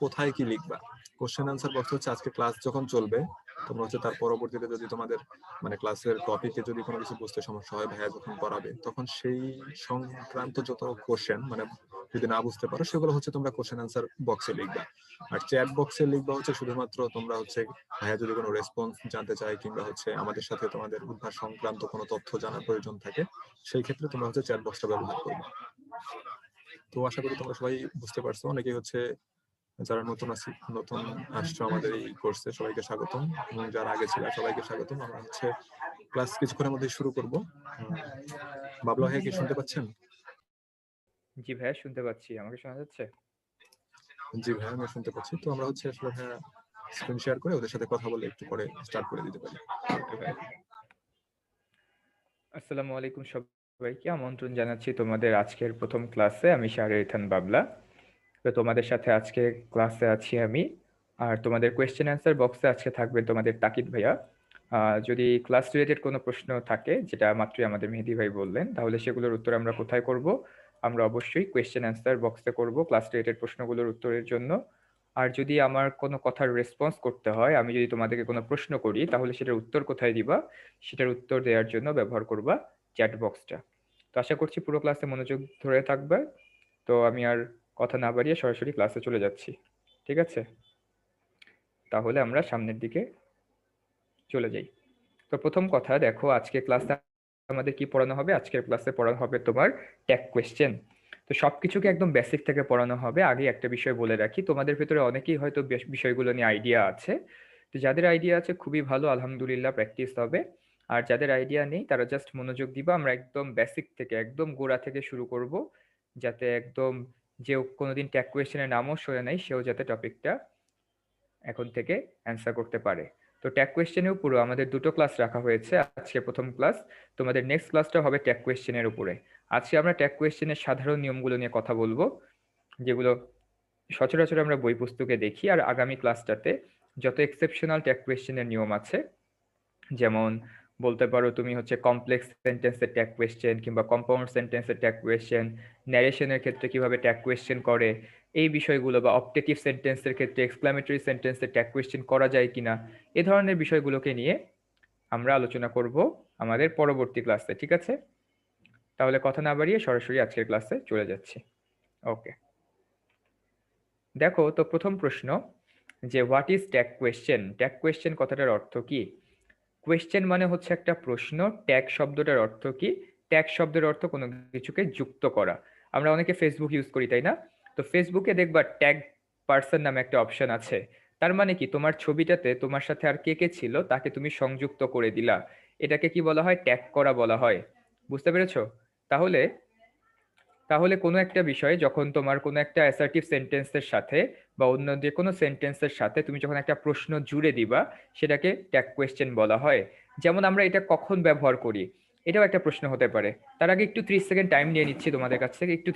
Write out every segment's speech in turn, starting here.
কোথায় কি লিখবা। কোশ্চেন আনসার বক্স হচ্ছে আজকে ক্লাস যখন চলবে তোমরা হচ্ছে তার পরবর্তীতে যদি তোমাদের মানে ক্লাসের টপিকে যদি কোনো কিছু বুঝতে সমস্যা হয়, ভাইয়া যখন পড়াবে তখন সেই সংক্রান্ত যত কোশ্চেন মানে যদি না বুঝতে পারো সেগুলো হচ্ছে তোমরা কোশ্চেন আনসার বক্সে লিখবা। আর চ্যাট বক্সে লিখবা হচ্ছে শুধুমাত্র তোমরা হচ্ছে ভাইয়া যদি কোনো রেসপন্স জানতে চায় কিংবা হচ্ছে আমাদের সাথে তোমাদের উদ্ভাস সংক্রান্ত কোনো তথ্য জানার প্রয়োজন থাকে, সেই ক্ষেত্রে তোমরা হচ্ছে চ্যাট বক্সটা ব্যবহার করবে। তো আশা করি তোমরা সবাই বুঝতে পারছো। অনেকেই হচ্ছে যারা নতুন আসছো আমাদের এই কোর্সে সবাইকে স্বাগতম, এবং যারা আগে ছিল সবাইকে স্বাগতম। আমরা হচ্ছে ক্লাস কিছুক্ষণের মধ্যে শুরু করব। বাবলা ভাইয়া কি শুনতে পাচ্ছেন? জি ভাইয়া শুনতে পাচ্ছি, আমাকে শোনা যাচ্ছে? জি ভাইয়া আমি শুনতে পাচ্ছি। তো আমরা হচ্ছে আসলে ভাইয়া স্ক্রিন শেয়ার করে ওদের সাথে কথা বলে একটু পরে স্টার্ট করে দিতে পারি। ওকে ভাইয়া। আসসালামু আলাইকুম সবাইকে, আমন্ত্রণ জানাচ্ছি তোমাদের আজকের প্রথম ক্লাসে। আমি শাহরিয়ার খান বাবলা। তো তোমাদের সাথে আজকে ক্লাসে আছি আমি। আর তোমাদের কোয়েশ্চেন অ্যান্সার বক্সে আজকে থাকবে তোমাদের তাকিদ ভাইয়া। যদি ক্লাস রিলেটেড কোনো প্রশ্ন থাকে, যেটা মাত্রই আমাদের মেহেদী ভাই বললেন, তাহলে সেগুলোর উত্তর আমরা কোথায় করব? আমরা অবশ্যই কোয়েশ্চেন অ্যান্সার বক্সে করব ক্লাস রিলেটেড প্রশ্নগুলোর উত্তরের জন্য। আর যদি আমার কোনো কথার রেসপন্স করতে হয়, আমি যদি তোমাদেরকে কোনো প্রশ্ন করি, তাহলে সেটার উত্তর কোথায় দিবা, সেটার উত্তর দেওয়ার জন্য ব্যবহার করবা চ্যাট বক্সটা। তো আশা করছি পুরো ক্লাসে মনোযোগ ধরে থাকবে। তো আমি আর কথা না বাড়িয়ে সরাসরি ক্লাসে চলে যাচ্ছি, ঠিক আছে? তাহলে আমরা সামনের দিকে চলে যাই। তো প্রথম কথা দেখো, আজকে ক্লাসে আমাদের কি পড়ানো হবে। আজকের ক্লাসে পড়ানো হবে তোমার ট্যাগ কোয়েশ্চেন। তো সবকিছুকে একদম বেসিক থেকে পড়ানো হবে। আগে একটা বিষয় বলে রাখি, তোমাদের ভিতরে অনেকেই হয়তো বিষয়গুলো নিয়ে আইডিয়া আছে। তো যাদের আইডিয়া আছে খুবই ভালো, আলহামদুলিল্লাহ, প্র্যাকটিস হবে। আর যাদের আইডিয়া নেই তারা জাস্ট মনোযোগ দিবা। আমরা একদম বেসিক থেকে একদম গোড়া থেকে শুরু করব, যাতে একদম যে কোনোদিন ট্যাগ কোয়েশ্চেনের নামও শোনে নাই সেও যাতে টপিকটা এখন থেকে অ্যান্সার করতে পারে। তো ট্যাগ কোয়েশ্চেনের উপরও আমাদের দুটো ক্লাস রাখা হয়েছে। আজকে প্রথম ক্লাস, তোমাদের নেক্সট ক্লাসটা হবে ট্যাগ কোয়েশ্চেনের উপরে। আজকে আমরা ট্যাগ কোয়েশ্চেনের সাধারণ নিয়মগুলো নিয়ে কথা বলবো, যেগুলো সচরাচর আমরা বই পুস্তকে দেখি। আর আগামী ক্লাসটাতে যত এক্সেপশনাল ট্যাগ কোয়েশ্চেনের নিয়ম আছে, যেমন বলতে পারো তুমি হচ্ছে কমপ্লেক্স সেন্টেন্সের ট্যাগ কোয়েশ্চেন কিংবা কম্পাউন্ড সেন্টেন্সের ট্যাগ কোয়েশ্চেন, ন্যারেশনের ক্ষেত্রে কিভাবে ট্যাগ কোয়েশ্চেন করে এই বিষয়গুলো, বা অপটেটিভ সেন্টেন্সের ক্ষেত্রে এক্সক্লামেটরি সেন্টেন্সের ট্যাগ কোয়েশ্চেন করা যায় কিনা, এ ধরনের বিষয়গুলোকে নিয়ে আমরা আলোচনা করব আমাদের পরবর্তী ক্লাসে, ঠিক আছে? তাহলে কথা না বাড়িয়ে সরাসরি আজকের ক্লাসে চলে যাচ্ছি। ওকে, দেখো তো প্রথম প্রশ্ন, যে what is tag question. Tag question কথাটার অর্থ কি? কোয়েশ্চেন মানে হচ্ছে একটা প্রশ্ন। ট্যাগ শব্দটার অর্থ কি? ট্যাগ শব্দের অর্থ কোনো কিছুকে যুক্ত করা। আমরা অনেকে ফেসবুক ইউজ করি, তাই না? তো ফেসবুকে দেখবা ট্যাগ পার্সন নামে একটা অপশন আছে। তার মানে কি, তোমার ছবিটাতে তোমার সাথে আর কে কে ছিল তাকে তুমি সংযুক্ত করে দিলা। এটাকে কি বলা হয়? ট্যাগ করা বলা হয়। বুঝতে পেরেছো? তাহলে তাহলে কোনো একটা বিষয়ে যখন তোমার কোনো একটা অ্যাসার্টিভ সেন্টেন্সের সাথে বা অন্য যে কোনো সেন্টেন্সের সাথে তুমি যখন একটা প্রশ্ন জুড়ে দিবা, সেটাকে ট্যাগ কোয়েশ্চেন বলা হয়। যেমন আমরা এটা কখন ব্যবহার করি, এটাও একটা প্রশ্ন হতে পারে। তার আগে একটু 30 সেকেন্ড টাইম নিয়ে নিচ্ছি তোমাদের কাছ থেকে, একটু।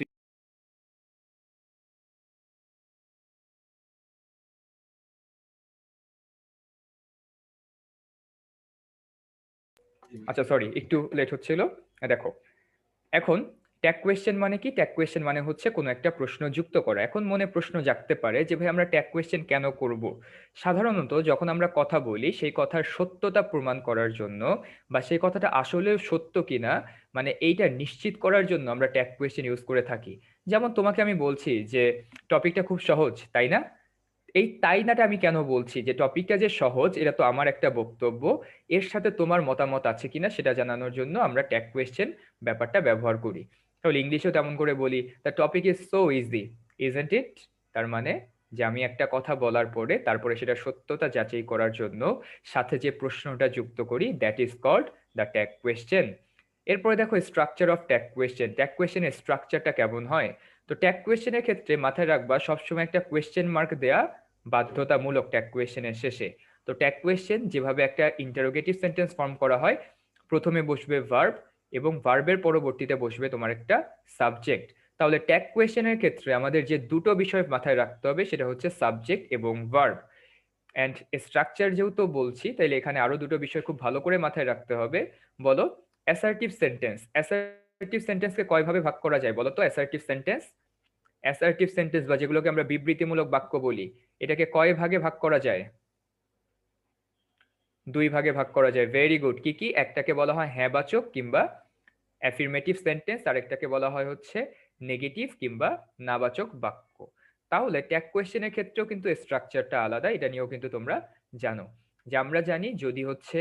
আচ্ছা সরি, একটু লেট হচ্ছিল। দেখো, এখন ট্যাগ কোয়েশ্চেন মানে কি? ট্যাগ কোয়েশ্চেন মানে হচ্ছে কোনো একটা প্রশ্ন যুক্ত করা। এখন মনে প্রশ্ন জাগতে পারে যে ভাই আমরা ট্যাগ কোয়েশ্চেন কেন করব? সাধারণত যখন আমরা কথা বলি সেই কথার সত্যতা প্রমাণ করার জন্য, বা সেই কথাটা আসলেও সত্য কিনা মানে এইটা নিশ্চিত করার জন্য আমরা ট্যাগ কোয়েশ্চেন ইউজ করে থাকি। যেমন তোমাকে আমি বলছি যে টপিকটা খুব সহজ, তাই না? এই তাই নাটা আমি কেন বলছি? যে টপিকটা যে সহজ, এটা তো আমার একটা বক্তব্য, এর সাথে তোমার মতামত আছে কিনা সেটা জানানোর জন্য আমরা ট্যাগ কোয়েশ্চেন ব্যাপারটা ব্যবহার করি। তাহলে ইংলিশেও তেমন করে বলি, the topic is so easy, isn't it? তার মানে যে আমি একটা কথা বলার পরে তারপরে সেটা সত্যতা যাচাই করার জন্য সাথে যে প্রশ্নটা যুক্ত করি, that is called the tag question. এরপরে দেখো structure of tag question. Tag কোয়েশ্চেনের স্ট্রাকচারটা কেমন হয়? তো ট্যাগ কোয়েশ্চেনের ক্ষেত্রে মাথায় রাখবা সবসময় একটা কোয়েশ্চেন মার্ক দেয়া বাধ্যতামূলক ট্যাগ কোয়েশ্চেনের শেষে। তো ট্যাগ কোয়েশ্চেন যেভাবে একটা ইন্টারোগেটিভ সেন্টেন্স ফর্ম করা হয়, প্রথমে বসবে ভার্ব এবং ভার্বের পরবর্তীতে বসবে তোমার একটা সাবজেক্ট। তাহলে ট্যাগ কোয়েশ্চেনের ক্ষেত্রে আমাদের যে দুটো বিষয় মাথায় রাখতে হবে সেটা হচ্ছে সাবজেক্ট এবং ভার্ব। অ্যান্ড স্ট্রাকচার যেহেতু বলছি, তাইলে এখানে আরো দুটো বিষয় খুব ভালো করে মাথায় রাখতে হবে। বলো, অ্যাসার্টিভ সেন্টেন্স। অ্যাসার্টিভ সেন্টেন্সকে কয় ভাবে ভাগ করা যায় বলো তো? অ্যাসার্টিভ সেন্টেন্স অ্যাসার্টিভ সেন্টেন্স বা যেগুলোকে আমরা বিবৃতিমূলক বাক্য বলি, এটাকে কয় ভাগে ভাগ করা যায়? 2 ভাগে ভাগ করা যায়। Very good. কি কি? একটাকে বলা হয় হ্যাঁবাচক কিংবা অ্যাফার্মেটিভ সেন্টেন্স, আর একটাকে বলা হয় হচ্ছে নেগেটিভ কিংবা নাবাচক বাক্য। তাহলে ট্যাগ কোয়েশ্চেনের ক্ষেত্রেও কিন্তু স্ট্রাকচারটা আলাদা, এটা নিয়েও কিন্তু তোমরা জানো যে আমরা জানি যদি হচ্ছে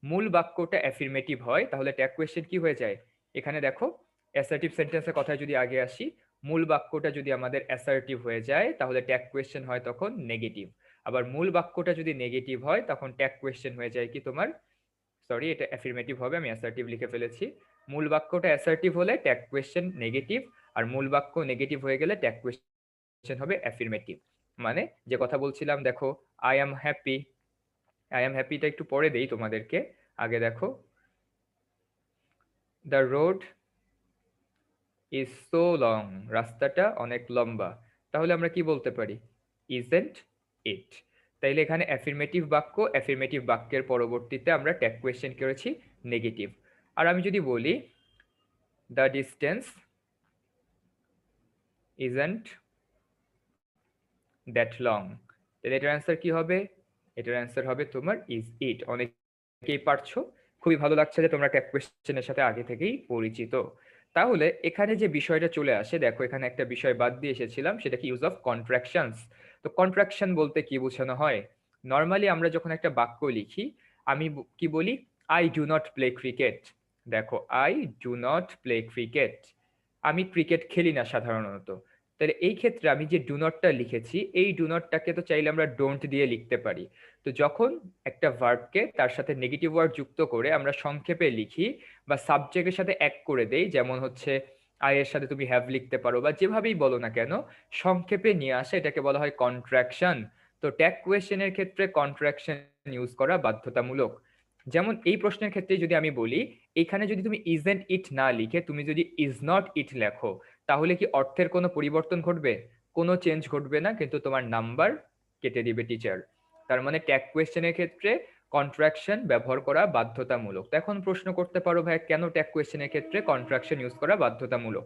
মূল বাক্যটা অ্যাফার্মেটিভ হয় তাহলে ট্যাগ কোয়েশ্চেন কি হয়ে যায়? এখানে দেখো অ্যাসার্টিভ সেন্টেন্সের কথায় যদি আগে আসি, মূল বাক্যটা যদি আমাদের অ্যাসার্টিভ হয়ে যায় তাহলে ট্যাগ কোয়েশ্চেন হয় তখন নেগেটিভ। আবার মূল বাক্যটা যদি নেগেটিভ হয় তখন ট্যাগ কোয়েশ্চেন হয়ে যায় কি তোমার, সরি এটা অ্যাফার্মেটিভ হবে, আমি অ্যাসার্টিভ লিখে ফেলেছি। মূল বাক্যটা অ্যাসার্টিভ হলে ট্যাগ কোয়েশ্চেন নেগেটিভ, আর মূল বাক্য নেগেটিভ হয়ে গেলে ট্যাগ কোয়েশ্চেন হবে অ্যাফার্মেটিভ। মানে যে কথা বলছিলাম, দেখো I am happy, I am হ্যাপিটা একটু পরে দেই তোমাদেরকে। আগে দেখো the road is so long, রাস্তাটা অনেক লম্বা। তাহলে আমরা কি বলতে পারি? Isn't it. তাইলে এখানে অ্যাফার্মেটিভ বাক্য, অ্যাফার্মেটিভ বাক্যের পরবর্তীতে আমরা ট্যাগ কোয়েশ্চেন করেছি নেগেটিভ। আর আমি যদি বলি the distance isn't that long, তাহলে এটার অ্যান্সার কি হবে? এটার অ্যান্সার হবে তোমার ইজ ইট। অনেকেই পারছো, খুবই ভালো লাগছে যে তোমরা ট্যাগ কোয়েশ্চেনের সাথে আগে থেকেই পরিচিত। তাহলে এখানে যে বিষয়টা চলে আসে, দেখো এখানে একটা বিষয় বাদ দিয়ে এসেছিলাম, সেটা কি ইউজ অফ কন্ট্রাকশনস। তো কন্ট্রাকশন বলতে কি বোঝানো হয়? নর্মালি আমরা যখন একটা বাক্য লিখি, আমি কি বলি? I do not play cricket. দেখো I do not play cricket, আমি ক্রিকেট খেলি না সাধারণত। তাহলে এই ক্ষেত্রে আমি যে ডু নটটা লিখেছি, এই ডু নটটাকে তো চাইলে আমরা ডোন্ট দিয়ে লিখতে পারি। তো যখন একটা ভার্বকে তার সাথে নেগেটিভ ওয়ার্ড যুক্ত করে আমরা সংক্ষেপে লিখি বা সাবজেক্টের সাথে এক করে দেই, যেমন হচ্ছে আই এর সাথে তুমি হ্যাভ লিখতে পারো বা যেভাবেই বলো না কেন, সংক্ষেপে নিয়ে আসে, এটাকে বলা হয় কন্ট্রাকশন। তো ট্যাগ কোয়েশ্চেনের ক্ষেত্রে কন্ট্রাকশন ইউজ করা বাধ্যতামূলক। যেমন এই প্রশ্নের ক্ষেত্রে যদি আমি বলি, এখানে যদি তুমি ইজন্ট ইট না লিখে তুমি যদি ইজ নট ইট লেখো, তাহলে কি অর্থের কোনো পরিবর্তন ঘটবে? কোনো চেঞ্জ ঘটবে না, কিন্তু তোমার নাম্বার কেটে দিবে টিচার। তার মানে ট্যাগ কোয়েশ্চেনের ক্ষেত্রে কন্ট্রাকশন ব্যবহার করা বাধ্যতামূলক। তো এখন প্রশ্ন করতে পারো ভাই কেন ট্যাগ কোয়েশ্চেনের ক্ষেত্রে কন্ট্রাকশন ইউজ করা বাধ্যতামূলক?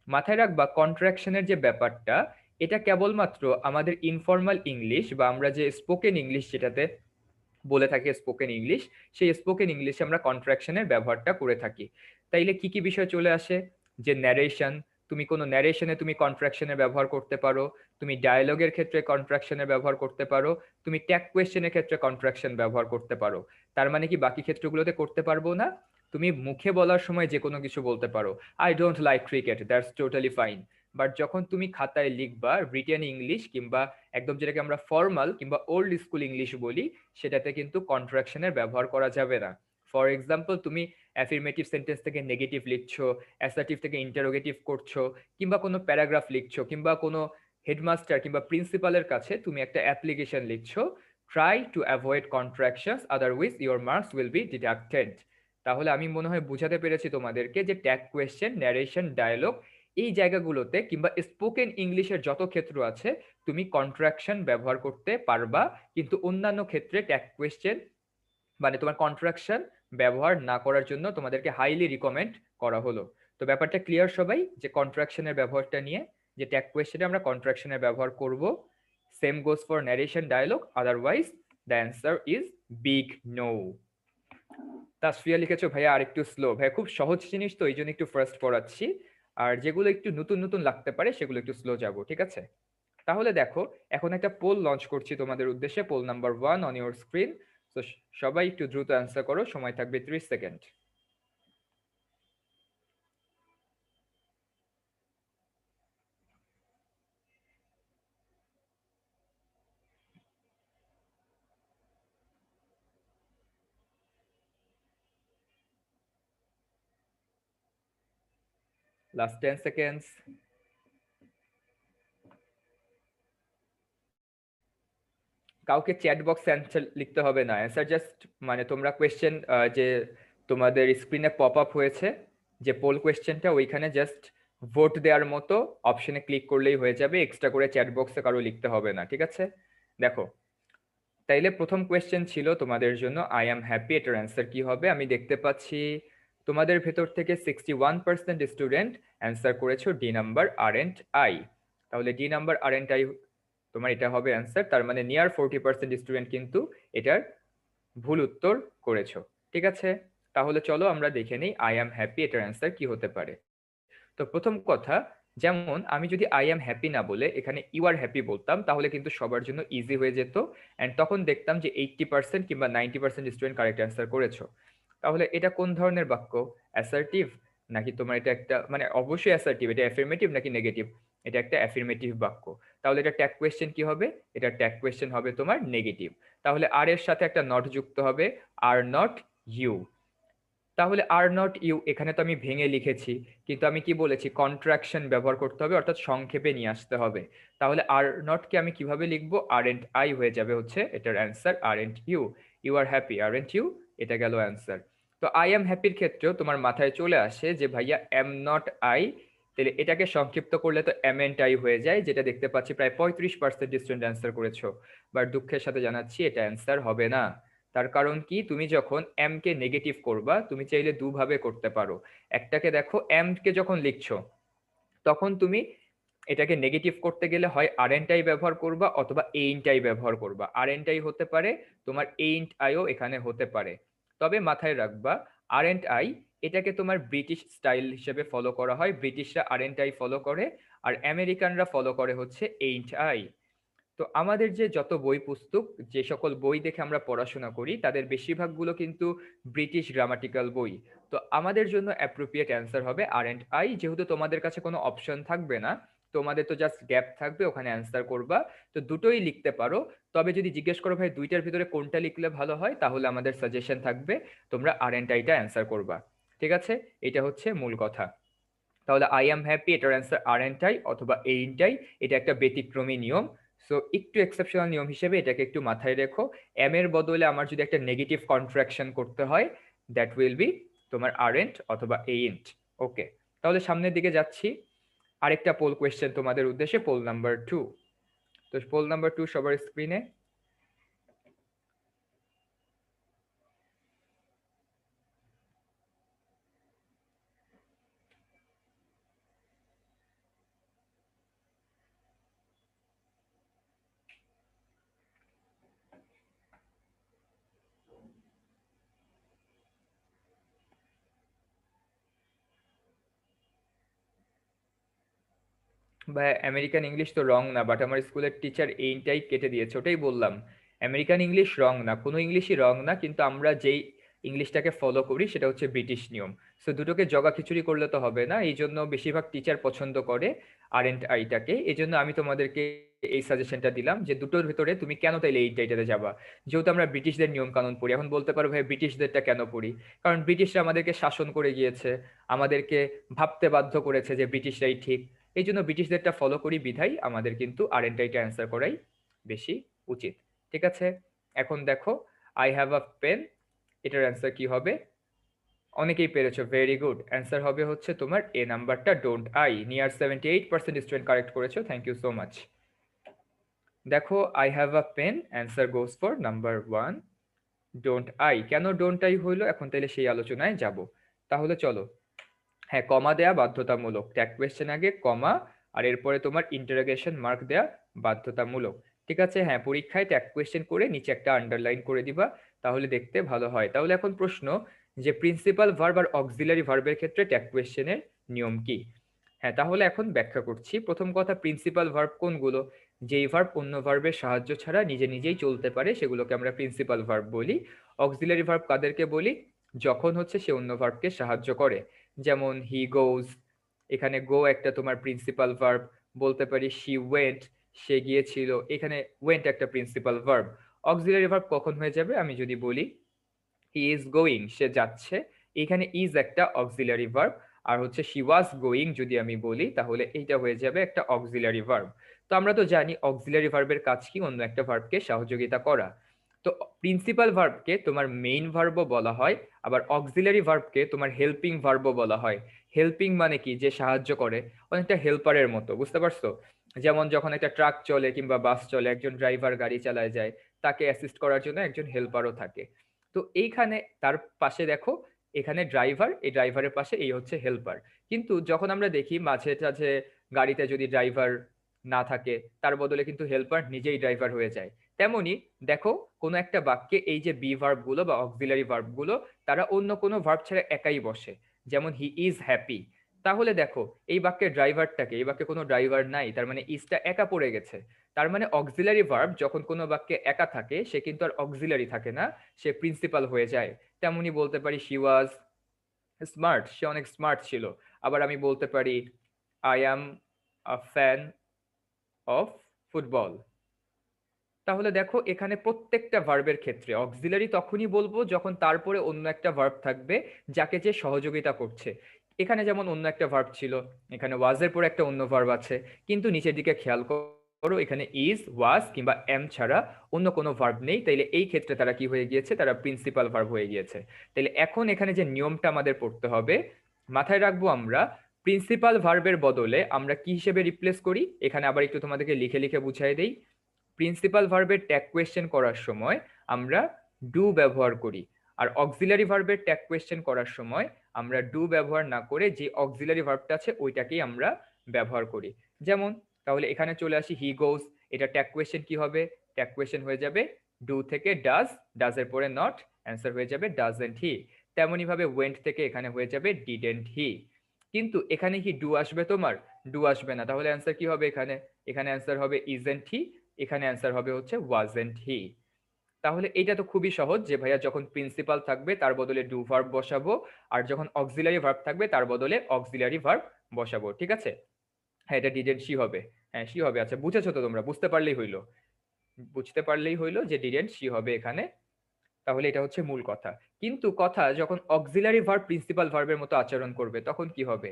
মাথায় রাখবা কন্ট্রাকশনের যে ব্যাপারটা, এটা কেবলমাত্র আমাদের ইনফর্মাল ইংলিশ বা আমরা যে স্পোকেন ইংলিশ যেটাতে বলে থাকি স্পোকেন ইংলিশ, সেই স্পোকেন ইংলিশে আমরা কন্ট্রাকশনের ব্যবহারটা করে থাকি। তাইলে কি কি বিষয় চলে আসে? যে ন্যারেশন, তুমি কোনো ন্যারেশনে তুমি কন্ট্রাকশনের ব্যবহার করতে পারো, তুমি ডায়ালগের ক্ষেত্রে কন্ট্রাকশনের ব্যবহার করতে পারো, তুমি ট্যাগ কোয়েশ্চেনের ক্ষেত্রে কন্ট্রাকশন ব্যবহার করতে পারো। তার মানে কি বাকি ক্ষেত্রগুলোতে করতে পারবো না? তুমি মুখে বলার সময় যে কোনো কিছু বলতে পারো, I don't like cricket, that's totally fine. But যখন তুমি খাতায় লিখবা রিটেন ইংলিশ কিংবা একদম যেটাকে আমরা ফর্মাল কিংবা ওল্ড স্কুল ইংলিশ বলি, সেটাতে কিন্তু কন্ট্রাকশনের ব্যবহার করা যাবে না। ফর এক্সাম্পল, তুমি অ্যাফার্মেটিভ সেন্টেন্স থেকে নেগেটিভ লিখছো, অ্যাসার্টিভ থেকে ইন্টারোগেটিভ করছো, কিংবা কোনো প্যারাগ্রাফ লিখছো, কিংবা কোনো হেডমাস্টার কিংবা প্রিন্সিপালের কাছে তুমি একটা অ্যাপ্লিকেশন লিখছো, try to avoid contractions otherwise your marks will be deducted. তাহলে আমি মনে হয় বুঝাতে পেরেছি তোমাদেরকে যে ট্যাগ কোয়েশ্চেন, ন্যারেশন, ডায়ালগ, এই জায়গাগুলোতে কিংবা স্পোকেন ইংলিশের যত ক্ষেত্র আছে তুমি কন্ট্রাকশন ব্যবহার করতে পারবা, কিন্তু অন্যান্য ক্ষেত্রে ট্যাগ কোয়েশ্চেন মানে তোমার কন্ট্রাকশন ব্যবহার না করার জন্য তোমাদেরকে হাইলি রিকমেন্ড করা হলো। তো ব্যাপারটা ক্লিয়ার সবাই যে কন্ট্রাকশনের ব্যবহারটা নিয়ে, যে ট্যাগ কোয়েশ্চেনে আমরা কন্ট্রাকশনের ব্যবহার করব। Same goes for narration, dialogue, otherwise the answer is big no. Tasfia লিখেছো ভাইয়া আর একটু স্লো। ভাইয়া খুব সহজ জিনিস তো এই জন্য একটু ফার্স্ট পড়াচ্ছি, আর যেগুলো একটু নতুন নতুন লাগতে পারে সেগুলো একটু স্লো যাবো, ঠিক আছে? তাহলে দেখো এখন একটা পোল লঞ্চ করছি তোমাদের উদ্দেশ্যে, poll number 1 on your screen. তো সবাই একটু দ্রুত অ্যান্সার করো, সময় থাকবে 30 সেকেন্ড। Last 10 seconds. কাউকে চ্যাট বক্সে অ্যান্সার লিখতে হবে না, অ্যান্সার জাস্ট মানে তোমরা কোয়েশ্চেন যে তোমাদের স্ক্রিনে পপ আপ হয়েছে যে পোল কোয়েশ্চেনটা, ওইখানে জাস্ট ভোট দেওয়ার মতো অপশনে ক্লিক করলেই হয়ে যাবে, এক্সট্রা করে চ্যাট বক্সে কারো লিখতে হবে না, ঠিক আছে? দেখো তাইলে প্রথম কোয়েশ্চেন ছিল তোমাদের জন্য আই অ্যাম হ্যাপি, এটার অ্যান্সার কি হবে? আমি দেখতে পাচ্ছি তোমাদের ভেতর থেকে 61% স্টুডেন্ট অ্যান্সার করেছো D number aren't I. তাহলে ডি নাম্বার আরএন্ট আই তোমার এটা হবে অ্যান্সার। তার মানে নিয়ার 40% স্টুডেন্ট কিন্তু এটার ভুল উত্তর করেছো। ঠিক আছে, তাহলে চলো আমরা দেখে নিই আই অ্যাম হ্যাপি এটার অ্যান্সার কি হতে পারে। তো প্রথম কথা, যেমন আমি যদি আই অ্যাম হ্যাপি না বলে এখানে ইউ আর হ্যাপি বলতাম, তাহলে কিন্তু সবার জন্য ইজি হয়ে যেত, অ্যান্ড তখন দেখতাম যে 80% কিংবা 90% স্টুডেন্ট কারেক্ট অ্যান্সার করেছো। তাহলে এটা কোন ধরনের বাক্য? অ্যাসার্টিভ, নাকি তোমার এটা একটা মানে অবশ্যই অ্যাসার্টিভ, এটা অ্যাফার্মেটিভ নাকি নেগেটিভ? এটা একটা অ্যাফার্মেটিভ বাক্য। তাহলে এটা ট্যাগ কোয়েশ্চেন কি হবে? এটা ট্যাগ কোয়েশ্চেন হবে তোমার নেগেটিভ। তাহলে আর এর সাথে একটা নট যুক্ত হবে, আর নট ইউ। তাহলে আর নট ইউ এখানে তো আমি ভেঙে লিখেছি, কিন্তু আমি কি বলেছি কন্ট্রাকশন ব্যবহার করতে হবে, অর্থাৎ সংক্ষেপে নিয়ে আসতে হবে। তাহলে আর নট কে আমি কিভাবে লিখবো? আরএন্ট আই হয়ে যাবে হচ্ছে এটার answer, aren't you. You are happy, aren't you, এটা গেল অ্যান্সার। তো আই এম হ্যাপির ক্ষেত্রেও তোমার মাথায় চলে আসে যে ভাইয়া এম নট আই, তাহলে এটাকে সংক্ষিপ্ত করলে তো এম এন্ড আই হয়ে যায়, যেটা দেখতে পাচ্ছি প্রায় 35% স্টুডেন্ট অ্যান্সার করেছো। বাট দুঃখের সাথে জানাচ্ছি এটা অ্যান্সার হবে না। তার কারণ কি, তুমি যখন এম কে নেগেটিভ করবা তুমি চাইলে দুভাবে করতে পারো। একটাকে দেখো, এম কে যখন লিখছো তখন তুমি এটাকে নেগেটিভ করতে গেলে হয় আরএনটাই ব্যবহার করবা অথবা এইনটাই ব্যবহার করবা। আরএনটাই হতে পারে, তোমার এইন্ট আইও এখানে হতে পারে। তবে মাথায় রাখবা আরএন্ট আই এটাকে তোমার ব্রিটিশ স্টাইল হিসেবে ফলো করা হয়, ব্রিটিশরা আরএন্ট আই ফলো করে, আর আমেরিকানরা ফলো করে হচ্ছে এইন্ট আই। তো আমাদের যে যত বই পুস্তক, যে সকল বই দেখে আমরা পড়াশোনা করি তাদের বেশিরভাগগুলো কিন্তু ব্রিটিশ গ্রামাটিক্যাল বই। তো আমাদের জন্য অ্যাপ্রোপ্রিয়েট অ্যান্সার হবে আর এন্ড আই, যেহেতু তোমাদের কাছে কোনো অপশন থাকবে না, তোমাদের তো জাস্ট গ্যাপ থাকবে, ওখানে অ্যান্সার করবা। তো দুটোই লিখতে পারো, তবে যদি জিজ্ঞেস করো ভাই দুইটার ভিতরে কোনটা লিখলে ভালো হয়, তাহলে আমাদের সাজেশন থাকবে তোমরা আর এন্ড আইটা অ্যান্সার করবা। ঠিক আছে, এটা হচ্ছে মূল কথা। তাহলে আই এম হ্যাপি এটার অ্যান্সার আর এন্ড আই অথবা এইনটাই, এটা একটা ব্যতিক্রমী নিয়ম। সো একটু এক্সেপশনাল নিয়ম হিসেবে এটাকে একটু মাথায় রেখো। এম এর বদলে আমার যদি একটা নেগেটিভ কন্ট্রাকশন করতে হয়, দ্যাট উইল বি তোমার আরেন্ট অথবা এইন্ট। ওকে, তাহলে সামনের দিকে যাচ্ছি। আরেকটা পোল কোয়েশ্চেন তোমাদের উদ্দেশ্যে, পোল নাম্বার 2। তো পোল নাম্বার 2 সবার স্ক্রিনে। ভাই আমেরিকান ইংলিশ তো রং না, বাট আমার স্কুলের টিচার এইটাই কেটে দিয়েছে, ওটাই বললাম। আমেরিকান ইংলিশ রং না, কোনো ইংলিশই রং না, কিন্তু আমরা যেই ইংলিশটাকে ফলো করি সেটা হচ্ছে ব্রিটিশ নিয়ম। সো দুটোকে জগা খিচুড়ি করলে তো হবে না, এই জন্য বেশিরভাগ টিচার পছন্দ করে আর এন্ড আইটাকে। এই জন্য আমি তোমাদেরকে এই সাজেশনটা দিলাম যে দুটোর ভিতরে তুমি কেন তাইলে এইটাতে যাবা। যেহেতু আমরা ব্রিটিশদের নিয়ম কানুন পড়ি, এখন বলতে পারো ভাই ব্রিটিশদেরটা কেন পড়ি? কারণ ব্রিটিশরা আমাদেরকে শাসন করে গিয়েছে, আমাদেরকে ভাবতে বাধ্য করেছে যে ব্রিটিশরাই ঠিক। এই জন্য ব্রিটিশদেরটা ফলো করি বিধায় আমাদের কিন্তু আর এন্ড আইটা অ্যান্সার করাই বেশি উচিত। ঠিক আছে, এখন দেখো আই হ্যাভ আ পেন, এটার অ্যান্সার কি হবে? অনেকেই পেরেছো, ভেরি গুড। অ্যান্সার হবে হচ্ছে তোমার এ নাম্বারটা, don't I. Near 78% student correct করেছো, থ্যাংক ইউ সো মাচ। দেখো I have a pen, answer goes for number 1, don't I. কেন ডোন্ট আই হইলো এখন তাহলে সেই আলোচনায় যাব। তাহলে চলো, হ্যাঁ কমা দেয়া বাধ্যতামূলক, ট্যাগ কোয়েশ্চেন আগে কমা, আর এরপরে তোমার ইন্টারোগেশন মার্ক দেয়া বাধ্যতামূলক। ঠিক আছে, হ্যাঁ পরীক্ষায় ট্যাগ কোয়েশ্চেন করে নিচে একটা আন্ডারলাইন করে দিবা, তাহলে দেখতে ভালো হয়। তাহলে এখন প্রশ্ন, যে প্রিন্সিপাল ভার্ব আর অক্সিলারি ভার্বের ক্ষেত্রে ট্যাগ কোয়েশ্চেনের নিয়ম কি? হ্যাঁ তাহলে এখন ব্যাখ্যা করছি। প্রথম কথা, প্রিন্সিপাল ভার্ব কোনগুলো? যেই ভার্ব অন্য ভার্বের সাহায্য ছাড়া নিজে নিজেই চলতে পারে সেগুলোকে আমরা প্রিন্সিপাল ভার্ব বলি। অক্সিলারি ভার্ব কাদেরকে বলি? যখন হচ্ছে সে অন্য ভার্বকে সাহায্য করে। যেমন হি গোজ, এখানে গো একটা তোমার প্রিন্সিপাল ভার্ব। বলতে পারি শি ওয়েন্ট, সে গিয়েছিল, এখানে ওয়েন্ট একটা প্রিন্সিপাল ভার্ব। অক্সিলারি ভার্ব কখন হয়ে যাবে? আমি যদি বলি হি ইজ গোয়িং, সে যাচ্ছে, এখানে ইজ একটা অক্সিলারি ভার্ব। আর হচ্ছে শি ওয়াজ গোয়িং যদি আমি বলি, তাহলে এইটা হয়ে যাবে একটা অক্সিলারি ভার্ব। তো আমরা তো জানি অক্সিলারি ভার্বের কাজ কি? অন্য একটা ভার্বকে সহযোগিতা করা। তো প্রিন্সিপাল ভার্বকে তোমার মেইন ভার্বও বলা হয়, আবার অক্সিলারি ভার্বকে তোমার হেল্পিং ভার্বও বলা হয়। হেল্পিং মানে কি? যে সাহায্য করে, অনেকটা হেল্পারের মতো, বুঝতে পারছো? যেমন যখন একটা ট্রাক চলে কিংবা বাস চলে, একজন ড্রাইভার গাড়ি চালায় যায়, তাকে অ্যাসিস্ট করার জন্য একজন হেল্পারও থাকে। তো এইখানে তার পাশে দেখো, এখানে ড্রাইভার, এই ড্রাইভারের পাশে এই হচ্ছে হেল্পার। কিন্তু যখন আমরা দেখি মাঝে টাঝে গাড়িতে যদি ড্রাইভার না থাকে, তার বদলে কিন্তু হেল্পার নিজেই ড্রাইভার হয়ে যায়। তেমনি দেখো কোনো একটা বাক্যে এই যে বি ভার্ব গুলো বা অক্সিলারি ভার্ব গুলো তারা অন্য কোনো ভার্ব ছাড়া একাই বসে। যেমন হি ইজ হ্যাপি। তাহলে দেখো এই বাক্যের ড্রাইভারটাকে, এই বাক্যে কোনো ড্রাইভার নাই, তার মানে ইজটা একা পড়ে গেছে। তার মানে অক্সিলারি ভার্ব যখন কোনো বাক্যে একা থাকে সে কিন্তু আর অক্সিলারি থাকে না, সে প্রিন্সিপাল হয়ে যায়। তেমনি বলতে পারি শি ওয়াজ স্মার্ট, সে অনেক স্মার্ট ছিল। আবার আমি বলতে পারি I am a fan of football. তাহলে দেখো এখানে প্রত্যেকটা ভার্বের ক্ষেত্রে অক্সিলারি তখনই বলবো যখন তারপরে অন্য একটা ভার্ব থাকবে যাকে যে সহযোগিতা করছে। এখানে যেমন অন্য একটা ভার্ব ছিল, এখানে ওয়াজের পরে একটা অন্য ভার্ব আছে, কিন্তু নিচের দিকে খেয়াল করো এখানে ইজ, ওয়াজ কিংবা এম ছাড়া অন্য কোনো ভার্ব নেই। তাইলে এই ক্ষেত্রে তারা কি হয়ে গিয়েছে, তারা প্রিন্সিপাল ভার্ব হয়ে গিয়েছে। তাইলে এখন এখানে যে নিয়মটা আমাদের পড়তে হবে, মাথায় রাখবো আমরা প্রিন্সিপাল ভার্বের বদলে আমরা কি হিসেবে রিপ্লেস করি। এখানে আবার একটু তোমাদেরকে লিখে লিখে বুঝাই দেই। প্রিন্সিপাল ভার্বের ট্যাগ কোয়েশ্চেন করার সময় আমরা ডু ব্যবহার করি, আর অক্সিলারি ভার্বের ট্যাগ কোয়েশ্চেন করার সময় আমরা ডু ব্যবহার না করে যে অক্সিলারি ভার্বটা আছে ওইটাকেই আমরা ব্যবহার করি। যেমন তাহলে এখানে চলে আসি হি গোজ, এটা ট্যাগ কোয়েশ্চেন কি হবে, ট্যাগ কোয়েশ্চেন হয়ে যাবে ডু থেকে ডাজ, ডাজের পরে নট, অ্যান্সার হয়ে যাবে ডাজেন্ট হি। তেমনি ভাবে ওয়েন্ট থেকে এখানে হয়ে যাবে ডিডেন্ট হি। কিন্তু এখানে কি ডু আসবে, তোমার ডু আসবে না, তাহলে অ্যান্সার কি হবে এখানে, এখানে অ্যান্সার হবে ইজেন্ট হি, এখানে অ্যান্সার হবে হচ্ছে ওয়াজেন্ট হি। তাহলে এটা তো খুবই সহজ যে ভাইয়া যখন প্রিন্সিপাল থাকবে তার বদলে ডু ভার্ব বসাবো, আর যখন অক্সিলারি ভার্ব থাকবে তার বদলে অক্সিলারি ভার্ব বসাবো। ঠিক আছে, হ্যাঁ এটা ডিডেন্ট সি হবে, হ্যাঁ সি হবে। আচ্ছা বুঝেছো তো তোমরা, বুঝতে পারলেই হইলো, বুঝতে পারলেই হইলো যে ডিডেন্ট সি হবে এখানে। তাহলে এটা হচ্ছে মূল কথা। কিন্তু কথা যখন অক্সিলারি ভার্ব প্রিন্সিপাল ভার্বের মতো আচরণ করবে তখন কি হবে,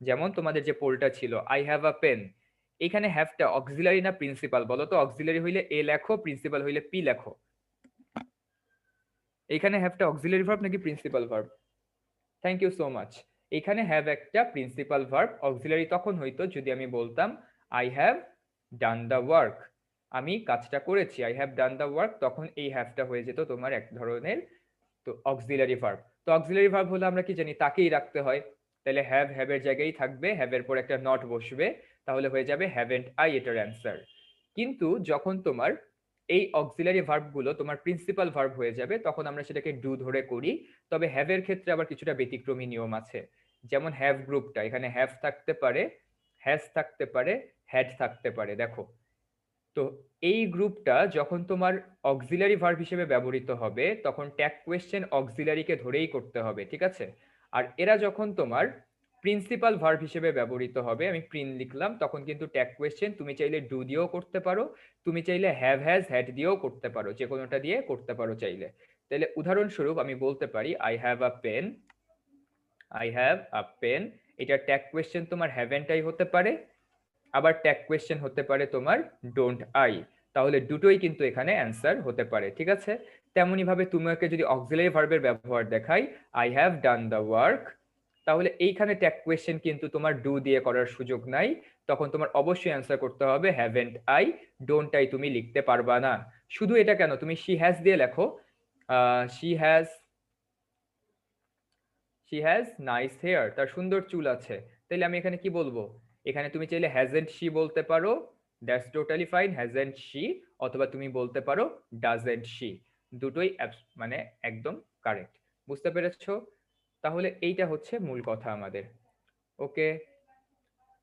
যেমন তোমাদের যে পোলটা ছিল আই হ্যাভ আ পেন, এখানে হ্যাভটা অক্সিলারি না প্রিন্সিপাল বলো তো? অক্সিলারি হইলে এ লেখো, প্রিন্সিপাল হইলে পি লেখো। এখানে হ্যাভটা অক্সিলারি ভার্ব নাকি principal verb? Thank you so much. এখানে হ্যাভ একটা প্রিন্সিপাল ভার্ব, অক্সিলারি তখন হইতো যদি আমি বলতাম I have done the work, আমি কাজটা করেছি, I have done the work, তখন এই হ্যাভটা হয়ে যেত তোমার এক ধরনের তো অক্সিলারি ভার্ব। তো অক্সিলারি ভার্ব হলে আমরা কি জানি তাকেই রাখতে হয়, তাহলে হ্যাভ হ্যাভের জায়গায় থাকবে, হ্যাভের পর একটা নট বসবে, তাহলে হয়ে যাবে হ্যাভেন্ট আই এটার অ্যান্সার। কিন্তু যখন তোমার এই অক্সিলারি ভার্ব গুলো তোমার প্রিন্সিপাল ভার্ব হয়ে যাবে তখন আমরা সেটাকে ডু ধরে করি। তবে হ্যাভের ক্ষেত্রে আবার কিছুটা ব্যতিক্রমী নিয়ম আছে। যেমন হ্যাভ গ্রুপটা, এখানে হ্যাভ থাকতে পারে, হ্যাজ থাকতে পারে, হ্যাড থাকতে পারে। দেখো তো এই গ্রুপটা যখন তোমার অক্সিলারি ভার্ব হিসেবে ব্যবহৃত হবে তখন ট্যাগ কোয়েশ্চেন অক্সিলারিকে ধরেই করতে হবে, ঠিক আছে? আর এরা যখন তোমার প্রিন্সিপাল ভার্ব হিসেবে ব্যবহৃত হবে, আমি প্রিন লিখলাম, তখন কিন্তু ট্যাগ কোয়েশ্চেন তুমি চাইলে ডু দিয়েও করতে পারো, তুমি চাইলে হ্যাভ হ্যাজ হ্যাড দিয়েও করতে পারো, যে কোনোটা দিয়ে করতে পারো চাইলে। তাহলে উদাহরণস্বরূপ আমি বলতে পারি I have a pen, I have a pen, এটা ট্যাগ কোয়েশ্চেন তোমার হ্যাভেন্টাই হতে পারে, আবার ট্যাগ কোয়েশ্চেন হতে পারে তোমার ডোন্ট আই, তাহলে দুটোই কিন্তু এখানে অ্যান্সার হতে পারে, ঠিক আছে? তেমনি ভাবে তোমাকে যদি অক্সিলারি ভার্বের ব্যবহার দেখাই I have done the work, তাহলে এইখানে ট্যাগ কোয়েশ্চেন কিন্তু তোমার ডু দিয়ে করার সুযোগ নাই, তখন তোমার অবশ্যই অ্যান্সার করতে হবে হ্যাভেন্ট আই, ডোন্ট আই তুমি লিখতে পারবা না। শুধু এটা কেন, তুমি শি হ্যাজ দিয়ে লেখো, she has, she has nice hair, তার সুন্দর চুল আছে, তাহলে আমি এখানে কি বলবো, এখানে তুমি চাইলে হ্যাজেন্ট শি বলতে পারো, that's totally fine, hasn't she, অথবা তুমি বলতে পারো ডাজেন্ট শি, দুটোই মানে একদম কারেক্ট। বুঝতে পেরেছো? তাহলে এইটা হচ্ছে মূল কথা আমাদের। ওকে,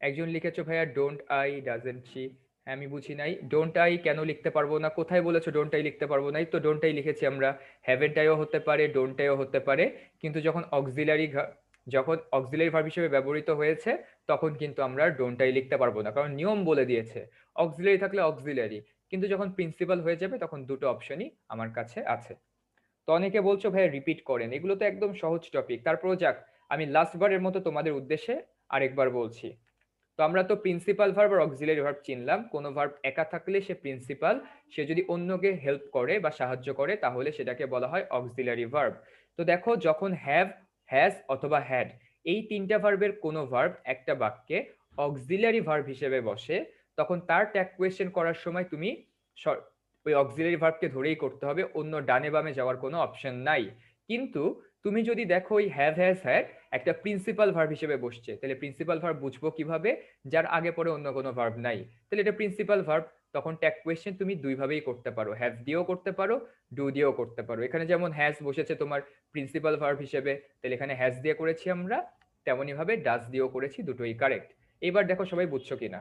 একজন লিখেছো ভাইয়া ডোন্ট আই ডাজেন্ট শি, হ্যাঁ আমি বুঝি নাই ডোন্ট আই কেন লিখতে পারবো না, কোথায় বলেছো ডোন্ট আই লিখতে পারবো না? এই তো ডোন্ট আই লিখেছি আমরা, হ্যাভেন্ট আইও হতে পারে, ডোন্ট আইও হতে পারে, কিন্তু যখন অক্সিলারি ভার্ব হিসেবে ব্যবহৃত হয়েছে তখন কিন্তু আমরা ডোন্ট আই লিখতে পারবো না, কারণ নিয়ম বলে দিয়েছে অক্সিলারি থাকলে অক্সিলারি, কিন্তু যখন প্রিন্সিপাল হয়ে যাবে তখন দুটো অপশনই আমার কাছে আছে। তো অনেকে বলছো ভাইয়া রিপিট করেন, এগুলো তো একদম সহজ টপিক, তারপরও যাক আমি লাস্ট বারের মতো তোমাদের উদ্দেশ্যে আরেকবার বলছি। তো আমরা তো প্রিন্সিপাল ভার্ব আর অক্সিলারি ভার্ব চিনলাম, কোনো ভার্ব একা থাকলে সে প্রিন্সিপাল, সে যদি অন্যকে হেল্প করে বা সাহায্য করে তাহলে সেটাকে বলা হয় অক্সিলারি ভার্ব। তো দেখো যখন হ্যাভ, হ্যাজ অথবা হ্যাড এই তিনটা ভার্বের কোনো ভার্ব একটা বাক্যে অক্সিলারি ভার্ব হিসেবে বসে তখন তার ট্যাগ কোয়েশ্চেন করার সময় তুমি ওই অক্সিলারি ভার্বকে ধরেই করতে হবে, অন্য ডানে বামে যাওয়ার কোনো অপশন নাই। কিন্তু তুমি যদি দেখো ওই হ্যাভ হ্যাজ হ্যাড একটা প্রিন্সিপাল ভার্ব হিসেবে বসছে, তাহলে প্রিন্সিপাল ভার্ব বুঝবো কিভাবে? যার আগে পরে অন্য কোনো ভার্ব নাই, তাহলে এটা প্রিন্সিপাল ভার্ব। তখন ট্যাগ কোয়েশ্চেন তুমি দুইভাবেই করতে পারো, হ্যাভ দিয়েও করতে পারো, ডু দিয়েও করতে পারো। এখানে যেমন হ্যাজ বসেছে তোমার প্রিন্সিপাল ভার্ব হিসেবে, তাহলে এখানে হ্যাজ দিয়ে করেছি আমরা, তেমনই ভাবে ডাজ দিয়েও করেছি, দুটোই কারেক্ট। এবার দেখো সবাই বুঝছো কিনা।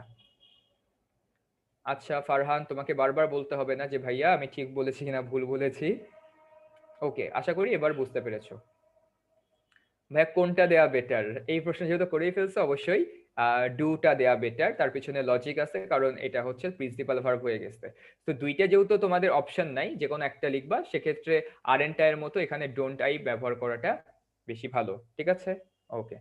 আচ্ছা ফারহান, তোমাকে বারবার বলতে হবে না যে ভাইয়া আমি ঠিক বলেছি কিনা ভুল বলেছি। ওকে, আশা করি এবার বুঝতে পেরেছো। ভাইয়া কোনটা দেয়া বেটার? এই প্রশ্ন যেহেতু করেই ফেলছো, অবশ্যই ডুটা দেয়া বেটার। তার পিছনে লজিক আছে, কারণ এটা হচ্ছে প্রিন্সিপাল ভার্ব হয়ে গেছে। তো দুইটা যেহেতু তোমাদের অপশন নাই, যে কোনো একটা লিখবা, সেক্ষেত্রে আরএনটা এর মতো এখানে ডোন্ট আই ব্যবহার করাটা বেশি ভালো। ঠিক আছে, ওকে।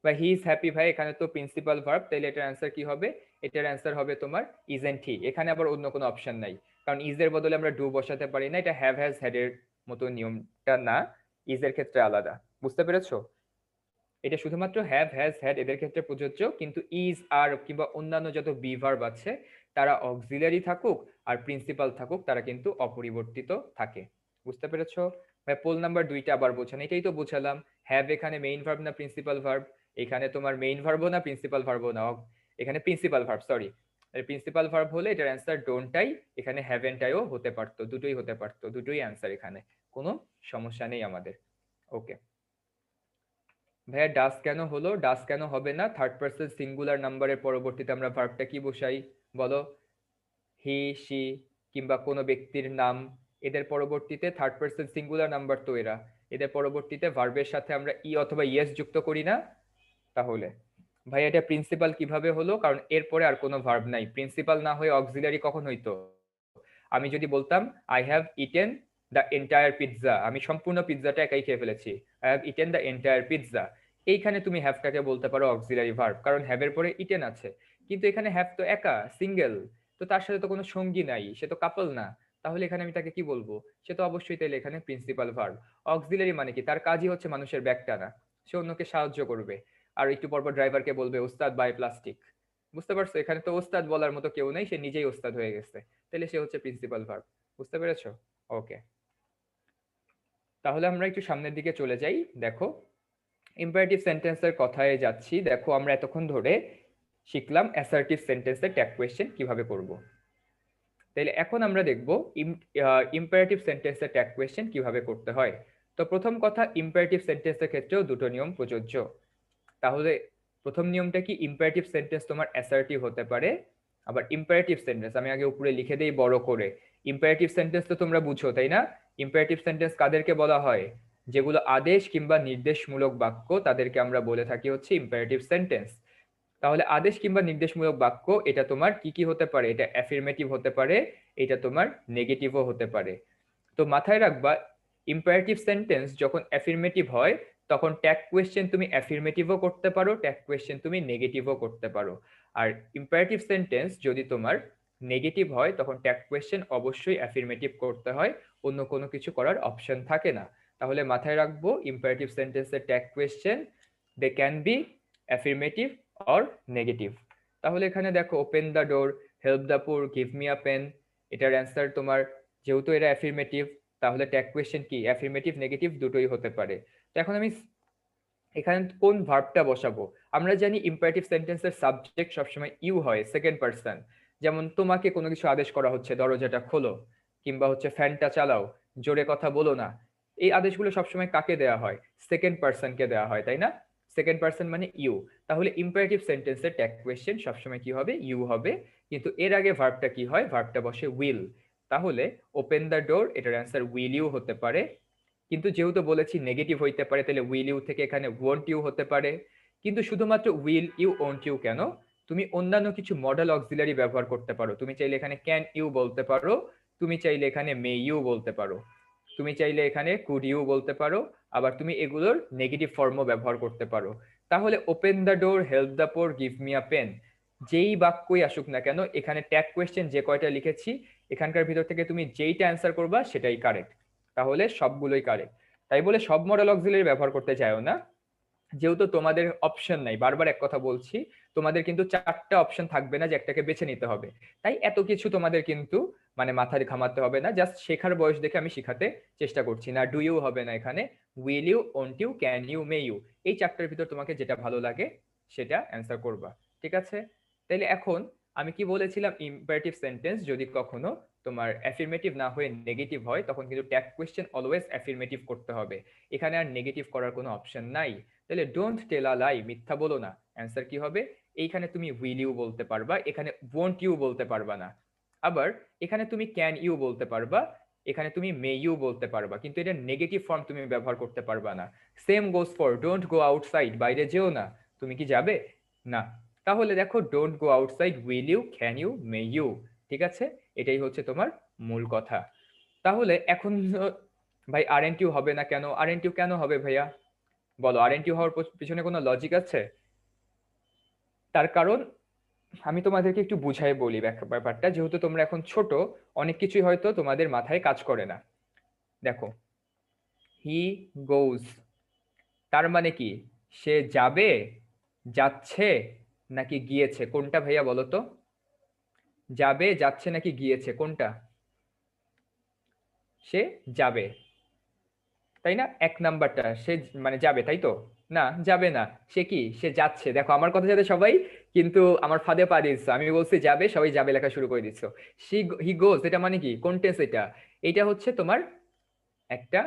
ভাই হি ইজ হ্যাপি, ভাই এখানে তো প্রিন্সিপাল ভার্ব, তাহলে এটার অ্যান্সার কি হবে? এটার অ্যান্সার হবে তোমার ইজেন্ট হি। এখানে আবার অন্য কোনো অপশন নাই, কারণ ইজ এর বদলে আমরা ডু বসাতে পারি না, এটা হ্যাভ হ্যাজ হ্যাড এর মতো নিয়মটা না, ইজ এর ক্ষেত্রে আলাদা। বুঝতে পেরেছো? এটা শুধুমাত্র হ্যাভ হ্যাজ হ্যাড এদের ক্ষেত্রে প্রযোজ্য, কিন্তু ইজ আর কিংবা অন্যান্য যত বি ভার্ব আছে তারা অক্সিলারি থাকুক আর প্রিন্সিপাল থাকুক, তারা কিন্তু অপরিবর্তিত থাকে। বুঝতে পেরেছো? ভাই পোল নাম্বার 2টা আবার বোঝান। এটাই তো বোঝালাম, হ্যাভ এখানে মেইন ভার্ব না প্রিন্সিপাল ভার্ব? এখানে তোমার মেইন ভার্বও না প্রিন্সিপাল ভার্বও না, এখানে principal verb, sorry. Principal verb হলে এটার অ্যান্সার ডোন্টাই, এখানে হ্যাভেন্টাইও হতে পারতো, দুটোই হতে পারতো, দুটোই অ্যান্সার, এখানে কোনো সমস্যা নেই আমাদের। ওকে ভাইয়া, ডাস কেন হলো? ডাস কেন হবে না? থার্ড পারসন সিঙ্গুলার নাম্বারের পরবর্তীতে আমরা ভার্বটা কি বসাই বলো? হি, সি কিংবা কোনো ব্যক্তির নাম, এদের পরবর্তীতে থার্ড পারসন সিঙ্গুলার নাম্বার তো এরা, এদের পরবর্তীতে ভার্বের সাথে আমরা ই অথবা ইয়েস যুক্ত করি না? তাহলে ভাই এটা প্রিন্সিপাল কিভাবে হলো? কারণ এরপরে আর কোনো ভার্ব নাই, প্রিন্সিপাল না হয়ে অক্সিলারি কখন হইতো? আমি যদি বলতাম I have eaten the entire pizza, আমি সম্পূর্ণ পিৎজাটা একাই খেয়ে ফেলেছি, I have eaten the entire pizza, এইখানে তুমি হ্যাভটাকে বলতে পারো অক্সিলারি ভার্ব, কারণ হ্যাভের পরে ইটেন আছে। কিন্তু এখানে হ্যাভ তো একা, সিঙ্গেল, তো তার সাথে তো কোনো সঙ্গী নাই, সে তো কাপল না, তাহলে এখানে আমি তাকে কি বলবো? সে তো অবশ্যই তাইলে এখানে প্রিন্সিপাল ভার্ব। অক্সিলারি মানে কি? তার কাজই হচ্ছে মানুষের ব্যাগ টানা, সে অন্যকে সাহায্য করবে, আর একটু পরপর ড্রাইভারকে বলবে ওস্তাদ বাই প্লাস্টিক। বুঝতে পারছো? এখানে তো ওস্তাদ বলার মতো কেউ নেই, সে নিজেই ওস্তাদ হয়ে গেছে, তাহলে সে হচ্ছে প্রিন্সিপাল ভার্ব। বুঝতে পেরেছো? ওকে, তাহলে আমরা একটু সামনের দিকে চলে যাই। দেখো ইম্পারেটিভ সেন্টেন্সের কথায় যাচ্ছি। দেখো আমরা এতক্ষণ ধরে শিখলাম অ্যাসার্টিভ সেন্টেন্সের ট্যাগ কোয়েশ্চেন কিভাবে করব। তাহলে এখন আমরা দেখব ইম্পারেটিভ সেন্টেন্সের ট্যাগ কোয়েশ্চেন কিভাবে করতে হয়। তো প্রথম কথা, ইম্পারেটিভ সেন্টেন্সের ক্ষেত্রেও দুটো নিয়ম প্রযোজ্য। তাহলে প্রথম নিয়মটা কি? ইম্পারেটিভ সেন্টেন্স তোমার অ্যাসার্টিভ হতে পারে, আবার ইম্পারেটিভ সেন্টেন্স, আমি আগে উপরে লিখে দেই বড় করে। ইম্পারেটিভ সেন্টেন্স তো তোমরা বুঝো তাই না? ইম্পারেটিভ সেন্টেন্স কাদেরকে বলা হয়? যেগুলো আদেশ কিংবা নির্দেশমূলক বাক্য, তাদেরকে আমরা বলে থাকি হচ্ছে ইম্পারেটিভ সেন্টেন্স। তাহলে আদেশ কিংবা নির্দেশমূলক বাক্য এটা তোমার কি কি হতে পারে? এটা অ্যাফিরমেটিভ হতে পারে, এটা তোমার নেগেটিভও হতে পারে। তো মাথায় রাখবা, ইম্পারেটিভ সেন্টেন্স যখন অ্যাফিরমেটিভ হয় তখন ট্যাগ কোয়েশ্চেন তুমি অ্যাফিরমেটিভও করতে পারো, ট্যাগ কোয়েশ্চেন তুমি নেগেটিভও করতে পারো। আর ইম্পারেটিভ সেন্টেন্স যদি তোমার নেগেটিভ হয় তখন ট্যাগ কোয়েশ্চেন অবশ্যই অ্যাফিরমেটিভ করতে হয়, অন্য কোনো কিছু করার অপশন থাকে না। তাহলে মাথায় রাখবো, ইম্পারেটিভ সেন্টেন্সের tag question they can be affirmative or negative. তাহলে এখানে দেখো open the door, help the poor, give me a pen, এটার অ্যান্সার তোমার, যেহেতু এরা অ্যাফিরমেটিভ, তাহলে ট্যাগ কোয়েশ্চেন কি? অ্যাফিরমেটিভ নেগেটিভ দুটোই হতে পারে। তো এখন আমি এখানে কোন ভার্বটা বসাবো? আমরা জানি ইম্পারেটিভ সেন্টেন্সের সাবজেক্ট সবসময় ইউ হয়, সেকেন্ড পারসন। যেমন তোমাকে কোনো কিছু আদেশ করা হচ্ছে, দরজাটা খোলো, কিংবা হচ্ছে ফ্যানটা চালাও, জোরে কথা বলো না, এই আদেশগুলো সবসময় কাকে দেওয়া হয়? সেকেন্ড পারসনকে দেওয়া হয়, তাই না? সেকেন্ড পারসন মানে ইউ। তাহলে ইম্পারেটিভ সেন্টেন্সের ট্যাগ কোয়েশ্চেন সবসময় কি হবে? ইউ হবে। কিন্তু এর আগে ভার্বটা কি হয়? ভার্বটা বসে উইল। তাহলে ওপেন দ্য ডোর, এটার অ্যান্সার উইল ইউ হতে পারে। কিন্তু যেহেতু বলেছি নেগেটিভ হইতে পারে, তাহলে উইল ইউ থেকে এখানে ওয়ন্ট ইউ হতে পারে। কিন্তু শুধুমাত্র উইল ইউ ওয়ন্ট ইউ কেন? তুমি অন্যান্য কিছু মডেল অক্সিলারি ব্যবহার করতে পারো। তুমি চাইলে এখানে ক্যান ইউ বলতে পারো, তুমি চাইলে এখানে মে ইউ বলতে পারো, তুমি চাইলে এখানে কুড ইউ বলতে পারো, আবার তুমি এগুলোর নেগেটিভ ফর্মও ব্যবহার করতে পারো। তাহলে open the door, help the poor, give me a pen, যেই বাক্যই আসুক না কেন, এখানে ট্যাগ কোয়েশ্চেন যে কয়টা লিখেছি এখানকার ভিতর থেকে তুমি যেইটা অ্যান্সার করবা সেটাই কারেক্ট। তাহলে সবগুলোই কারেক্ট। তাই বলে সব মডেল অক্সিলারি ব্যবহার করতে চাইও না, যেহেতু তোমাদের অপশন নাই। বারবার এক কথা বলছি, তোমাদের কিন্তু 4টা অপশন থাকবে না যে একটাকে বেছে নিতে হবে, তাই এত কিছু তোমাদের কিন্তু মানে মাথায় ঘামাতে হবে না, জাস্ট শেখার বয়স দেখে আমি শেখাতে চেষ্টা করছি না। ডু ইউ হবে না এখানে, will you, won't you, can you, may you, এই চারটার ভিতর তোমাকে যেটা ভালো লাগে সেটা অ্যান্সার করবা, ঠিক আছে? তাহলে এখন আমি কি বলেছিলাম, ইম্পারেটিভ সেন্টেন্স যদি কখনো তোমার অ্যাফিরমেটিভ না হয়ে নেগেটিভ হয় তখন কিন্তু ট্যাগ কোয়েশ্চেন অলওয়েজ অ্যাফিরমেটিভ করতে হবে, এখানে আর নেগেটিভ করার কোনো অপশন নাই। তাহলে ডোন্ট টেল আ লাই, মিথ্যা বলো না, অ্যান্সার কি হবে? এইখানে তুমি উইল ইউ বলতে পারবা, এখানে ওয়ন্ট ইউ বলতে পারবা না। আবার এখানে তুমি ক্যান ইউ বলতে পারবা, এখানে তুমি মে ইউ বলতে পারবা, কিন্তু এটা নেগেটিভ ফর্ম তুমি ব্যবহার করতে পারবা না। Same goes for don't go outside, বাইরে যেও না, তুমি কি যাবে? না। তাহলে দেখো don't go outside, will you, can you, may you, ঠিক আছে? এটাই হচ্ছে তোমার মূল কথা। তাহলে এখন ভাই আরএনট ইউ হবে না কেন? আরএনট ইউ কেন হবে ভাইয়া? বলো, আরএনট ইউ হওয়ার পিছনে কোনো লজিক আছে? তার কারণ আমি তোমাদেরকে একটু বুঝাই বলি ব্যাপারটা, যেহেতু তোমরা এখন ছোট, অনেক কিছুই হয়তো তোমাদের মাথায় কাজ করে না। দেখো, হি গোজ, তার মানে কি? সে যাবে, যাচ্ছে, নাকি গিয়েছে? কোনটা ভাইয়া বলো তো? যাবে, যাচ্ছে, নাকি গিয়েছে, কোনটা? সে যাবে, তাই না? এক নাম্বারটা, সে মানে যাবে, তাই তো? না, যাবে না। সে কি? সে যাচ্ছে। দেখো আমার কথা সাথে সবাই কিন্তু আমার ফাঁদে পা দিচ্ছ, আমি বলছি যাবে, সবাই যাবে লেখা শুরু করে দিচ্ছ। হি গোজ, এটা মানে কি? কোন টেন্স এটা? এটা হচ্ছে তোমার একটা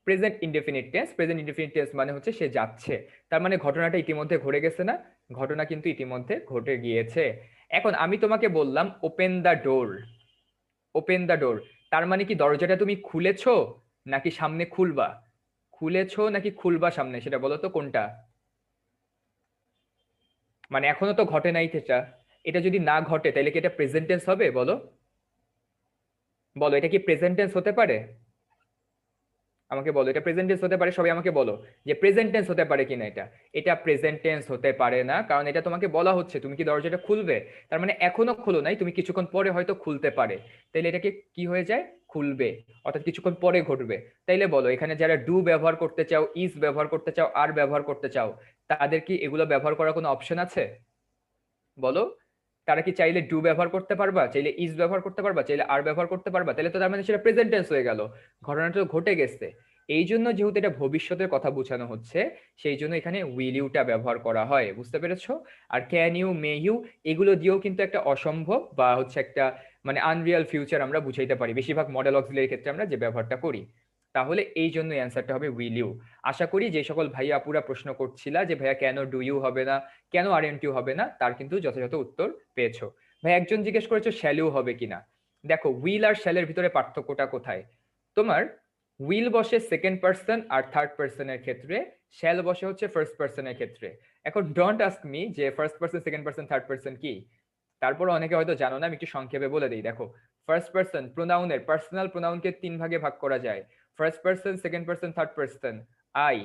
present indefinite tense. Present indefinite tense মানে হচ্ছে সে যাচ্ছে, তার মানে ঘটনাটা ইতিমধ্যে ঘটে গেছে না? ঘটনা কিন্তু ইতিমধ্যে ঘটে গিয়েছে। এখন আমি তোমাকে বললাম open the door, open the ডোর, তার মানে কি দরজাটা তুমি খুলেছো নাকি সামনে খুলবা? খুলেছো নাকি খুলবা সামনে, সেটা বলো তো কোনটা? মানে এখনো তো ঘটে নাই সেটা। এটা যদি না ঘটে তাহলে কি এটা প্রেজেন্ট টেন্স হবে? বলো, বলো, এটা কি প্রেজেন্ট টেন্স হতে পারে? আমাকে বলো, এটা প্রেজেন্ট টেন্স হতে পারে? সবাই আমাকে বলো যে প্রেজেন্ট টেন্স হতে পারে কিনা এটা। এটা প্রেজেন্ট টেন্স হতে পারে না, কারণ এটা তোমাকে বলা হচ্ছে তুমি কি দরজাটা খুলবে, তার মানে এখনো খোলো নাই, তুমি কিছুক্ষণ পরে হয়তো খুলতে পারে, তাইলে এটাকে কি হয়ে যায়? খুলবে, অর্থাৎ কিছুক্ষণ পরে ঘটবে। তাইলে বলো, এখানে যারা ডু ব্যবহার করতে চাও, ইজ ব্যবহার করতে চাও, আর ব্যবহার করতে চাও, তাদের কি এগুলো ব্যবহার করার কোনো অপশন আছে? বলো, তারা কি চাইলে ডু ব্যবহার করতে পারবা, চাইলে ইজ ব্যবহার করতে পারবা, চাইলে আর ব্যবহার করতে পারবা? তাহলে তো তার মানে সেটা প্রেজেন্ট টেন্স হয়ে গেল, ঘটনাটা তো ঘটে গেছে। এই জন্য যেহেতু এটা ভবিষ্যতের কথা বোঝানো হচ্ছে, সেই জন্য এখানে উইল ইউটা ব্যবহার করা হয়, বুঝতে পেরেছো? আর ক্যান ইউ, মে ইউ, এগুলো দিয়েও কিন্তু একটা অসম্ভব বা হচ্ছে একটা মানে আনরিয়াল ফিউচার আমরা বুঝাইতে পারি, বেশিরভাগ মডেল অক্সিলারির ক্ষেত্রে আমরা যে ব্যবহারটা করি। তাহলে এই জন্য অ্যান্সারটা হবে উইল ইউ। আশা করি যে সকল ভাইয়া আপুরা প্রশ্ন করছিলা যে ভাইয়া কেন ডু ইউ হবে না, কেন আর এন টিউ হবে না, তার কিন্তু যথাযথ উত্তর পেয়েছো। ভাই একজন জিজ্ঞেস করেছো শ্যালিউ হবে কিনা। দেখো, উইল আর শ্যালের ভিতরে পার্থক্যটা কোথায়? তোমার উইল বসে সেকেন্ড পার্সন আর থার্ড পার্সনের ক্ষেত্রে, শ্যাল বসে হচ্ছে ফার্স্ট পার্সনের ক্ষেত্রে। এখন ডোন্ট আস্ক মি যে first person, second person, third person কি, তারপর অনেকে হয়তো জানো না, আমি একটু সংক্ষেপে বলে দিই। দেখো, ফার্স্ট পার্সন প্রোনাউনের, পার্সোনাল প্রোনাউনকে তিন ভাগে ভাগ করা যায়, first person, second person, third person. I,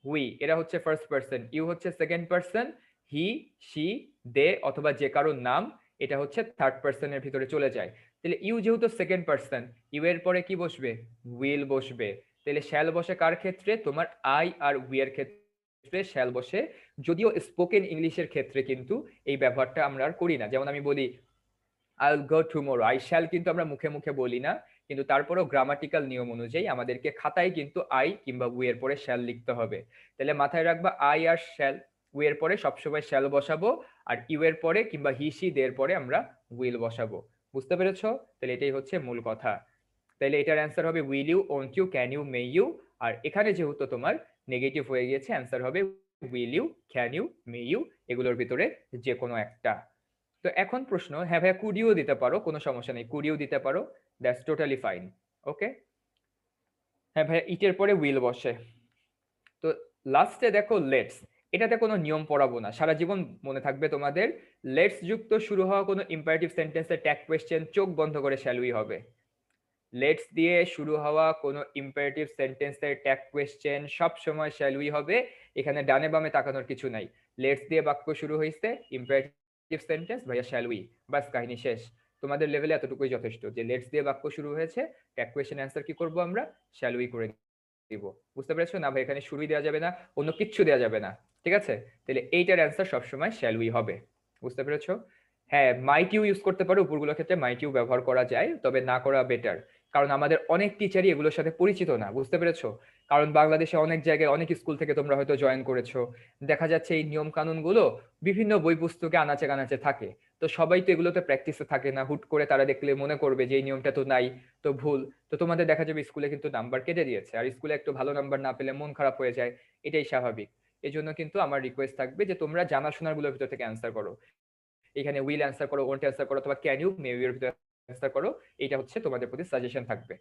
we, এরা হচ্ছে ফার্স্ট পার্সন, ইউ হচ্ছে সেকেন্ড পার্সন, হি, শি, দে অথবা যে কারোর নাম, এটা হচ্ছে থার্ড পার্সনের ভিতরে চলে যায়। তাহলে ইউ যেহেতু সেকেন্ড পার্সন, ইউ এর পরে কি বসবে? উইল বসবে। তাহলে শ্যাল বসে কার ক্ষেত্রে? তোমার আই আর উই এর ক্ষেত্রে শ্যাল বসে। যদিও স্পোকেন ইংলিশের ক্ষেত্রে কিন্তু এই ব্যবহারটা আমরা আর করি না। যেমন আমি বলি I will go tomorrow, I shall কিন্তু আমরা মুখে মুখে বলি না, কিন্তু তারপরেও গ্রামাটিক্যাল নিয়ম অনুযায়ী আমাদেরকে খাতায় কিন্তু আই কিংবা উই এর পরে শ্যাল লিখতে হবে। তাহলে মাথায় রাখবা, আই আর শ্যাল, উই এর পরে সবসময় শ্যাল বসাবো, আর ইউ এর পরে কিংবা হি সি দের পরে আমরা উইল বসাবো। বুঝতে পেরেছো? তাহলে এটাই হচ্ছে মূল কথা। তাহলে এটার অ্যান্সার হবে will you, won't you, can you, may you. আর এখানে যেহেতু তোমার নেগেটিভ হয়ে গিয়েছে, অ্যান্সার হবে will you, can you, may you, এগুলোর ভিতরে যে কোনো একটা। তো এখন প্রশ্ন, হ্যাঁ ভাইয়া কুডিও দিতে পারো, কোনো সমস্যা নেই, কুডিও দিতে পারো, দ্যাটস টোটালি ফাইন। ওকে, হ্যাঁ ভাইয়া ইটের পরে উইল বসে। তো লাস্টে দেখো লেটস, এটাতে কোনো নিয়ম পড়াবো না, সারা জীবন মনে থাকবে তোমাদের, লেটস যুক্ত শুরু হওয়া কোনো ইম্পারেটিভ সেন্টেন্সের ট্যাগ কোয়েশ্চেন চোখ বন্ধ করে শ্যালুই হবে। লেটস দিয়ে শুরু হওয়া কোনো ইম্পারেটিভ সেন্টেন্সের ট্যাগ কোয়েশ্চেন সব সময় শ্যালুই হবে, এখানে ডানে বামে তাকানোর কিছু নাই। লেটস দিয়ে বাক্য শুরু হয়েছে, ইম্পারেটিভ সেন্টেন্স ভাইয়া শ্যালুই, বাস কাহিনী শেষ। তোমাদের লেভেলে এতটুকুই যথেষ্ট যে লেটস দিয়ে বাক্য শুরু হয়েছে, ট্যাগ কোয়েশ্চেন অ্যান্সার কি করব আমরা? শ্যালুই করে দিব। বুঝতে পেরেছো না ভাই? এখানে শুরুই দেওয়া যাবে না, অন্য কিচ্ছু দেওয়া যাবে না, ঠিক আছে? তাহলে এইটার অ্যান্সার সবসময় শ্যালুই হবে। বুঝতে পেরেছো? হ্যাঁ, মাইট ইউ ইউজ করতে পারো, উপরগুলোর ক্ষেত্রে মাইট ইউ ব্যবহার করা যায়, তবে না করা বেটার। কারণ আমাদের অনেক টিচারই এগুলোর সাথে পরিচিত না, বুঝতে পেরেছো? কারণ বাংলাদেশে অনেক জায়গায় অনেক স্কুল থেকে তোমরা হয়তো জয়েন করেছো, দেখা যাচ্ছে এই নিয়ম কানুন গুলো বিভিন্ন বই পুস্তকে আনাচে কানাচে থাকে। তো সবাই তো এগুলোতে প্র্যাকটিসে থাকে না, হুট করে তারা দেখলে মনে করবে যে এই নিয়মটা তো নাই, তো ভুল। তো তোমাদের দেখা যাবে স্কুলে কিন্তু নাম্বার কেটে দিয়েছে, আর স্কুলে একটু ভালো নাম্বার না পেলে মন খারাপ হয়ে যায়, এটাই স্বাভাবিক। এই জন্য কিন্তু আমার রিকোয়েস্ট থাকবে যে তোমরা জানাশোনার গুলোর ভিতর থেকে অ্যান্সার করো। এখানে উইল অ্যান্সার করো, ওন্ট অ্যান্সার করো, অথবা ক্যান ইউ, মে ইউ এর ভিতরে অ্যান্সার করো। এটা হচ্ছে তোমাদের প্রতি সাজেশন থাকবে।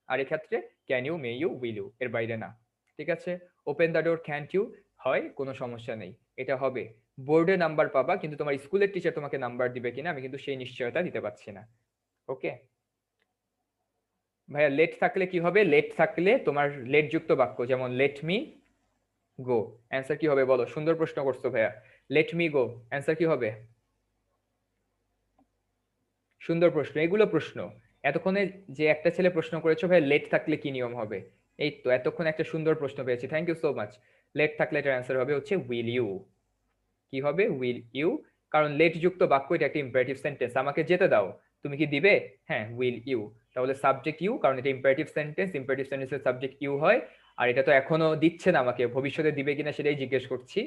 আর এক্ষেত্রে can you, may you, will you এর বাইরে না। ঠিক আছে? Open the door can't you হয়, কোনো সমস্যা নেই, এটা হবে। বোর্ডে নাম্বার পাবা, কিন্তু তোমার স্কুলের টিচার তোমাকে নাম্বার দিবে কিনা আমি কিন্তু সেই নিশ্চয়তা দিতে পারছি না। ওকে ভাইয়া, লেট থাকলে কি হবে? লেট থাকলে তোমার লেট যুক্ত বাক্য, যেমন লেট মি গো, অ্যান্সার কি হবে বলো? সুন্দর প্রশ্ন করছো ভাইয়া। লেট মি গো, অ্যান্সার কি হবে? সুন্দর প্রশ্ন, এগুলো প্রশ্ন। এতক্ষণে যে একটা ছেলে প্রশ্ন করেছো ভাই, লেট থাকলে কি নিয়ম হবে, এই তো এতক্ষণ একটা সুন্দর প্রশ্ন পেয়েছি, thank you so much. Let থাকলে এটার অ্যান্সার হবে হচ্ছে উইল ইউ। কি হবে? Will you. কারণ লেট যুক্ত বাক্য, এটা একটা ইম্পারেটিভ সেন্টেন্স, আমাকে যেতে দাও, তুমি কি দিবে? হ্যাঁ, উইল ইউ। তাহলে সাবজেক্ট ইউ, কারণ এটা ইম্পারেটিভ সেন্টেন্স, ইম্পারেটিভ সেন্টেন্সের সাবজেক্ট ইউ হয়। আর এটা তো এখনো দিচ্ছে না আমাকে, ভবিষ্যতে দিবে কিনা সেটাই জিজ্ঞেস করছি।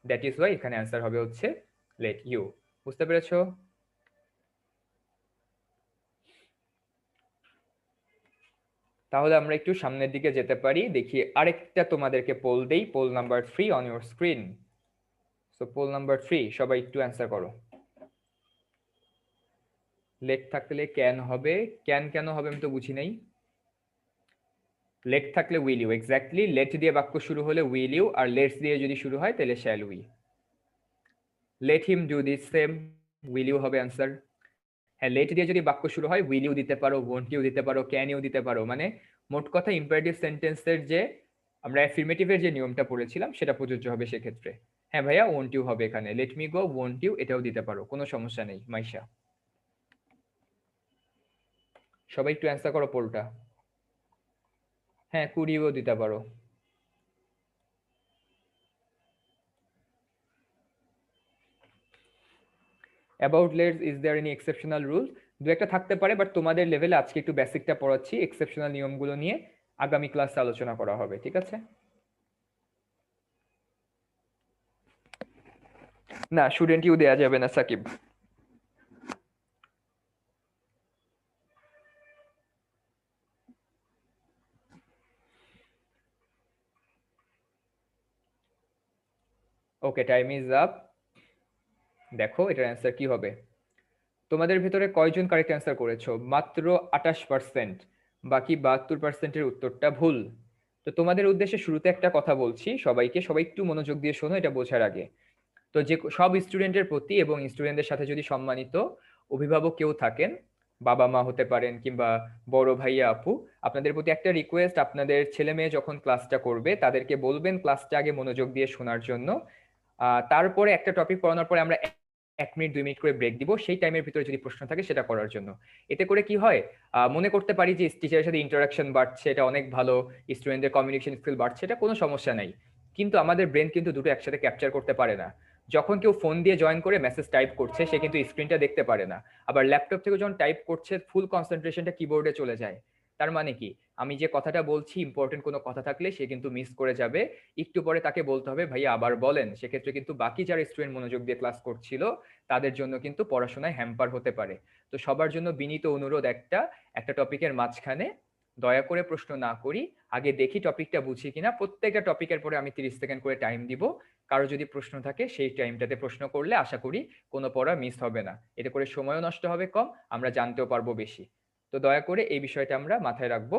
দ্যাট ইজ ওয়াই এখানে অ্যান্সার হবে হচ্ছে লেট ইউ। বুঝতে পেরেছো? তাহলে আমরা একটু সামনের দিকে যেতে পারি, দেখি আরেকটা তোমাদেরকে পোল দেই, poll number 3 on your screen. So poll number 3, সবাই একটু অ্যান্সার করো। লেট থাকলে ক্যান হবে, ক্যান কেন হবে আমি তো বুঝি নাই। লেট থাকলে উইল ইউ, এক্স্যাক্টলি, লেট দিয়ে বাক্য শুরু হলে উইল ইউ, আর লেটস দিয়ে যদি শুরু হয় তাহলে shall we. Let him do this same, will you হবে অ্যান্সার। হ্যাঁ, লেট দিয়ে যদি বাক্য শুরু হয় উইল ইউ দিতে পারো, ওয়ন্ট ইউ দিতে পারো, ক্যান ইউ দিতে পারো, মানে মোট কথা ইম্পারেটিভ সেন্টেন্সের যে আমরা অ্যাফিরমেটিভের যে নিয়মটা পড়েছিলাম সেটা প্রযোজ্য হবে সেক্ষেত্রে। হ্যাঁ ভাইয়া, ওয়ন্ট ইউ হবে এখানে, let me go, won't you এটাও দিতে পারো, কোনো সমস্যা নেই মাইশা। সবাই একটু অ্যান্সার করো পোলটা। হ্যাঁ, কুড ইউও দিতে পারো। About lets, is there any exceptional rule? দু একটা থাকতে পারে, বাট তোমাদের লেভেলে আজকে একটু বেসিকটা পড়াচ্ছি, এক্সেপশনাল নিয়মগুলো নিয়ে আগামী ক্লাসে আলোচনা করা হবে, ঠিক আছে? না, স্টুডেন্ট ইউ দেয়া যাবে না সাকিব। ওকে, টাইম ইজ আপ। দেখো এটার অ্যান্সার কি হবে। তোমাদের ভিতরে কয়জন কারেক্ট অ্যান্সার করেছো? মাত্র 28%, বাকি 72%-এর উত্তরটা ভুল। তো তোমাদের উদ্দেশ্যে শুরুতে একটা কথা বলছি সবাইকে, সবাই একটু মনোযোগ দিয়ে শোনো এটা বোঝার আগে। তো যে সব স্টুডেন্টের প্রতি এবং স্টুডেন্টদের সাথে যদি সম্মানিত অভিভাবক কেউ থাকেন, বাবা মা হতে পারেন কিংবা বড় ভাইয়া আপু, আপনাদের প্রতি একটা রিকোয়েস্ট, আপনাদের ছেলে মেয়ে যখন ক্লাসটা করবে তাদেরকে বলবেন ক্লাসটা আগে মনোযোগ দিয়ে শোনার জন্য। তারপরে একটা টপিক পড়ানোর পরে আমরা 1 মিনিট 2 মিনিট করে ব্রেক দিব, সেই টাইমের ভিতরে যদি প্রশ্ন থাকে সেটা করার জন্য। এতে করে কি হয়, মনে করতে পারি যে টিচারের সাথে ইন্টারাকশন বাড়ছে, এটা অনেক ভালো, স্টুডেন্টদের কমিউনিকেশন স্কিল বাড়ছে, এটা কোনো সমস্যা নাই। কিন্তু আমাদের ব্রেন কিন্তু দুটো একসাথে ক্যাপচার করতে পারে না। যখন কেউ ফোন দিয়ে জয়েন করে মেসেজ টাইপ করছে সে কিন্তু স্ক্রিনটা দেখতে পারে না, আবার ল্যাপটপ থেকে যখন টাইপ করছে ফুল কনসেন্ট্রেশনটা কিবোর্ডে চলে যায়। তার মানে কি, আমি যে কথাটা বলছি ইম্পর্টেন্ট কোনো কথা থাকলে সে কিন্তু মিস করে যাবে, একটু পরে তাকে বলতে হবে ভাইয়া আবার বলেন, সেক্ষেত্রে কিন্তু বাকি যারা স্টুডেন্ট মনোযোগ দিয়ে ক্লাস করছিল তাদের জন্য কিন্তু পড়াশোনায় হ্যাম্পার হতে পারে। তো সবার জন্য বিনীত অনুরোধ, একটা একটা টপিকের মাঝখানে দয়া করে প্রশ্ন না করি, আগে দেখি টপিকটা বুঝি কিনা, প্রত্যেকটা টপিকের পরে আমি 30 সেকেন্ড করে টাইম দিব, কারো যদি প্রশ্ন থাকে সেই টাইমটাতে প্রশ্ন করলে আশা করি কোনো পড়া মিস হবে না, এতে করে সময়ও নষ্ট হবে কম, আমরা জানতেও পারবো বেশি। তো দয়া করে এই বিষয়টা আমরা মাথায় রাখবো,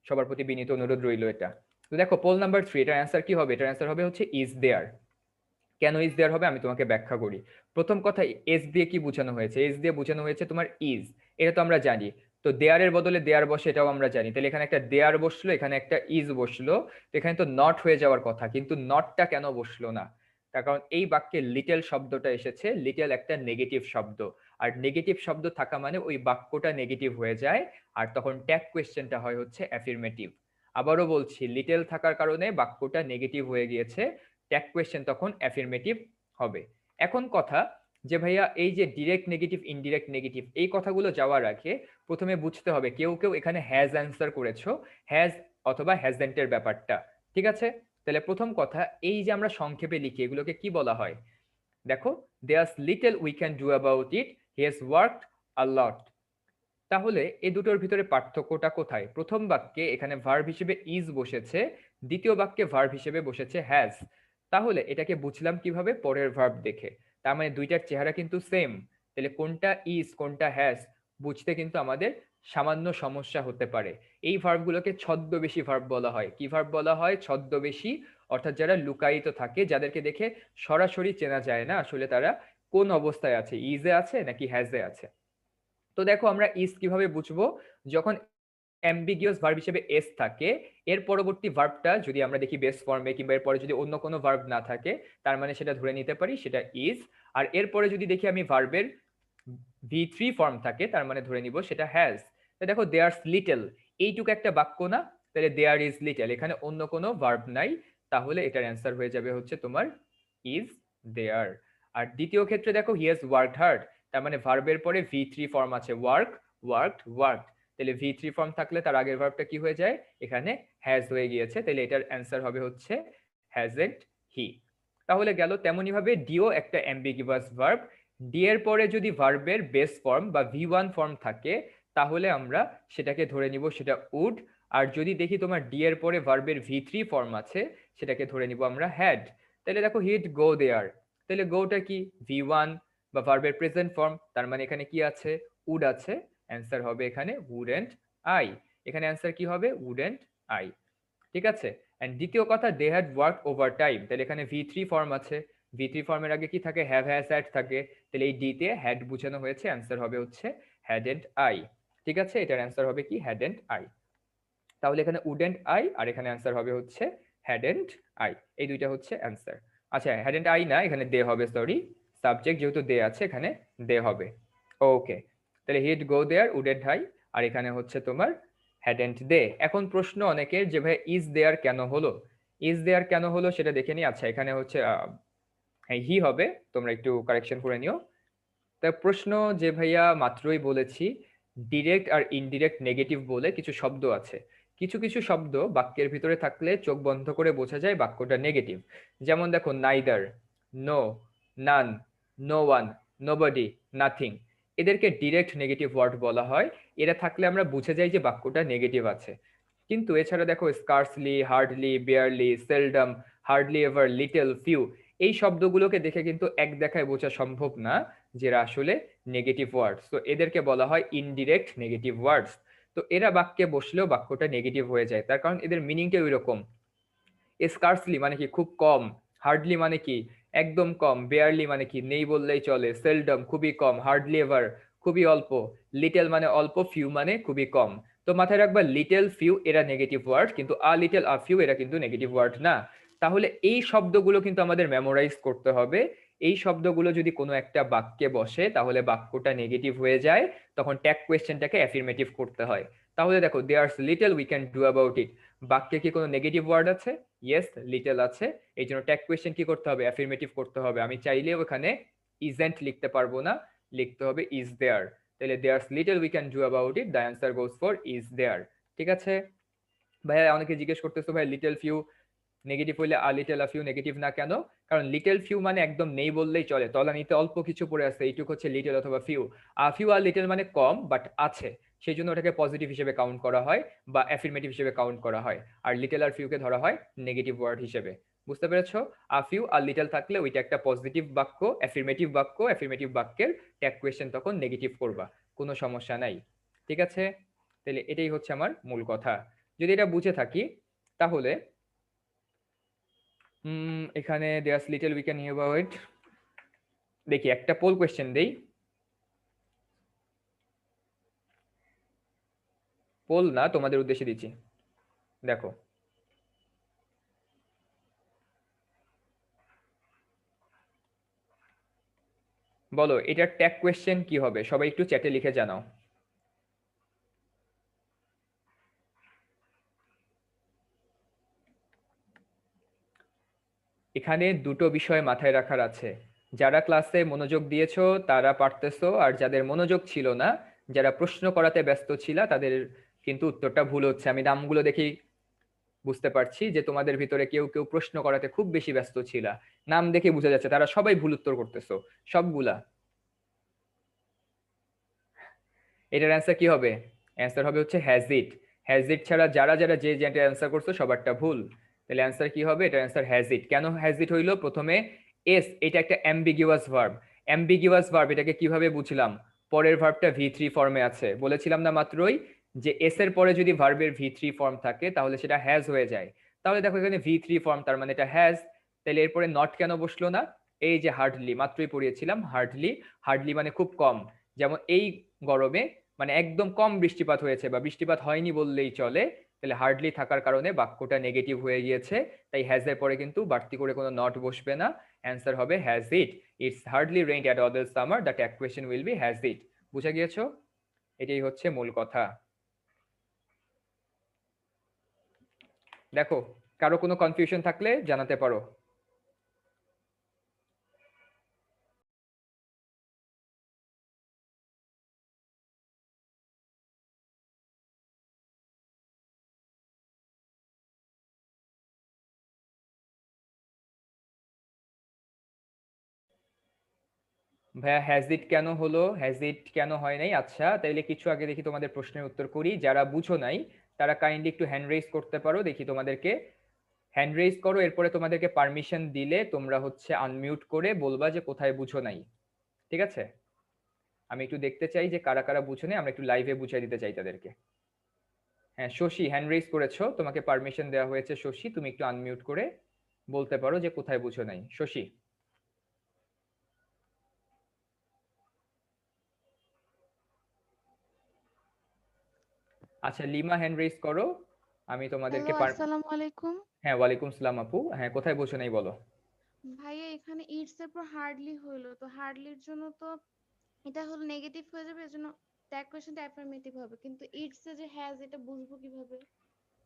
সবার প্রতি বিনীত অনুরোধ রইল এটা। তো দেখো পোল নাম্বার 3, এটার অ্যান্সার কি হবে? এটার অ্যান্সার হবে হচ্ছে ইজ দেয়ার। কেন ইজ দেয়ার হবে আমি তোমাকে ব্যাখ্যা করি। প্রথম কথা, এস দিয়ে কি বোঝানো হয়েছে? এস দিয়ে বোঝানো হয়েছে তোমার ইজ, এটা তো আমরা জানি। তো দেয়ারের বদলে দেয়ার বসে, এটাও আমরা জানি, তাহলে এখানে একটা দেয়ার বসলো, এখানে একটা ইজ বসলো, তো এখানে তো নট হয়ে যাওয়ার কথা, কিন্তু নটটা কেন বসলো না? তার কারণ এই বাক্যে লিটেল শব্দটা এসেছে, লিটেল একটা নেগেটিভ শব্দ, আর নেগেটিভ শব্দ থাকা মানে ওই বাক্যটা নেগেটিভ হয়ে যায়, আর তখন ট্যাগ কোয়েশ্চেনটা হয় হচ্ছে অ্যাফিরমেটিভ। আবারও বলছি, লিটেল থাকার কারণে বাক্যটা নেগেটিভ হয়ে গিয়েছে, ট্যাগ কোয়েশ্চেন তখন অ্যাফিরমেটিভ হবে। এখন কথা, যে ভাইয়া এই যে ডিরেক্ট নেগেটিভ ইনডিরেক্ট নেগেটিভ এই কথাগুলো যাওয়ার আগে প্রথমে বুঝতে হবে কেউ কেউ এখানে হ্যাজ অ্যান্সার করেছো, হ্যাজ অথবা হ্যাজেন্টের ব্যাপারটা। ঠিক আছে, তাহলে প্রথম কথা এই যে আমরা সংক্ষেপে লিখি এগুলোকে কি বলা হয়? দেখো, there's little we can do about it, he has worked a lot. তাহলে এই দুটোর ভিতরে পার্থক্যটা কোথায়? প্রথম বাক্যে এখানে ভার্ব হিসেবে ইজ বসেছে, দ্বিতীয় বাক্যে ভার্ব হিসেবে বসেছে হ্যাজ। তাহলে এটাকে বুঝলাম কিভাবে? পরের ভার্ব দেখে। তার মানে দুইটার চেহারা কিন্তু সেম, তাহলে কোনটা ইজ কোনটা হ্যাজ বুঝতে কিন্তু আমাদের সামান্য সমস্যা হতে পারে। এই ভার্বগুলোকে ছদ্মবেশী ভার্ব বলা হয়। কি ভার্ব বলা হয়? ছদ্মবেশী, অর্থাৎ যারা লুকায়িত থাকে, যাদেরকে দেখে সরাসরি চেনা যায় না আসলে তারা কোন অবস্থায় আছে, ইজে আছে নাকি হ্যাজে আছে। তো দেখো আমরা ইজ কিভাবে বুঝবো? যখন অ্যাম্বিগিয়াস ভার্ব হিসেবে এস থাকে, এর পরবর্তী ভার্বটা যদি আমরা দেখি বেস ফর্মে কিংবা এরপরে যদি অন্য কোনো ভার্ব না থাকে, তার মানে সেটা ধরে নিতে পারি সেটা ইজ। আর এরপরে যদি দেখি আমি ভার্বের V3 ফর্ম থাকে, তার মানে ধরে নিব সেটা হ্যাজ। দেখো দেয়ার্স লিটল, এইটুকু একটা বাক্য না? তাহলে দেয়ার ইজ লিটল, এখানে অন্য কোনো ভার্ব নাই, তাহলে এটার অ্যান্সার হয়ে যাবে হচ্ছে তোমার ইজ দেয়ার। আর দ্বিতীয় ক্ষেত্রে দেখো হি হ্যাজ ওয়ার্কড হার্ড, তার মানে ভার্বের পরে V3 ফর্ম আছে, ওয়ার্ক ওয়ার্কড ওয়ার্কড, তাহলে V3 ফর্ম থাকলে তার আগের ভার্বটা কি হয়ে যায়? এখানে হ্যাজ হয়ে গিয়েছে, তাহলে এটার অ্যান্সার হবে হচ্ছে হ্যাজেন্ট হি। তাহলে গেল। তেমনি ভাবে ডিও একটা অ্যাম্বিগিভাস ভার্ব, ডি এর পরে যদি ভার্বের বেস ফর্ম বা V1 ফর্ম থাকে, তাহলে আমরা সেটাকে ধরে নিব সেটা উড। আর যদি দেখি তোমার ডি এর পরে ভার্বের V3 ফর্ম আছে, সেটাকে ধরে নিব আমরা হ্যাড। তাহলে দেখো হিট গো দেয়ার, তাহলে গোটা কি? V1 বা ভার্বের প্রেজেন্ট ফর্ম, তার মানে এখানে কি আছে? উড আছে। অ্যান্সার হবে এখানে উডেন্ট আই। এখানে অ্যান্সার কি হবে? Wouldn't I. ঠিক আছে। এন্ড দ্বিতীয় কথা, they had work overtime, তাহলে এখানে V3 ফর্ম আছে, V3 ফর্মের আগে কি থাকে? হ্যাভ হ্যাজ হ্যাড থাকে, তাহলে এই ডি তে হ্যাড বোঝানো হয়েছে, অ্যান্সার হবে হচ্ছে হ্যাডেন্ট আই। ঠিক আছে, এটার অ্যান্সার হবে কি? Hadn't I. তাহলে এখানে উডেন্ট আই, আর এখানে অ্যান্সার হবে হচ্ছে হ্যাডেন্ট আই। এই দুইটা হচ্ছে অ্যান্সার। আচ্ছা, হ্যাডেন্ট আই না, এখানে দে হবে, সরি, সাবজেক্ট যেহেতু দে আছে এখানে দে হবে। ওকে, তাহলে he'd go there, wouldn't I, আর এখানে হচ্ছে তোমার হ্যাডেন্ট দে। এখন প্রশ্ন অনেকের যে ভাই ইজ দেয়ার কেন হলো, ইজ দেয়ার কেন হলো সেটা দেখে নি। আচ্ছা, এখানে হচ্ছে হি হবে, তোমরা একটু কারেকশন করে নিও। তা প্রশ্ন যে ভাইয়া মাত্রই বলেছি ডিরেক্ট আর ইনডিরেক্ট নেগেটিভ বলে কিছু শব্দ আছে। কিছু কিছু শব্দ বাক্যের ভিতরে থাকলে চোখ বন্ধ করে বোঝা যায় বাক্যটা নেগেটিভ। যেমন দেখো নাইদার, নো, নান, নো ওয়ান, নোবডি, নাথিং, এদেরকে ডিরেক্ট নেগেটিভ ওয়ার্ড বলা হয়। এরা থাকলে আমরা বুঝে যাই যে বাক্যটা নেগেটিভ আছে। কিন্তু এছাড়া দেখো scarcely, hardly, barely, seldom, hardly ever, little, few, এই শব্দগুলোকে দেখে কিন্তু এক দেখায় বোঝা সম্ভব না যেটা আসলে নেগেটিভ ওয়ার্ডস। তো এদেরকে বলা হয় ইনডিরেক্ট নেগেটিভ ওয়ার্ডস। তো এরা বাক্যে বসলেও বাক্যটা নেগেটিভ হয়ে যায়, তার কারণ এদের মিনিংটা ওই রকম। স্কার্সলি মানে কি? খুব কম। হার্ডলি মানে কি? একদম কম। বেয়ারলি মানে কি? নেই বললেই চলে। সেলডম খুবই কম। হার্ডলি এভার খুবই অল্প। লিটল মানে অল্প। ফিউ মানে খুবই কম। তো মাথায় রাখবা লিটল, ফিউ এরা নেগেটিভ ওয়ার্ড, কিন্তু আ লিটল, আ ফিউ এরা কিন্তু নেগেটিভ ওয়ার্ড না। তাহলে এই শব্দগুলো কিন্তু আমাদের মেমোরাইজ করতে হবে। এই শব্দগুলো যদি কোনো একটা বাক্যে বসে তাহলে বাক্যটা নেগেটিভ হয়ে যায়, তখন ট্যাগ কোয়েশ্চেনটাকে অ্যাফিরমেটিভ করতে হয়। তাহলে দেখো there's little we can do about it, বাক্যে কি কোনো নেগেটিভ ওয়ার্ড আছে? ইয়েস, লিটল আছে। এই জন্য ট্যাগ কোয়েশ্চেন কি করতে হবে? অ্যাফিরমেটিভ করতে হবে। আমি চাইলেও এখানে ইজেন্ট লিখতে পারবো না, লিখতে হবে ইজ দেয়ার। তাহলে there's little we can do about it, the answer goes for is there. ঠিক আছে ভাইয়া, অনেকে জিজ্ঞেস করতেছো ভাই লিটল ফিউ নেগেটিভ হইলে a little a few negative না কেন? কারণ লিটল ফিউ মানে একদম নেই বললেই চলে, তলানিতে অল্প কিছু পড়ে আছে, এইটুক হচ্ছে লিটল অথবা ফিউ। আ ফিউ আর লিটল মানে কম বাট আছে, সেই জন্য ওটাকে পজিটিভ হিসেবে কাউন্ট করা হয় বা অ্যাফিরমেটিভ হিসেবে কাউন্ট করা হয়। আর লিটল আর ফিউকে ধরা হয় নেগেটিভ ওয়ার্ড হিসেবে। বুঝতে পেরেছো? আ ফিউ আর লিটল থাকলে ওইটা একটা পজিটিভ বাক্য, অ্যাফিরমেটিভ বাক্য, অ্যাফিরমেটিভ বাক্যের ট্যাগ কোয়েশ্চেন তখন নেগেটিভ করবা, কোনো সমস্যা নাই। ঠিক আছে, তাহলে এটাই হচ্ছে আমার মূল কথা। যদি এটা বুঝে থাকি তাহলে এখানে there's little we can hear about, দেখি একটা পোল কোয়েশ্চেন দেই। পোল না, তোমাদের উদ্দেশ্যে দিচ্ছি, দেখো। বলো এটার ট্যাগ কোয়েশ্চেন কি হবে? সবাই একটু চ্যাটে লিখে জানাও। এখানে দুটো বিষয় মাথায় রাখার আছে। যারা ক্লাসে মনোযোগ দিয়েছো তারা পারতেছো, আর যাদের মনোযোগ ছিল না, যারা প্রশ্ন করাতে ব্যস্ত ছিল, তাদের কিন্তু উত্তরটা ভুল হচ্ছে। আমি নামগুলো দেখেই বুঝতে পারছি যে তোমাদের ভিতরে কেউ কেউ প্রশ্ন করাতে খুব বেশি ব্যস্ত ছিল। নাম দেখে বোঝা যাচ্ছে তারা সবাই ভুল উত্তর করতেছো, সবগুলা। এটার অ্যান্সার কি হবে? অ্যান্সার হবে হচ্ছে হ্যাজ ইট। হ্যাজ ইট ছাড়া যারা যারা যে যেটা অ্যান্সার করছো সবারটা ভুল। তাহলে অ্যান্সার কি হবে? এটার অ্যান্সার হ্যাজ ইট। কেন হ্যাজ ইট হইলো? প্রথমে এস, এটা একটা অ্যাম্বিগিউয়াস ভার্ব। অ্যাম্বিগিউয়াস ভার্ব এটাকে কিভাবে বুঝলাম? পরের ভার্বটা ভি থ্রি ফর্মে আছে, বলেছিলাম না মাত্রই যে এস এর পরে যদি ভার্বের ভি থ্রি ফর্ম থাকে তাহলে সেটা হ্যাজ হয়ে যায়। তাহলে দেখো এখানে ভি থ্রি ফর্ম, তার মানে এটা হ্যাজ। তাহলে এরপরে নট কেন বসলো না? এই যে হার্ডলি, মাত্রই পড়িয়েছিলাম হার্ডলি। হার্ডলি মানে খুব কম। যেমন এই গরমে মানে একদম কম বৃষ্টিপাত হয়েছে বা বৃষ্টিপাত হয়নি বললেই চলে, তাহলে হার্ডলি থাকার কারণে বাক্যটা নেগেটিভ হয়ে গিয়েছে। তাই হ্যাজ এর পরে কিন্তু বাড়তি করে কোনো নট বসবে না, অ্যান্সার হবে has it. It's hardly rained at all this summer, the tag question will B has it. বুঝে গিয়েছো? এটাই হচ্ছে মূল কথা। দেখো, কারো কোনো কনফিউশন থাকলে জানাতে পারো। ভাইয়া হ্যাজ ইট কেন হলো, হ্যাজ ইট কেন হয় নাই? আচ্ছা তাইলে কিছু আগে দেখি তোমাদের প্রশ্নের উত্তর করি। যারা বুঝো নাই তারা কাইন্ডলি একটু হ্যান্ড রেজ করতে পারো, দেখি তোমাদেরকে। হ্যান্ড রেজ করো, এরপরে তোমাদেরকে পারমিশন দিলে তোমরা হচ্ছে আনমিউট করে বলবা যে কোথায় বুঝো নাই। ঠিক আছে? আমি একটু দেখতে চাই যে কারা কারা বুঝো নাই, আমরা একটু লাইভে বুঝিয়ে দিতে চাই তাদেরকে। হ্যাঁ শশী হ্যান্ড রেজ করেছো, তোমাকে পারমিশন দেওয়া হয়েছে। শশী তুমি একটু আনমিউট করে বলতে পারো যে কোথায় বুঝো নাই। শশী। আচ্ছা লিমা হ্যান্ড রেজ করো, আমি হ্যালো, তোমাদেরকে আসসালামু আলাইকুম। হ্যাঁ ওয়ালাইকুম সালাম আপু। হ্যাঁ কোথায় বুঝো নাই বলো। ভাইয়া এখানে ইটস এর পর হার্ডলি হইলো, তো হার্ডলির জন্য তো এটা হলো নেগেটিভ হয়ে যাবে, এজন্য ট্যাগ কোয়েশ্চেনটা অ্যাফার্মেটিভ হবে, কিন্তু ইটস এ যে হ্যাজ এটা বুঝবো কিভাবে?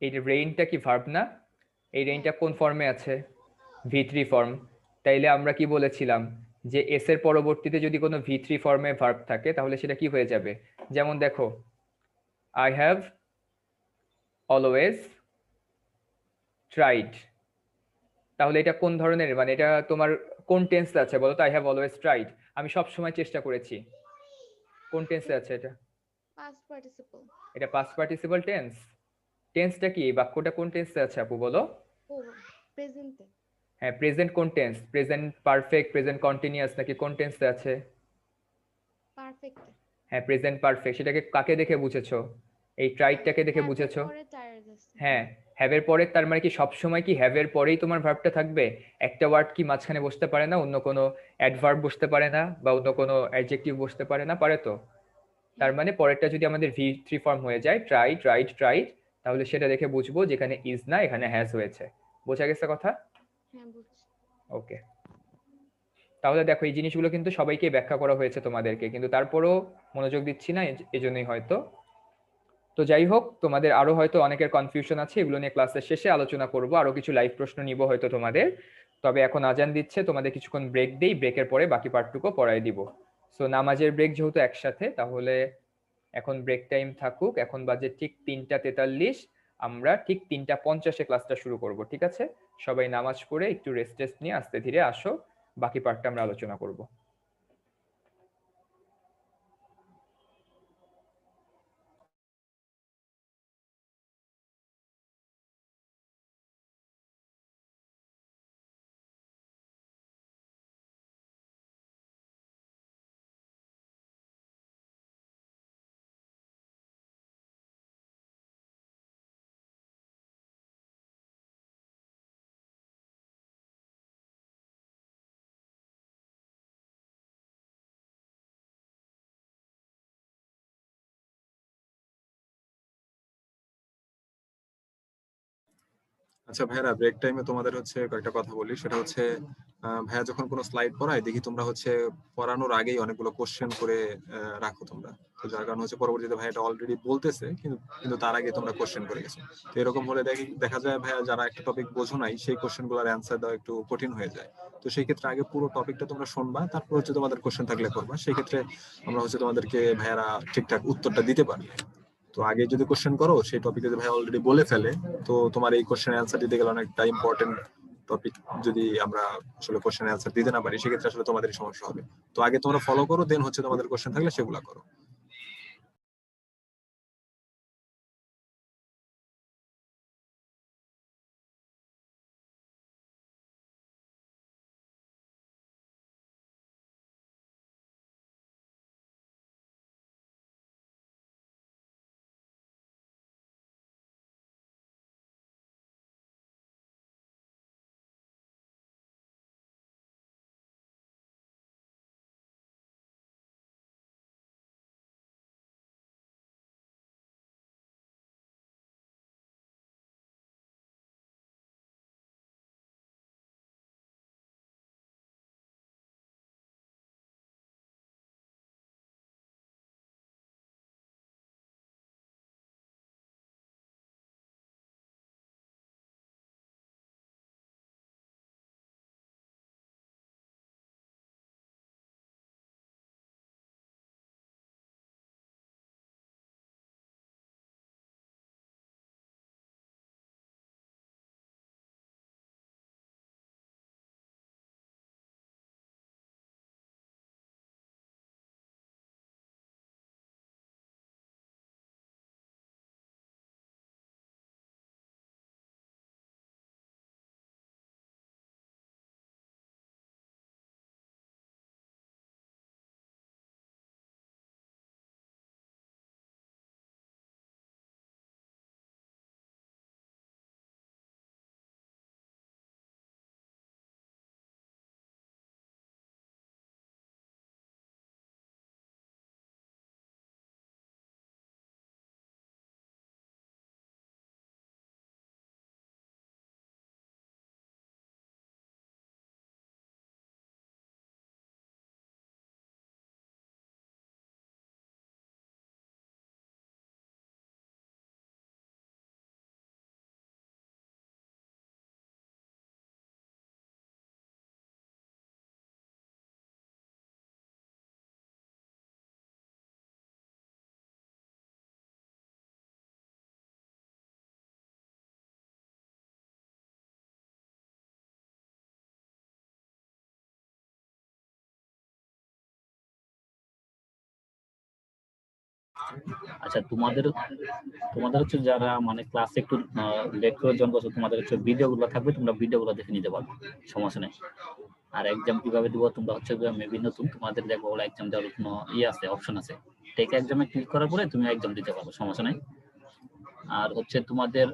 এই রেইনটা কি ভার্ব না? এই হ্যাঁ। রেইনটা কোন ফর্মে আছে? V three form. তাইলে আমরা কি বলেছিলাম যে এস এর পরবর্তীতে যদি কোনো ভি থ্রি ফর্মে ভার্ব থাকে তাহলে সেটা কি হয়ে যাবে? যেমন দেখো, আই হ্যাভ অলওয়েজ ট্রাইড। তাহলে এটা কোন ধরনের, মানে এটা তোমার কোন টেন্সে আছে বলো তো? আই হ্যাভ অলওয়েজ ট্রাইড, আমি সব সময় চেষ্টা করেছি, কোন টেন্সে আছে এটা? Past participle. এটা পাস্ট পার্টিসিপল টেন্স। টেন্সটা কি, এই বাক্যটা কোন টেন্সে আছে আপু বলো? ও, প্রেজেন্টে। হ্যাঁ প্রেজেন্ট কোন tense? Present perfect, present continuous, নাকি কোন টেন্সে আছে? পারফেক্টে। হ্যাঁ প্রেজেন্ট পারফেক্ট। সেটাকে কাকে দেখে বুঝেছো? এই ট্রাইডটাকে দেখে হ্যাভ এর বুঝেছো। পরে টায়ার্ড আছে। হ্যাঁ হ্যাভ এর পরে, তার মানে কি সবসময় কি হ্যাভ এর পরেই তোমার ভার্বটা থাকবে? একটা ওয়ার্ড কি মাঝখানে বসতে পারে না? অন্য কোনো অ্যাডভার্ব বসতে পারে না? বা অন্য কোনো অ্যাডজেক্টিভ বসতে পারে না? পারে তো। তার হ্যাঁ। মানে পরেরটা যদি আমাদের ভি থ্রি ফর্ম হয়ে যায়, ট্রাই ট্রাইড ট্রাইড, তাহলে সেটা দেখে বুঝবো যেখানে ইজ না এখানে হ্যাজ হয়েছে। বোঝা গেছে কথা? হ্যাঁ, বুঝছি। ওকে। তাহলে দেখো এই জিনিসগুলো কিন্তু সবাইকে ব্যাখ্যা করা হয়েছে তোমাদেরকে, কিন্তু তারপরেও মনোযোগ দিচ্ছি না, এজন্যই হয়তো। তো যাই হোক, তোমাদের আরো হয়তো অনেকের কনফিউশন আছে, এগুলো নিয়ে ক্লাসের শেষে আলোচনা করব, আরো কিছু লাইভ প্রশ্ন নিব হয়তো তোমাদের। তবে এখন আজান দিচ্ছে, তোমাদের কিছুক্ষণ ব্রেক দেই, ব্রেকের পরে বাকি পার্টটুকু পড়াই দিব। সো নামাজের ব্রেক যেহেতু একসাথে, তাহলে এখন ব্রেক টাইম থাকুক। এখন বাজে ঠিক 3টা 43, আমরা ঠিক 3টা 50-এ ক্লাসটা শুরু করব, ঠিক আছে? সবাই নামাজ পড়ে একটু রেস্ট টেস্ট নিয়ে আস্তে ধীরে আসো, বাকি পার্টটা আমরা আলোচনা করব। আচ্ছা ভাইয়ারা, ব্রেক টাইমে তোমাদের হচ্ছে কয়েকটা কথা বলি। সেটা হচ্ছে ভাইয়া যখন কোনো স্লাইড পড়ায় দেখি তোমরা হচ্ছে পড়ানোর আগেই অনেকগুলো কোশ্চেন করে রাখো তোমরা। তো যার কারণে হচ্ছে পরবর্তীতে ভাইয়া এটা অলরেডি বলতেছে, কিন্তু কিন্তু তার আগে তোমরা কোশ্চেন করে গেছো। তো এরকম হলে দেখা যায় ভাইয়া যারা একটা টপিক বোঝো নাই সেই কোশ্চেন গুলোর অ্যান্সার দেওয়া একটু কঠিন হয়ে যায়। তো সেই ক্ষেত্রে আগে পুরো টপিকটা তোমরা শুনবা, তারপর হচ্ছে তোমাদের কোশ্চেন থাকলে করবা। সেই ক্ষেত্রে আমরা হচ্ছে তোমাদেরকে ভাইয়ারা ঠিকঠাক উত্তরটা দিতে পারবে। তো আগে যদি কোশ্চেন করো, সেই টপিক যদি ভাই অলরেডি বলে ফেলে, তো তোমার এই কোশ্চেনের অ্যান্সার দিতে গেলে অনেকটা ইম্পর্টেন্ট টপিক যদি আমরা আসলে কোশ্চেনের অ্যান্সার দিতে না পারি, সেক্ষেত্রে আসলে তোমাদেরই সমস্যা হবে। তো আগে তোমরা ফলো করো, দেন হচ্ছে তোমাদের কোশ্চেন থাকলে সেগুলো করো। আচ্ছা, তোমাদের তোমাদের হচ্ছে যারা মানে ক্লাসে একটু লেট করে জয়েন করছো, তোমাদের হচ্ছে ভিডিও গুলো থাকবে, তোমরা ভিডিও গুলো দেখে নিতে পারবে, সমস্যা নেই। আর এক্সাম কিভাবে দিব, তোমরা হচ্ছে মেবি নতুন, তোমাদের দেখবো ওরা এক্সাম দেওয়ার কোনো ইয়ে আছে, অপশন আছে। টেক এক্সামে ক্লিক করার পরে তুমি এক্সাম দিতে পারবে, সমস্যা নেই। আর হচ্ছে তোমাদের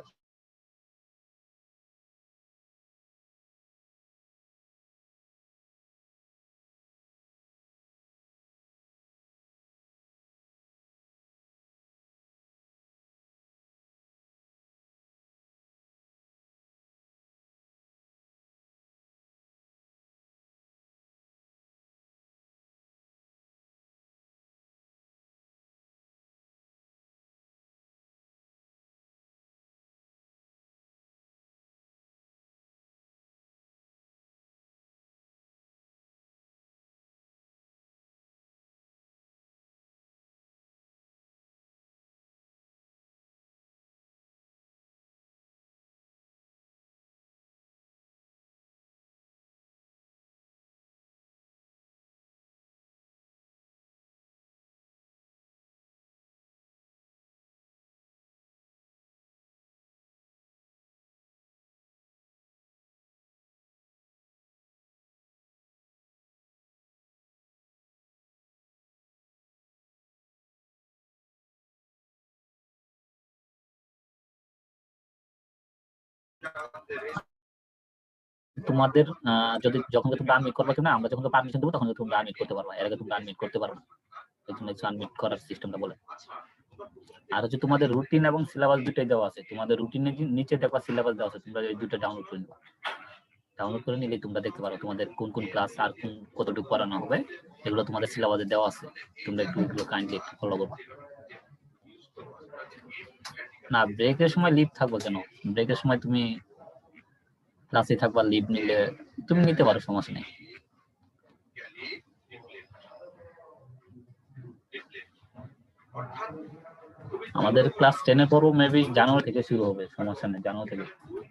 তোমাদের যদি যখন তোমরা আনমিট করবে কিনা, আমরা যখন পারমিশন দেবো তখন তোমরা আনমিট করতে পারবা, এর আগে তোমরা আনমিট করতে পারো না। এই জন্য আনমিট করার সিস্টেমটা বলে। আর হচ্ছে তোমাদের রুটিন এবং সিলেবাস দুটোই দেওয়া আছে। তোমাদের রুটিনের নিচে দেখো সিলেবাস দেওয়া আছে, তোমরা এই দুটো ডাউনলোড করে নিবা। ডাউনলোড করে নিলে তোমরা দেখতে পারো তোমাদের কোন কোন ক্লাস আর কোন কতটুকু পড়ানো হবে, এগুলো তোমাদের সিলেবাসে দেওয়া আছে। তোমরা একটু এগুলো কাইন্ডলি একটু ফলো করবা। না ব্রেকের সময় লিভ থাকবো কেন? ব্রেকের সময় তুমি ক্লাসে থাকবা, লিভ নিলে তুমি নিতে পারো, সমস্যা নেই। আমাদের ক্লাস 10 এর পরও মেবি জানুয়ারি থেকে শুরু হবে, সমস্যা নেই, জানুয়ারি থেকে।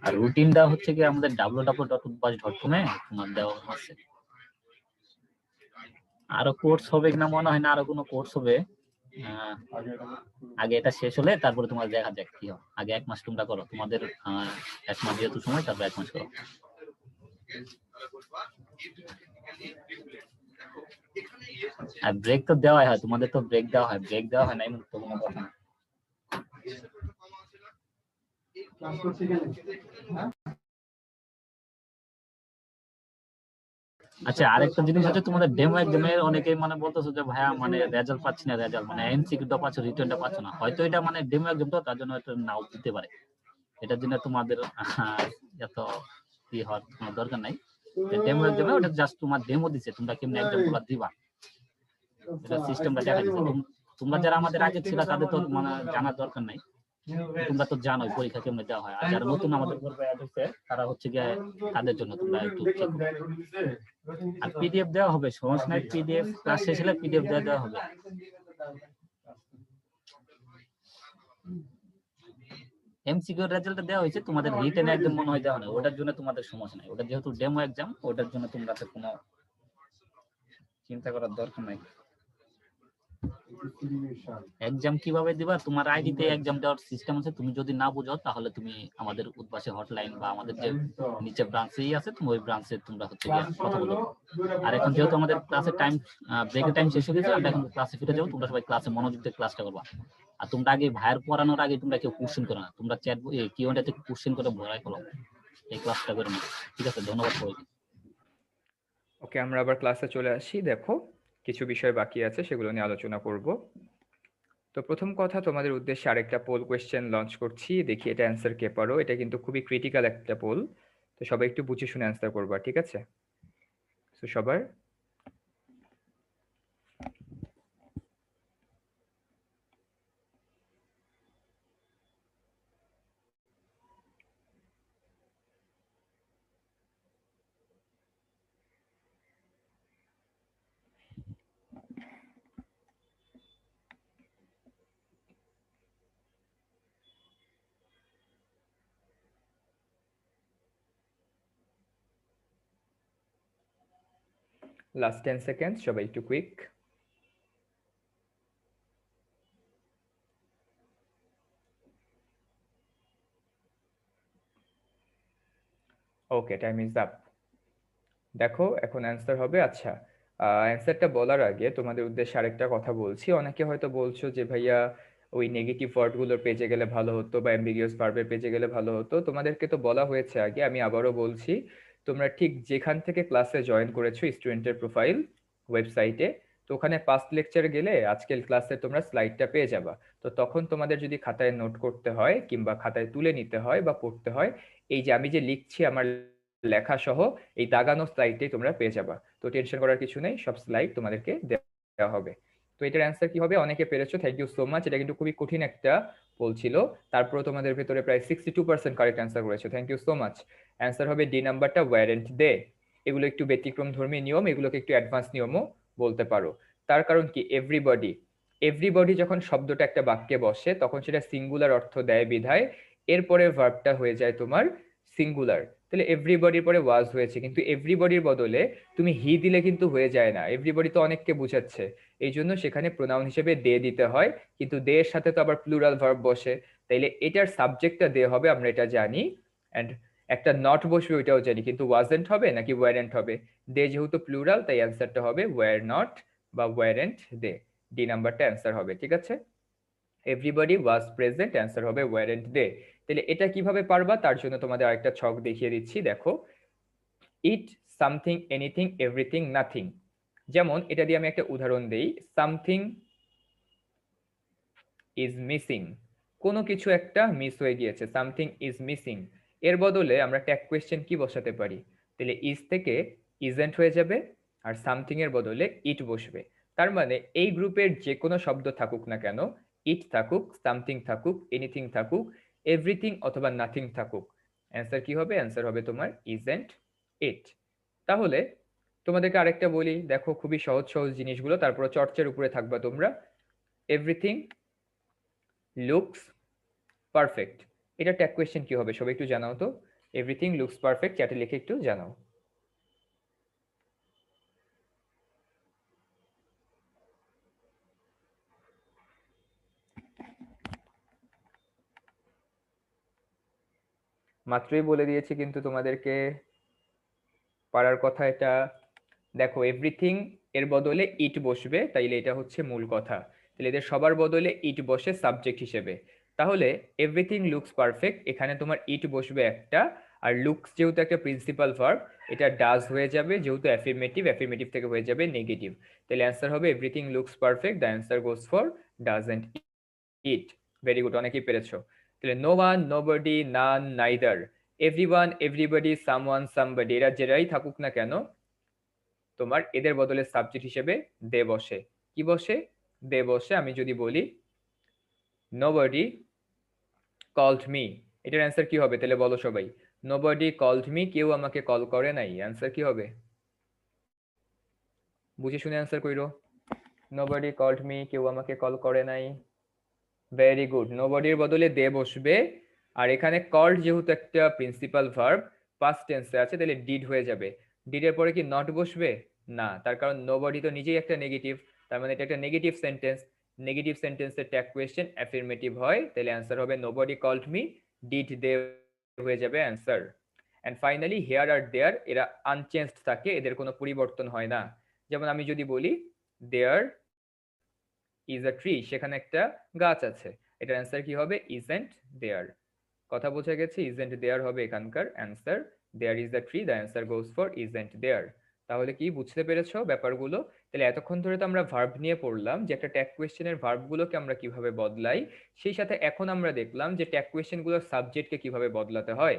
আর রুটিনটা হচ্ছে কি আমাদের www.utbas.com এ তোমার দেওয়া আছে। আরো কোর্স হবে কিনা মনে হয় না, আরো কোনো কোর্স হবে। আগে এটা শেষ হলে তারপরে তোমার দেখা যাক কি হয়। আগে 1 মাস তোমরা করো, তোমাদের 1 মাস যেহেতু সময়, তারপর 1 মাস করো। আর ব্রেক তো দেওয়া হয়, তোমাদের তো ব্রেক দেওয়া হয়, ব্রেক দেওয়া হয় না এমন তো কোনো কথা না। আচ্ছা আরেকটা জিনিস হচ্ছে তোমাদের ডেমো এক্সামের অনেকেই মানে বলতেছো যে ভাইয়া মানে রেজাল্ট পাচ্ছি না, রেজাল্ট মানে এমসিকিউটা পাচ্ছ, রিটার্নটা পাচ্ছ না। হয়তো এটা মানে ডেমো এক্সাম তো, তার জন্য এটা নাও দিতে পারে। এটার জন্য তোমাদের এত কি হওয়ার কোনো দরকার নাই। ডেমো এক্সামে ওটা জাস্ট তোমার ডেমো দিছে, তোমরা কেমন এক্সামগুলো দিবা এটা সিস্টেমটা দেখা দিচ্ছে। তোমরা যারা আমাদের আগে ছিল তাদের তো মানে জানার দরকার নাই, তোমরা তো জানোই পরীক্ষা কেমনে দেওয়া হয়। আর যারা নতুন আমাদের উপরে অ্যাড হচ্ছে তারা হচ্ছে গিয়ে তাদের জন্য তোমরা একটু চেক করো। আর পিডিএফ দেওয়া হবে, সমস্যা নাই, পিডিএফ ক্লাস শেষ হলে পিডিএফ দেওয়া হবে। এমসিকিউ রেজাল্ট দেওয়া হয়েছে, তোমাদের রিটেন একদম মনে হয় দেওয়া না, ওটার জন্য তোমাদের সমস্যা নাই। ওটা যেহেতু ডেমো এক্সাম, ওটার জন্য তোমরা তো কোনো চিন্তা করার দরকার নাই। এক্সাম কিভাবে দিবা, তোমার আইডিতে এক্সাম দেওয়ার সিস্টেম আছে। তুমি যদি না বুঝো তাহলে তুমি আমাদের উদ্বাসী হটলাইন বা আমাদের যে নিচে ব্রাঞ্চেই আছে, তুমি ওই ব্রাঞ্চে তোমরা হচ্ছে গিয়ে কথা বলো। আর এখন যেহেতু আমাদের ক্লাসের টাইম, ব্রেকের টাইম শেষ হয়ে গেছে, আমরা এখন ক্লাসে ফিরে যাবো। তোমরা সবাই ক্লাসে মনোযোগ দিয়ে ক্লাসটা করবা। আর তোমরা আগে ভাইয়ের পড়ানোর আগে তোমরা কেউ কোশ্চেন করো না, তোমরা চ্যাট কিউএনএ থেকে কোশ্চেন করে ভরাই ফেলো, এই ক্লাসটা করে নাও। ঠিক আছে, ধন্যবাদ সবাইকে। ওকে, আমরা আবার ক্লাসে চলে আসি। দেখো কিছু বিষয় বাকি আছে, সেগুলো নিয়ে আলোচনা করব। তো প্রথম কথা, তোমাদের উদ্দেশ্যে আরেকটা পোল কোয়েশ্চেন লঞ্চ করছি, দেখি এটা অ্যান্সার কে পারো। এটা কিন্তু খুবই ক্রিটিক্যাল একটা পোল, তো সবাই একটু বুঝে শুনে অ্যান্সার করবা, ঠিক আছে? তো সবার লাস্ট 10 সেকেন্ড, সবাই একটু quick. Okay, time is up. দেখো এখন অ্যান্সার হবে। আচ্ছা, অ্যান্সারটা বলার আগে তোমাদের উদ্দেশ্যে আরেকটা কথা বলছি। অনেকে হয়তো বলছো যে ভাইয়া ওই নেগেটিভ ওয়ার্ডগুলোর পেজে গেলে ভালো হতো, বা অ্যাম্বিগিয়াস ভার্বের পেজে গেলে ভালো হতো। তোমাদেরকে তো বলা হয়েছে আগে, আমি আবারও বলছি, তোমরা ঠিক যেখান থেকে ক্লাসে জয়েন করেছো স্টুডেন্টের প্রোফাইল ওয়েবসাইটে, তো ওখানে পাস্ট লেকচারে গেলে আজকের ক্লাসে তোমরা স্লাইডটা পেয়ে যাবা। তো তখন তোমাদের যদি খাতায় নোট করতে হয় কিংবা খাতায় তুলে নিতে হয় বা পড়তে হয়, এই যে আমি যে লিখছি আমার লেখা সহ এই দাগানো স্লাইডে তোমরা পেয়ে যাবা। তো টেনশন করার কিছু নেই, সব স্লাইড তোমাদেরকে দেওয়া হবে। তো এটার অ্যান্সার কি হবে? অনেকে পেরেছো, থ্যাংক ইউ সো মাচ। এটা কিন্তু খুবই কঠিন একটা পোল ছিল, তারপরে তোমাদের ভেতরে প্রায় 62% কারেক্ট অ্যান্সার করেছো, thank you so much. Answer হবে ডি নাম্বারটা, ওয়ারেন্ট দে। এগুলো একটু ব্যতিক্রম ধর্মী নিয়ম, এগুলোকে একটু অ্যাডভান্স নিয়মও বলতে পারো। তার কারণ কি, এভরিবডি, এভরিবডি যখন শব্দটা একটা বাক্যে বসে তখন সেটা সিঙ্গুলার অর্থ দেয় বিধায় এরপরে ভার্বটা হয়ে যায় তোমার সিঙ্গুলার। তাহলে এভরিবডির পরে ওয়াজ হয়েছে, কিন্তু এভরিবডির বদলে তুমি হি দিলে কিন্তু হয়ে যায় না, এভরিবডি তো অনেককে বুঝাচ্ছে, এই জন্য সেখানে প্রোনাউন হিসেবে দে দিতে হয়। কিন্তু দে এর সাথে তো আবার প্লুরাল ভার্ব বসে, তাইলে এটার সাবজেক্টটা দে হবে, আমরা এটা জানি। অ্যান্ড একটা নট বসবে, ওইটাও জানি, কিন্তু ওয়াজেন্ট হবে নাকি ওয়ারেন্ট হবে? দে যেহেতু প্লুরাল, তাই অ্যান্সারটা হবে ওয়ার নট বা ওয়ারেন্ট দে। ডি নাম্বারটা অ্যান্সার হবে, ঠিক আছে? এভরিবডি ওয়াজ প্রেজেন্ট, অ্যান্সার হবে ওয়ারেন্ট দে। তাহলে এটা কিভাবে পারবা, তার জন্য তোমাদের আরেকটা ছক দেখিয়ে দিচ্ছি, দেখো। ইট, সামথিং, এনিথিং, এভরিথিং, নাথিং। যেমন এটা দিয়ে আমি একটা উদাহরণ দেই, সামথিং ইজ মিসিং, কোনো কিছু একটা মিস হয়ে গিয়েছে, সামথিং ইজ মিসিং। এর বদলে আমরা ট্যাগ কোয়েশ্চেন কি বসাতে পারি? তাহলে ইজ থেকে ইজেন্ট হয়ে যাবে, আর সামথিং এর বদলে ইট বসবে। তার মানে এই গ্রুপের যে কোনো শব্দ থাকুক না কেন, ইট থাকুক, সামথিং থাকুক, এনিথিং থাকুক, এভরিথিং অথবা নাথিং থাকুক, অ্যান্সার কি হবে? অ্যান্সার হবে তোমার ইজেন্ট ইট। তাহলে তোমাদেরকে আরেকটা বলি, দেখো খুবই সহজ সহজ জিনিসগুলো, তারপর চর্চার উপরে থাকবা তোমরা। এভরিথিং লুকস পারফেক্ট, এটা ট্যাগ কোয়েশ্চেন কি হবে সবাই একটু জানাও তো। এভরিথিং লুকস পারফেক্ট চ্যাটে লিখে একটু জানাও। মাত্রই বলে দিয়েছি কিন্তু তোমাদেরকে, পারার কথা এটা। দেখো এভরিথিং এর বদলে ইট বসবে, তাইলে এটা হচ্ছে মূল কথা। তাহলে এদের সবার বদলে ইট বসে সাবজেক্ট হিসেবে। তাহলে এভরিথিং লুকস পারফেক্ট, এখানে তোমার ইট বসবে একটা, আর লুকস যেহেতু একটা প্রিন্সিপাল ভার্ব, এটা ডাজ হয়ে যাবে, যেহেতু অ্যাফিরমেটিভ, অ্যাফিরমেটিভ থেকে হয়ে যাবে নেগেটিভ। তাহলে অ্যান্সার হবে everything looks perfect, the answer goes for doesn't it. Very good, অনেকেই পেরেছো। তাহলে no one, nobody, none, neither, everyone, everybody, someone, somebody, এরা যেটাই থাকুক না কেন তোমার এদের বদলে সাবজেক্ট হিসেবে দে বসে। কি বসে? দে বসে। আমি যদি বলি নোবডি কলড মি, এটার অ্যান্সার কি হবে? তাহলে বলো সবাই, নোবডি কলড মি, কেউ আমাকে কল করে নাই, অ্যান্সার কি হবে? বুঝে শুনে অ্যান্সার কইরো। নোবডি কলড মি, কেউ আমাকে কল করে নাই। ভেরি গুড, নোবডির বদলে দে বসবে, আর এখানে কল্ড যেহেতু একটা প্রিন্সিপাল ভার্ব পাস্ট টেন্সে আছে, তাহলে ডিড হয়ে যাবে। ডিডের পরে কি নট বসবে? না, তার কারণ নোবডি তো নিজেই একটা নেগেটিভ, তার মানে এটা একটা নেগেটিভ সেন্টেন্স। নেগেটিভ সেন্টেন্সের ট্যাগ কোয়েশ্চেন অ্যাফার্মেটিভ হয়, তাহলে অ্যান্সার হবে nobody called me, did they হয়ে যাবে অ্যান্সার। এন্ড ফাইনালি হিয়ার আর দেয়ার, এরা আনচেঞ্জড থাকে, এদের কোনো পরিবর্তন হয় না। যেমন আমি যদি বলি দেয়ার ইজ আ ট্রি, সেখানে একটা গাছ আছে, এটার অ্যান্সার কি হবে? Isn't there. কথা বোঝা গেছে? ইজেন্ট দেয়ার হবে এখানকার answer. There is a tree, the answer goes for isn't there. তাহলে কি বুঝতে পেরেছো ব্যাপারগুলো? তাহলে এতক্ষণ ধরে তো আমরা ভার্ব নিয়ে পড়লাম, যে একটা ট্যাগ কোয়েশ্চেনের ভার্বগুলোকে আমরা কিভাবে বদলাই, সেই সাথে এখন আমরা দেখলাম যে ট্যাগ কোয়েশ্চেনগুলোর সাবজেক্টকে কিভাবে বদলাতে হয়।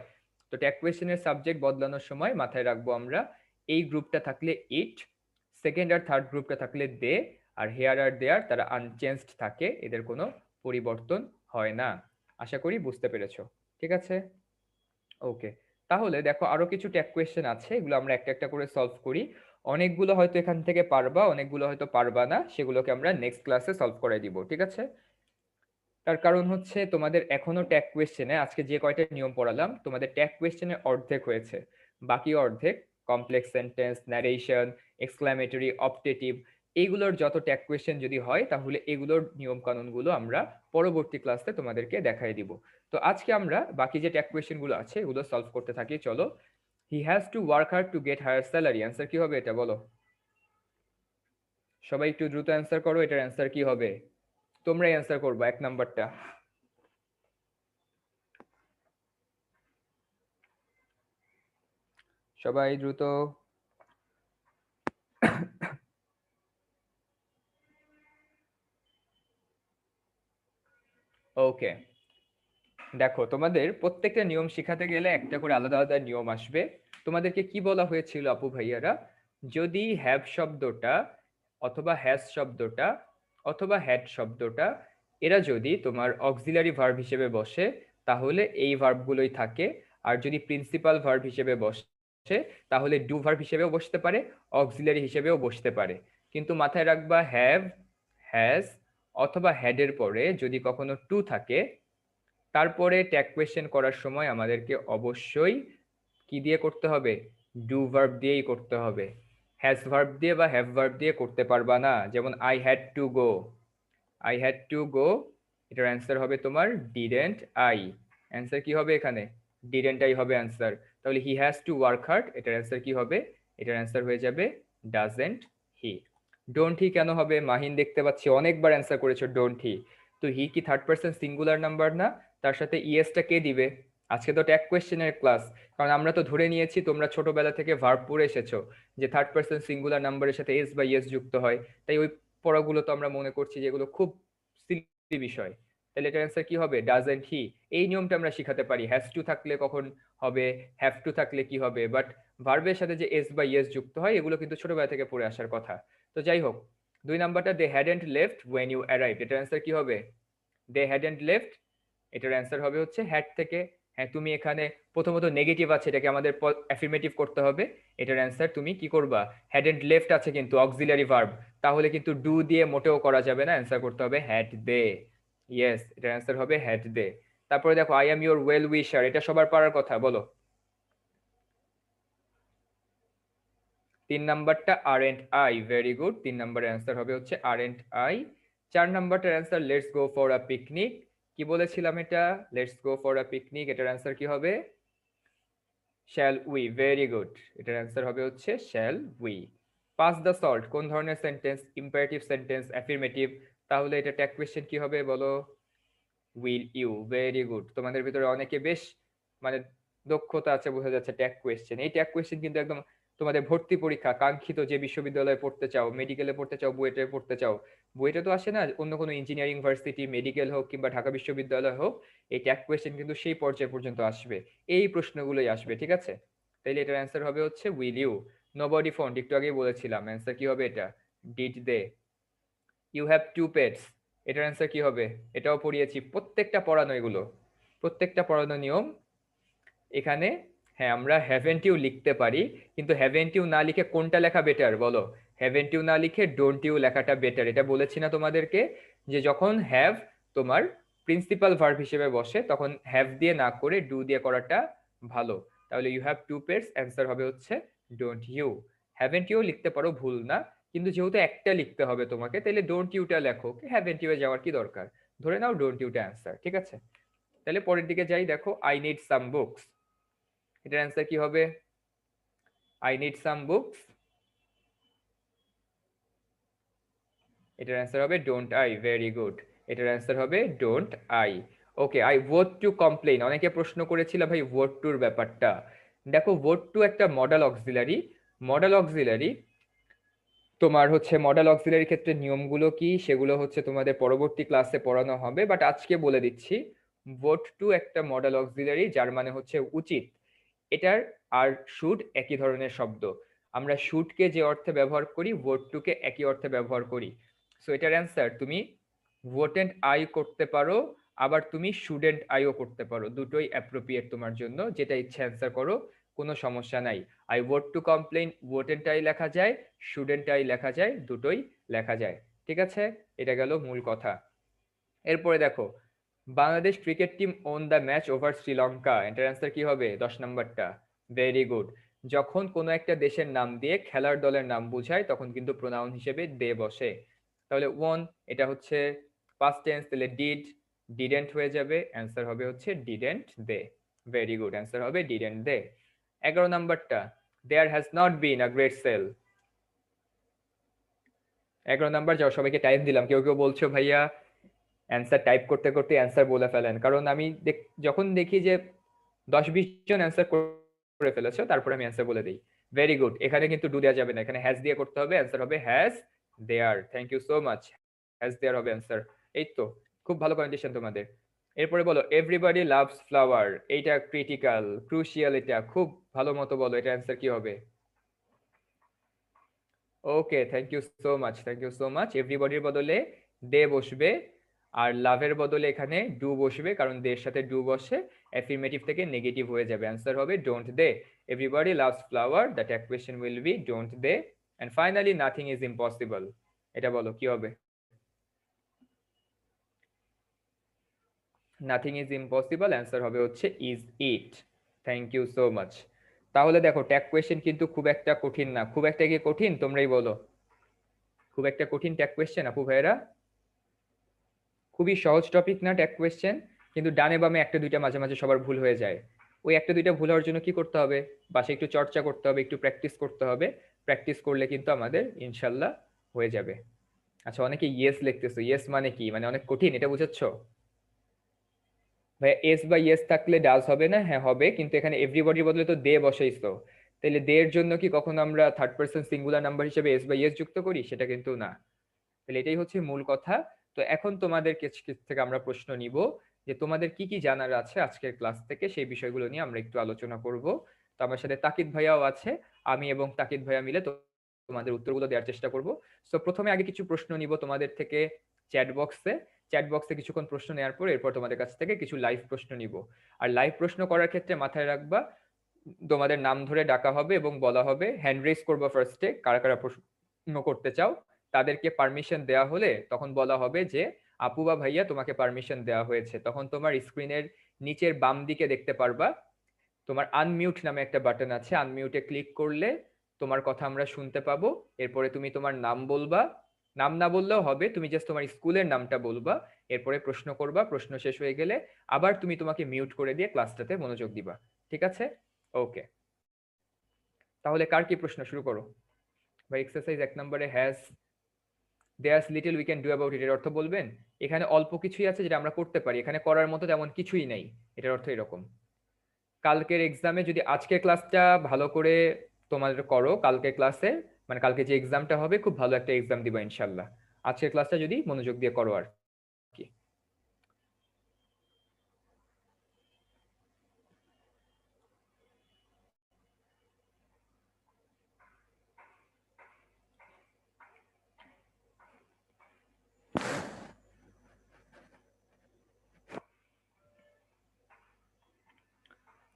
তো ট্যাগ কোয়েশ্চেনের সাবজেক্ট বদলানোর সময় মাথায় রাখবো আমরা, এই গ্রুপটা থাকলে ইট, সেকেন্ড আর থার্ড গ্রুপটা থাকলে দে, আর হেয়ার আর দেয়ার তারা আনচেঞ্জড থাকে, এদের কোনো পরিবর্তন হয় না। আশা করি বুঝতে পেরেছো। ঠিক আছে, ওকে। তাহলে দেখো আরো কিছু ট্যাগ কোয়েশ্চেন আছে, এগুলো আমরা একটা একটা করে সলভ করি। অনেকগুলো হয়তো এখান থেকে পারবা, অনেকগুলো হয়তো পারবা না, সেগুলোকে আমরা নেক্সট ক্লাসে সলভ করাই দিব। ঠিক আছে? তার কারণ হচ্ছে তোমাদের এখনো ট্যাগ কোয়েশ্চেনে আজকে যে কয়টা নিয়ম পড়ালাম, তোমাদের ট্যাগ কোয়েশ্চেনের অর্ধেক হয়েছে, বাকি অর্ধেক complex sentence, narration, exclamatory, optative, এইগুলোর যত ট্যাগ কোয়েশ্চেন যদি হয়, তাহলে এগুলোর নিয়ম কানুনগুলো আমরা পরবর্তী ক্লাসে তোমাদেরকে দেখাই দিব। তো আজকে আমরা বাকি যে ট্যাগ কোয়েশ্চেন গুলো আছে এগুলো সলভ করতে থাকি। চলো। He has to work hard to get higher salary, answer কি হবে এটা বলো সবাই, একটু দ্রুত অ্যান্সার করো, এটার অ্যান্সার কি হবে? তোমরাই অ্যান্সার করবা এক নাম্বারটা। সবাই দ্রুত। ওকে, দেখো তোমাদের প্রত্যেকটা নিয়ম শেখাতে গেলে একটা করে আলাদা আলাদা নিয়ম আসবে। তোমাদেরকে কি বলা হয়েছিল আপু ভাইয়ারা? যদি হ্যাভ শব্দটা অথবা হ্যাজ শব্দটা অথবা হ্যাড শব্দটা এরা যদি তোমার অক্সিলারি ভার্ব হিসেবে বসে, তাহলে এই ভার্বগুলোই থাকে। আর যদি প্রিন্সিপাল ভার্ব হিসেবে বসে, তাহলে ডু ভার্ব হিসেবেও বসতে পারে, অক্সিলারি হিসেবেও বসতে পারে। কিন্তু মাথায় রাখবা, হ্যাভ, হ্যাজ অথবা হ্যাডের পরে যদি কখনো টু থাকে, তারপরে ট্যাগ কোয়েশ্চেন করার সময় আমাদেরকে অবশ্যই কি দিয়ে করতে হবে? ডু ভার্ব দিয়েই করতে হবে। হ্যাজ ভার্ব দিয়ে বা হ্যাভ ভার্ব দিয়ে করতে পারবা না। যেমন I had to go, I had to go, এটার অ্যান্সার হবে তোমার ডিডেন্ট আই। অ্যান্সার কি হবে এখানে? ডিডেন্ট আই হবে অ্যান্সার। তাহলে হি হ্যাজ টু ওয়ার্ক হার্ড, এটার অ্যান্সার কি হবে? এটার অ্যান্সার হয়ে যাবে ডাজেন্ট হি। ডোন্ট হি কেন হবে? মাহিন দেখতে পাচ্ছি অনেকবার অ্যান্সার করেছো ডোন্ট হি। তো হি কি থার্ড পারসন সিঙ্গুলার নাম্বার না? তার সাথে ইএসটা কে দিবে? আজকে তো ট্যাগ কোয়েশ্চেনের ক্লাস, কারণ আমরা তো ধরে নিয়েছি তোমরা ছোটবেলা থেকে ভার্ব পড়ে এসেছো যে থার্ড পারসন সিঙ্গুলার নাম্বারের সাথে এস বা ইএস যুক্ত হয়। তাই ওই পড়াগুলো তো আমরা মনে করছি যেগুলো খুব বিষয়, তাহলে এটার অ্যান্সার কি হবে? ডাজন্ট হি। এই নিয়মটা আমরা শিখাতে পারি, হ্যাজ টু থাকলে কখন হবে, হ্যাভ টু থাকলে কি হবে, বাট ভার্বের সাথে যে এস বা ইয়েস যুক্ত হয় এগুলো কিন্তু ছোটবেলা থেকে পড়ে আসার কথা। তো যাই হোক, 2 নাম্বারটা they hadn't left when you arrived, এটার অ্যান্সার কি হবে? দে হ্যাডন্ট লেফট, এটার অ্যান্সার হবে হচ্ছে হ্যাড থেকে। হ্যাঁ, তুমি এখানে প্রথমত নেগেটিভ আছে, এটাকে আমাদের অ্যাফার্মেটিভ করতে হবে। এটার অ্যান্সার তুমি কি করবা? হ্যাডন্ট লেফট আছে কিন্তু অক্সিলারি ভার্ব, তাহলে কিন্তু ডু দিয়ে মোটেও করা যাবে না, অ্যান্সার করতে হবে হ্যাড দে। ইয়েস, এটার অ্যান্সার হবে হ্যাড দে। তারপরে দেখো আই এম ইউর ওয়েল উইশার, এটা সবার পারার কথা, বলো। 3 নাম্বারটা আরএন্ট আই, ভেরি গুড, 3 নাম্বারের অ্যান্সার হবে হচ্ছে আরএন্ট আই। 4 নাম্বারটার answer let's go for a picnic, কি বলেছিলাম এটা? Let's go for a picnic, এটার অ্যান্সার কি হবে? শ্যাল উই, ভেরি গুড, এটার অ্যান্সার হবে হচ্ছে shall we. Pass the salt কোন ধরনের সেন্টেন্স? ইম্পারেটিভ সেন্টেন্স, অ্যাফার্মেটিভ, তাহলে এটা ট্যাগ কোয়েশ্চেন কি হবে বলো? Will you, very good. তোমাদের ভিতরে অনেকে বেশ মানে দক্ষতা আছে বোঝা যাচ্ছে ট্যাগ কোয়েশ্চেন। এই ট্যাগ কোয়েশ্চেন কিন্তু একদম তোমাদের ভর্তি পরীক্ষা, কাঙ্ক্ষিত যে বিশ্ববিদ্যালয়ে পড়তে চাও, মেডিকেলে পড়তে চাও, বুয়েটে পড়তে চাও, বুয়েটে তো আসে না, অন্য কোনো ইঞ্জিনিয়ারিং ভার্সিটি, মেডিকেল হোক কিংবা ঢাকা বিশ্ববিদ্যালয় হোক, এই ট্যাগ কোয়েশ্চেন কিন্তু সেই পর্যায় পর্যন্ত আসবে, এই প্রশ্নগুলোই আসবে, ঠিক আছে? তাইলে এটার অ্যান্সার হবে হচ্ছে উইল ইউ। নোবডি ফোন, একটু আগেই বলেছিলাম, অ্যান্সার কি হবে এটা? Did they. You have two pets, এটার অ্যান্সার কি হবে? এটাও পড়িয়েছি, প্রত্যেকটা পড়ানো, এগুলো প্রত্যেকটা পড়ানো নিয়ম এখানে। হ্যাঁ, আমরা হ্যাভেন্ট ইউ লিখতে পারি, কিন্তু হ্যাভেন্ট ইউ না লিখে কোনটা লেখা বেটার বলো? হ্যাভেন্ট ইউ না লিখে ডোন্ট ইউ লেখাটা বেটার। এটা বলেছি না তোমাদেরকে, যে যখন হ্যাভ তোমার প্রিন্সিপাল ভার্ব হিসেবে বসে তখন হ্যাভ দিয়ে না করে ডু দিয়ে করাটা ভালো। তাহলে you have two pets, answer হবে হচ্ছে ডোন্ট ইউ। হ্যাভেন্ট ইউ লিখতে পারো, ভুল না, কিন্তু যেহেতু একটা লিখতে হবে তোমাকে, তাহলে ডোন্ট ইউটা লেখো, হ্যাভেন্ট ইউ এ যাওয়ার কি দরকার? ধরে নাও ডোন্ট ইউটা অ্যান্সার, ঠিক আছে? তাহলে পরের দিকে যাই, দেখো আই নিড সাম বুকস, এটার অ্যান্সার কি হবে? আই নিড সাম বুকস, এটার অ্যান্সার হবে ডোন্ট আই, ভেরি গুড, এটার অ্যান্সার হবে don't I. Okay, I ought to complain, অনেকে প্রশ্ন করেছিল ভাই ভোট টুর ব্যাপারটা। দেখো ভোট টু একটা মডেল অক্সিলারি, মডেল অক্সিলারি তোমার হচ্ছে মডেল অক্সিলারি ক্ষেত্রে নিয়মগুলো কি সেগুলো হচ্ছে তোমাদের পরবর্তী ক্লাসে পড়ানো হবে, বাট আজকে বলে দিচ্ছি। ভোট টু একটা মডেল অক্সিলারি, যার মানে হচ্ছে উচিত। এটার আর শুড একই ধরনের শব্দ, আমরা শুডকে যে অর্থে ব্যবহার করি ভোট টু কে একই অর্থে ব্যবহার করি। সো এটার অ্যান্সার তুমি ভোটেন্ট আই করতে পারো, আবার তুমি শুডেন্ট আইও করতে পারো, দুটোই অ্যাপ্রোপ্রিয়েট তোমার জন্য, যেটা ইচ্ছা অ্যান্সার করো, কোনো সমস্যা নাই। I ought to complain oughtn't I লেখা যায়, শুডেন্ট আই লেখা যায়, দুটোই লেখা যায়, ঠিক আছে? এটা গেল মূল কথা। এরপরে দেখো Bangladesh cricket team won the match over Sri Lanka, এটার অ্যান্সার কি হবে? 10 নাম্বারটা, ভেরি গুড। যখন কোনো একটা দেশের নাম দিয়ে খেলার দলের নাম বোঝায় তখন কিন্তু প্রোনাউন হিসেবে দে বসে। তাহলে ওন এটা হচ্ছে পাস্ট টেন্স, তাহলে ডিড, ডিডেন্ট হয়ে যাবে, অ্যান্সার হবে হচ্ছে didn't they, very good, answer হবে ডিডেন্ট দে। 11 নাম্বারটা there has not been a great sale, 11 number যাও, সবাইকে টাইম দিলাম, কেউ কেউ বলছো ভাইয়া অ্যান্সার টাইপ করতে করতে অ্যান্সার বলে ফেলেন, কারণ আমি যখন দেখি যে 10-20 জন অ্যান্সার করে ফেলেছো তারপরে আমি অ্যান্সার বলে দিই। ভেরি গুড, এখানে কিন্তু ডু দেওয়া যাবে না, এখানে হ্যাজ দিয়ে করতে হবে, অ্যান্সার হবে has there, thank you so much, has there হবে অ্যান্সার। এই তো, খুব ভালো কন্ডিশন তোমাদের। এরপরে বলো এভরিবডি লাভস ফ্লাওয়ার, এইটা ক্রিটিক্যাল ক্রুশিয়াল, এটা খুব ভালো মতো বলো এটা অ্যান্সার কি হবে? Okay, thank you so much, thank you so much. এভরিবডির বদলে দে বসবে, আর লাভের বদলে এখানে ডু বসবে, কারণ দের সাথে ডু বসে অ্যাফার্মেটিভ থেকে নেগেটিভ হয়ে যাবে, অ্যান্সার হবে don't they. Everybody loves flower, the tag question will be don't they. And finally nothing is impossible, এটা বলো কি হবে? নাথিং ইজ ইম্পসিবল, অ্যান্সার হবে হচ্ছে is it, thank you so much. তাহলে দেখো ট্যাগ কোয়েশ্চেন কিন্তু খুব একটা কঠিন না, খুব একটা কি কঠিন তোমরাই বলো? খুব একটা কঠিন ট্যাগ কোয়েশ্চেন আপু ভাইয়েরা? খুবই সহজ টপিক না ট্যাগ কোয়েশ্চেন? কিন্তু ডানে বামে একটা দুইটা মাঝে মাঝে সবার ভুল হয়ে যায়, ওই একটা দুইটা ভুল হওয়ার জন্য কি করতে হবে? বাসে একটু চর্চা করতে হবে, একটু প্র্যাকটিস করতে হবে, প্র্যাকটিস করলে কিন্তু আমাদের ইনশাল্লাহ হয়ে যাবে। আচ্ছা, অনেকে ইয়েস লিখতেছো, ইয়েস মানে কি? মানে অনেক কঠিন, এটা বুঝাচ্ছ? ভাই এস বা ইয়েস থাকলে ডাজ হবে না? হ্যাঁ হবে, কিন্তু এখানে এভরিবডির বদলে তো দে বসাইছো, তাহলে দে এর জন্য কি কখনো আমরা থার্ড পারসন সিঙ্গুলার নাম্বার হিসেবে এস বা ইয়েস যুক্ত করি? সেটা কিন্তু না। তাহলে এটাই হচ্ছে মূল কথা, তো এখন তোমাদের কাছ থেকে আমরা প্রশ্ন নিব যে তোমাদের কি কি জানার আছে আজকের ক্লাস থেকে, সেই বিষয়গুলো নিয়ে আমরা একটু আলোচনা করব। তো আমার সাথে তাকিদ ভাইয়াও আছে, আমি এবং তাকিদ ভাইয়া মিলে তোমাদের উত্তরগুলো দেওয়ার চেষ্টা করব। সো প্রথমে আগে কিছু প্রশ্ন নিব তোমাদের থেকে চ্যাট বক্সে কিছুক্ষণ প্রশ্ন নেওয়ার পর এরপর তোমাদের কাছ থেকে কিছু লাইভ প্রশ্ন নিব। আর লাইভ প্রশ্ন করার ক্ষেত্রে মাথায় রাখবা তোমাদের নাম ধরে ডাকা হবে এবং বলা হবে, হ্যান্ড রেজ করবো ফার্স্টে, কারা কারা প্রশ্ন করতে চাও। তাদেরকে পারমিশন দেওয়া হলে তখন বলা হবে যে আপু বা ভাইয়া তোমাকে পারমিশন দেওয়া হয়েছে। তখন তোমার স্ক্রিনের নিচের বাম দিকে দেখতে পারবা তোমার আনমিউট নামে একটা বাটন আছে, আনমিউটে ক্লিক করলে তোমার কথা আমরা শুনতে পাবো। এরপরে তুমি তোমার নাম বলবা, নাম না বললেও হবে, তুমি জাস্ট তোমার স্কুলের নামটা বলবা, এরপরে প্রশ্ন করবা, প্রশ্ন শেষ হয়ে গেলে আবার তুমি তোমাকে মিউট করে দিয়ে ক্লাসটাতে মনোযোগ দিবা। ঠিক আছে? ওকে, তাহলে কার কি প্রশ্ন? শুরু করো ভাই। এক্সারসাইজ 1 নম্বরে has there's little we can do about ইট, এর অর্থ বলবেন এখানে অল্প কিছুই আছে যেটা আমরা করতে পারি, এখানে করার মতো তেমন কিছুই নাই, এটার অর্থ এরকম। কালকের এক্সামে যদি আজকের ক্লাসটা ভালো করে তোমাদের করো, কালকের ক্লাসে মানে কালকে যে এক্সামটা হবে খুব ভালো একটা এক্সাম দিবা ইনশাল্লাহ, আজকের ক্লাসটা যদি মনোযোগ দিয়ে করো আর কি।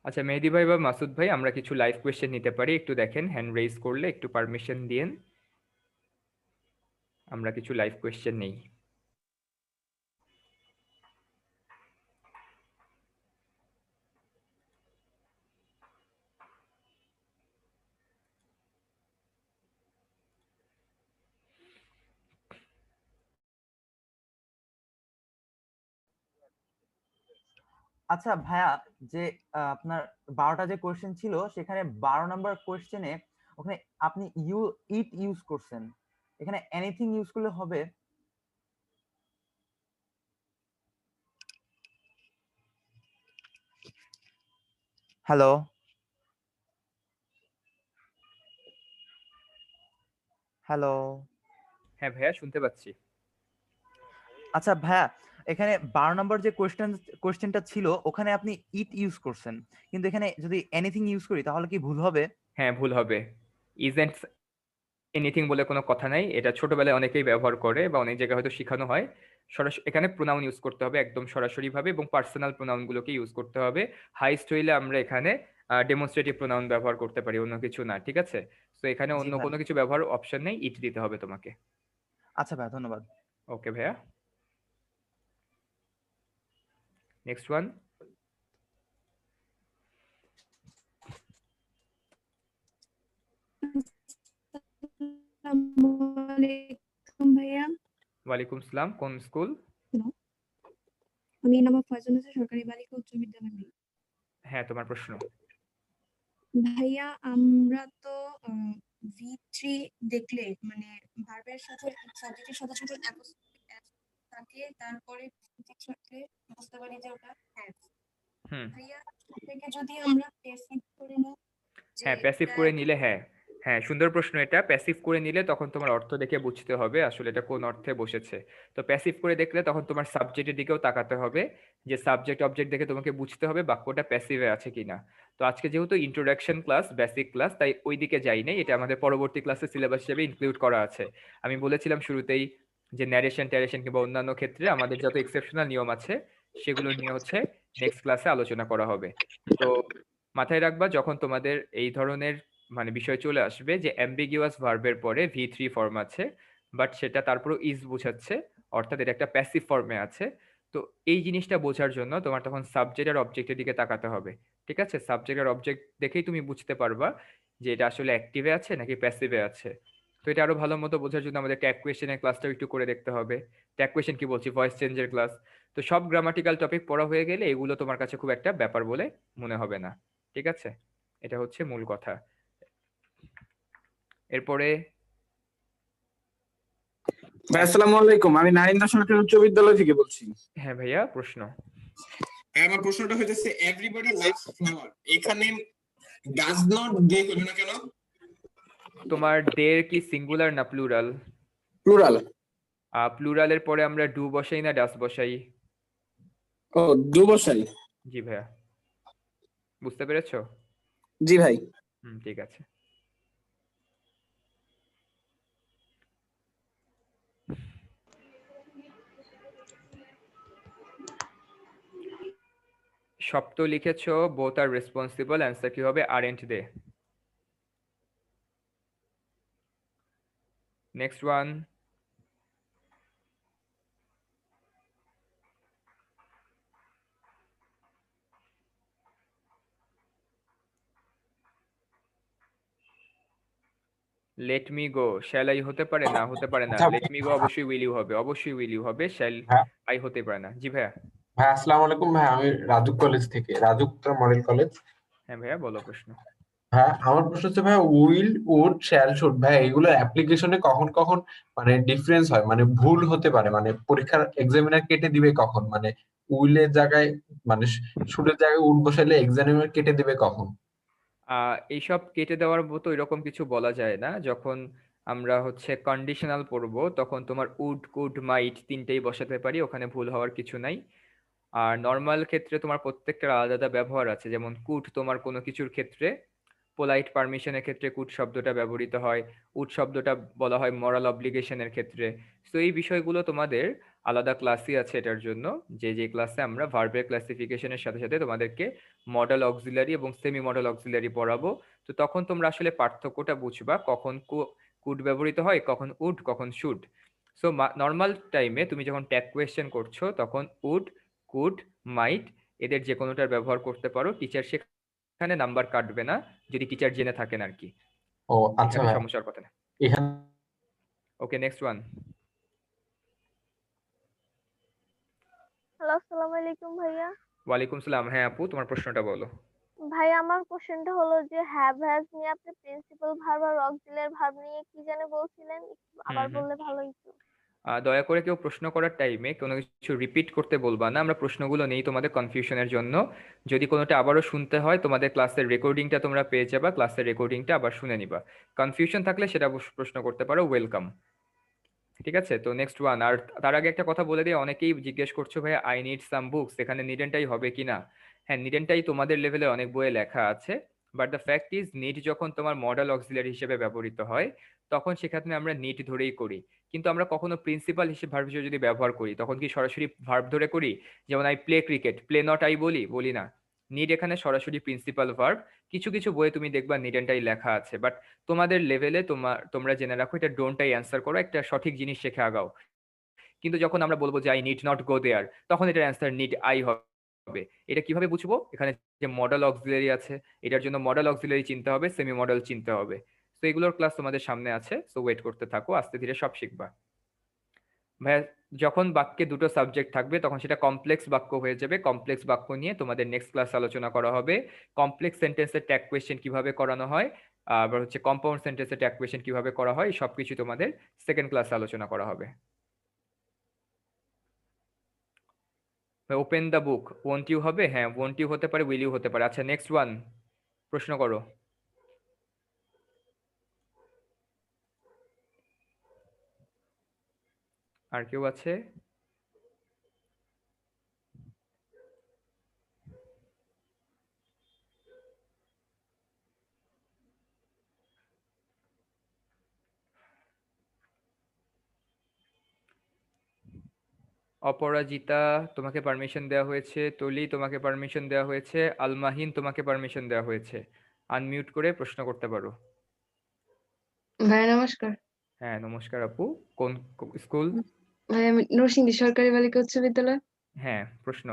আচ্ছা মেহেদি ভাই বা মাসুদ ভাই, আমরা কিছু লাইভ কোয়েশ্চেন নিতে পারি, একটু দেখেন হ্যান্ড রেজ করলে একটু পারমিশন দিয়েন, আমরা কিছু লাইভ কোয়েশ্চেন নেই। আচ্ছা ভাইয়া, যে আপনার 12টা যে কোয়েশ্চেন ছিল সেখানে 12 নাম্বার কোয়েশ্চেনে ওখানে আপনি ইট ইউজ করছেন, এখানে এনিথিং ইউজ করলে হবে? হ্যালো হ্যালো হ্যাঁ ভাইয়া শুনতে পাচ্ছি। আচ্ছা ভাইয়া, এখানে 12 নম্বর যে কোয়েশ্চেনটা ছিল ওখানে আপনি ইট ইউজ করছেন, কিন্তু এখানে যদি এনিথিং ইউজ করি তাহলে কি ভুল হবে? হ্যাঁ ভুল হবে, ইজেন্ট এনিথিং বলে কোনো কথা নাই, এটা ছোটবেলায় অনেকেই ব্যবহার করে বা অনেক জায়গায় হয়তো শেখানো হয়। সরাসরি এখানে প্রোনাউন ইউজ করতে হবে একদম সরাসরি ভাবে এবং পার্সোনাল প্রোনাউন গুলোকে ইউজ করতে হবে। হাইস্ট হইলে আমরা এখানে ডেমনস্ট্রেটিভ প্রোনাউন ব্যবহার করতে পারি, অন্য কিছু না। ঠিক আছে? তো এখানে জি অন্য ভাই। কোনো কিছু ব্যবহার অপশন নেই, ইট দিতে হবে তোমাকে। আচ্ছা ভাইয়া, ধন্যবাদ। ওকে ভাইয়া, নেক্সট ওয়ান। ভাইয়া, ওয়ালাইকুম সালাম, কোন স্কুল? আমি নাম ফয়জুন্নেছা, সরকারি বালিকা উচ্চ বিদ্যালয়। হ্যাঁ তোমার প্রশ্ন। ভাইয়া, আমরা তো V3 দেখলে মানে ভার্বের সাথে সাবজেক্টের সাথে সাথে থাকে, তারপরে সাথে বুঝতে পারি যে ওটা হ্যাজ। ভাইয়া থেকে যদি আমরা প্যাসিভ করে নিই, হ্যাঁ প্যাসিভ করে নিলে, হ্যাঁ হ্যাঁ সুন্দর প্রশ্ন এটা। প্যাসিভ করে নিলে তখন তোমার অর্থ দেখে বুঝতে হবে আসলে এটা কোন অর্থে বসেছে। তো প্যাসিভ করে দেখলে তখন তোমার সাবজেক্টের দিকেও তাকাতে হবে, যে সাবজেক্ট অবজেক্ট দেখে তোমাকে বুঝতে হবে বাক্যটা প্যাসিভে আছে কিনা। তো আজকে যেহেতু ইন্ট্রোডাকশন ক্লাস, বেসিক ক্লাস, তাই ওই দিকে যাই নাই, এটা আমাদের পরবর্তী ক্লাসে সিলেবাস হিসেবে ইনক্লুড করা আছে। আমি বলেছিলাম শুরুতেই যে ন্যারেশন ট্যারেশন কিংবা অন্যান্য ক্ষেত্রে আমাদের যত এক্সেপশনাল নিয়ম আছে সেগুলো নিয়ে হচ্ছে নেক্সট ক্লাসে আলোচনা করা হবে। তো মাথায় রাখবা যখন তোমাদের এই ধরনের মানে বিষয় চলে আসবে যে অ্যাম্বিগুয়াস ভার্বের পরে V3 ফর্ম আছে বাট সেটা তারপরও ইজ বোঝাচ্ছে, অর্থাৎ এটা একটা প্যাসিভ ফর্মে আছে। তো এই জিনিসটা বোঝার জন্য তোমার তখন সাবজেক্ট আর অবজেক্টের দিকে তাকাতে হবে। ঠিক আছে? সাবজেক্ট আর অবজেক্ট দেখেই তুমি বুঝতে পারবা যে এটা আসলে অ্যাক্টিভে আছে নাকি প্যাসিভে আছে। তো এটা আরো ভালো মতো বোঝার জন্য আমাদের ট্যাগ কোয়েশ্চেনের ক্লাসটাও একটু করে দেখতে হবে। ট্যাগ কোয়েশ্চেন কি বলছি, ভয়েস চেঞ্জের ক্লাস। তো সব গ্রামাটিক্যাল টপিক পড়া হয়ে গেলে এগুলো তোমার কাছে খুব একটা ব্যাপার বলে মনে হবে না। ঠিক আছে? এটা হচ্ছে মূল কথা। এরপরে ভাই আসসালামু আলাইকুম, আমি নারিন্দা সরকারি উচ্চ বিদ্যালয় থেকে বলছি। হ্যাঁ ভাইয়া প্রশ্ন। আমার প্রশ্নটা হইতেছে এভরিবডি লাইকস ফ্লাওয়ার, এখানে ডাজ নট দে হলো না কেন? তোমার দের কি সিঙ্গুলার না প্লুরাল? প্লুরাল। প্লুরালের পরে আমরা ডু বসাই না ডাস বসাই? ও ডু বসাই। জি ভাইয়া, বুঝতে পেরেছো? জি ভাই। ঠিক আছে। সপ্ত লিখেছো, বোথ আর রেসপন্সিবল, অ্যান্সার কি হবে? Aren't they. Next one. Let me go, shall I হতে পারে না, হতে পারে না। আচ্ছা লেট মি গো অবশ্যই উইল ইউ হবে, অবশ্যই উইল ইউ হবে, শ্যাল হ্যাঁ আই হতে পারে না। জি ভাইয়া। ভাই, আসসালামু আলাইকুম ভাই, আমি রাজুক কলেজ থেকে, রাজুক মডেল কলেজ। হ্যাঁ ভাইয়া, বলো প্রশ্ন। হ্যাঁ, আমার প্রশ্ন হচ্ছে ভাই, উইল, উড, শ্যাল, শুড, ভাই এগুলো অ্যাপ্লিকেশনে কখন কখন মানে ডিফারেন্স হয়, মানে ভুল হতে পারে, মানে পরীক্ষার এক্সামিনার কেটে দিবে কখন, মানে উইলের জায়গায় মানে শুডের জায়গায় উড বসাইলে এক্সামিনার কেটে দিবে কখন? এইসব কেটে দেওয়ার মতো এরকম কিছু বলা যায় না। যখন আমরা হচ্ছে কন্ডিশনাল পড়বো তখন তোমার উড, কুড, মাইট তিনটেই বসাতে পারি, ওখানে ভুল হওয়ার কিছু নাই। আর নর্মাল ক্ষেত্রে তোমার প্রত্যেকটার আলাদা আলাদা ব্যবহার আছে। যেমন কুড তোমার কোনো কিছুর ক্ষেত্রে, পোলাইট পারমিশনের ক্ষেত্রে কুড শব্দটা ব্যবহৃত হয়, উড শব্দটা বলা হয় মরাল অব্লিগেশনের ক্ষেত্রে। তো এই বিষয়গুলো তোমাদের আলাদা ক্লাসই আছে এটার জন্য, যে যে ক্লাসে আমরা ভার্বের ক্লাসিফিকেশনের সাথে সাথে তোমাদেরকে মডেল অক্সিলারি এবং সেমি মডেল অক্সিলারি পড়াবো। তো তখন তোমরা আসলে পার্থক্যটা বুঝবা, কখন কুড ব্যবহৃত হয়, কখন উড, কখন শুড। সো নর্মাল টাইমে তুমি যখন ট্যাগ কোয়েশ্চেন করছো তখন উড, কুড, মাইট এদের যে কোনোটার ব্যবহার করতে পারো। টিচার সেখানে নাম্বার কাটবে না যদি টিচার জেনে থাকেন আর কি, ও আচ্ছা এখানে ভাই, সমস্যার কথা না। এখানে ওকে, নেক্সট ওয়ান। হ্যালো, আসসালামু আলাইকুম ভাইয়া। ওয়ালাইকুম সালাম। হ্যাঁ আপু, তোমার প্রশ্নটা বলো। ভাই আমার কোশ্চেনটা হলো যে হ্যাভ হ্যাজ নিয়ে আপনি প্রিন্সিপাল ভার্ব আর অক্সিলিয়ারি ভার্ব নিয়ে কি জানে বলছিলেন, একটু আবার বললে ভালো হতো। দয়া করে কেউ প্রশ্ন করার টাইমে কোনো কিছু রিপিট করতে বলবা না, আমরা প্রশ্নগুলো নেই তোমাদের কনফিউশনের জন্য। যদি কোনোটা আবারও শুনতে হয়, তোমাদের ক্লাসের রেকর্ডিংটা তোমরা পেয়ে যাবা, ক্লাসের রেকর্ডিংটা আবার শুনে নিবা। কনফিউশন থাকলে সেটা প্রশ্ন করতে পারো, ওয়েলকাম। ঠিক আছে, তো নেক্সট ওয়ান। আর তার আগে একটা কথা বলে দিই, অনেকেই জিজ্ঞেস করছো ভাই আই নিড সাম বুকস, এখানে নিডেনটাই হবে কিনা। হ্যাঁ, নিডেনটাই তোমাদের লেভেলে অনেক বইয়ে লেখা আছে, but the fact is need যখন তোমার মডেল অক্সিলারি হিসেবে ব্যবহৃত হয় তখন সেখানে আমরা নিড ধরেই করি। কিন্তু আমরা কখনো প্রিন্সিপাল হিসেবে ভার্ব হিসেবে যদি ব্যবহার করি তখন কি সরাসরি ভার্ব ধরে করি? যেমন I play cricket, play not I বলি না। নিড এখানে সরাসরি প্রিন্সিপাল ভার্ব। কিছু কিছু বইয়ে তুমি দেখবা নিডেনটাই লেখা আছে, বাট তোমাদের লেভেলে তোমরা জেনে রাখো এটা ডোন্টটাই অ্যান্সার করো, একটা সঠিক জিনিস শিখে আগাও। কিন্তু যখন আমরা বলবো যে আই নিড নট গো দেয়ার, তখন এটার অ্যান্সার নিড আই হবে। এটা কিভাবে বুঝবো? এখানে যে মডেল অক্সিলারি আছে, এটার জন্য মডেল অক্সিলারি চিনতে হবে, সেমি মডেল চিনতে হবে। তো এগুলোর ক্লাস তোমাদের সামনে আছে, সো ওয়েট করতে থাকো, আস্তে ধীরে সব শিখবা। ভাইয়া, যখন বাক্যে দুটো সাবজেক্ট থাকবে তখন সেটা কমপ্লেক্স বাক্য হয়ে যাবে। কমপ্লেক্স বাক্য নিয়ে তোমাদের নেক্সট ক্লাস আলোচনা করা হবে। কমপ্লেক্স সেন্টেন্সের ট্যাগ কোয়েশ্চেন কিভাবে করানো হয়, আবার হচ্ছে কম্পাউন্ড সেন্টেন্সের ট্যাগ কোয়েশ্চেন কিভাবে করা হয়, সবকিছু তোমাদের সেকেন্ড ক্লাসে আলোচনা করা হবে। Open the book, won't you হবে? হ্যাঁ, ওয়ন্ট ইউ হতে পারে, উইল ইউ হতে পারে। আচ্ছা, নেক্সট ওয়ান, প্রশ্ন করো। আর কেউ আছে? অপরাজিতা, তোমাকে পারমিশন দেওয়া হয়েছে। তলি, তোমাকে পারমিশন দেওয়া হয়েছে। আলমাহিন, তোমাকে পারমিশন দেওয়া হয়েছে। আনমিউট করে প্রশ্ন করতে পারো। ভাই নমস্কার। হ্যাঁ নমস্কার আপু, কোন স্কুল? ভাই আমি নরসিংদী সরকারি বালিকা উচ্চ বিদ্যালয়। হ্যাঁ, প্রশ্ন।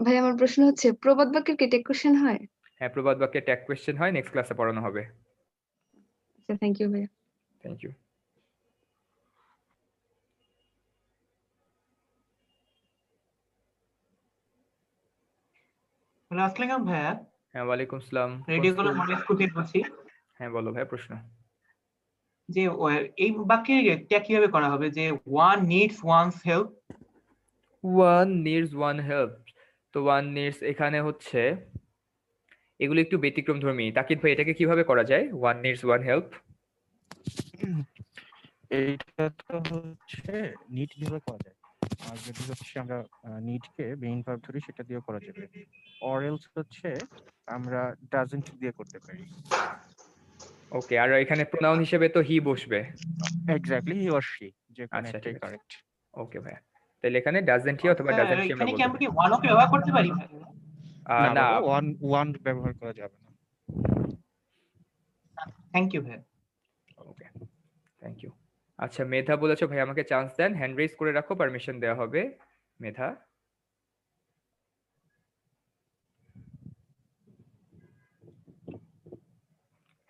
ভাই আমার প্রশ্ন হচ্ছে প্রবাদ বাক্যের কি টেক কোশ্চেন হয়? হ্যাঁ, প্রবাদ বাক্যে ট্যাগ কোয়েশ্চেন হয়, নেক্সট ক্লাসে পড়ানো হবে। আচ্ছা, থ্যাংক ইউ ভাইয়া। Thank you. হ্যালো, আসসালাম ভাইয়া। হ্যাঁ, ওয়ালাইকুম সালাম। রেডিও কলার মডেল স্কুল থেকে বলছি। হ্যাঁ বলো ভাই, প্রশ্ন। যে এই বাক্যে ট্যাগ কিভাবে করা হবে, যে one needs one's help? One needs one help, তো ওয়ান নিডস এখানে হচ্ছে, এগুলো একটু ব্যতিক্রম ধর্মী। তাকিদ ভাই, এটাকে কিভাবে করা যায় ওয়ান নিডস ওয়ান হেল্প? এইটা তো হচ্ছে নিট কিভাবে করা যায়, আর যদি হচ্ছে আমরা নিটকে মেইন ভার্ব ধরি সেটা দিয়েও করা যাবে, অর এলস হচ্ছে আমরা ডাজন্ট দিয়ে করতে পারি। ওকে, আর এখানে প্রোনাউন হিসেবে তো হি বসবে। এক্স্যাক্টলি, হি অর শি, যে কোনো আচ্ছা, একটাই ঠিক আছে। কারেক্ট। ওকে ভাইয়া, তাহলে এখানে ডাজন্ট হি অথবা ডাজন্ট শি আমরা এখানে কি বলতে আমরা পারি। কি ওয়ান ওকে ব্যবহার করতে পারি? না না, বাবা, ওয়ান ব্যবহার করা যাবে না। থ্যাংক ইউ ভাই। ওকে, থ্যাংক ইউ। আচ্ছা, মেধা বলেছো ভাই আমাকে চান্স দেন, হ্যান্ড রেজ করে রাখো, পারমিশন দেওয়া হবে। মেধা।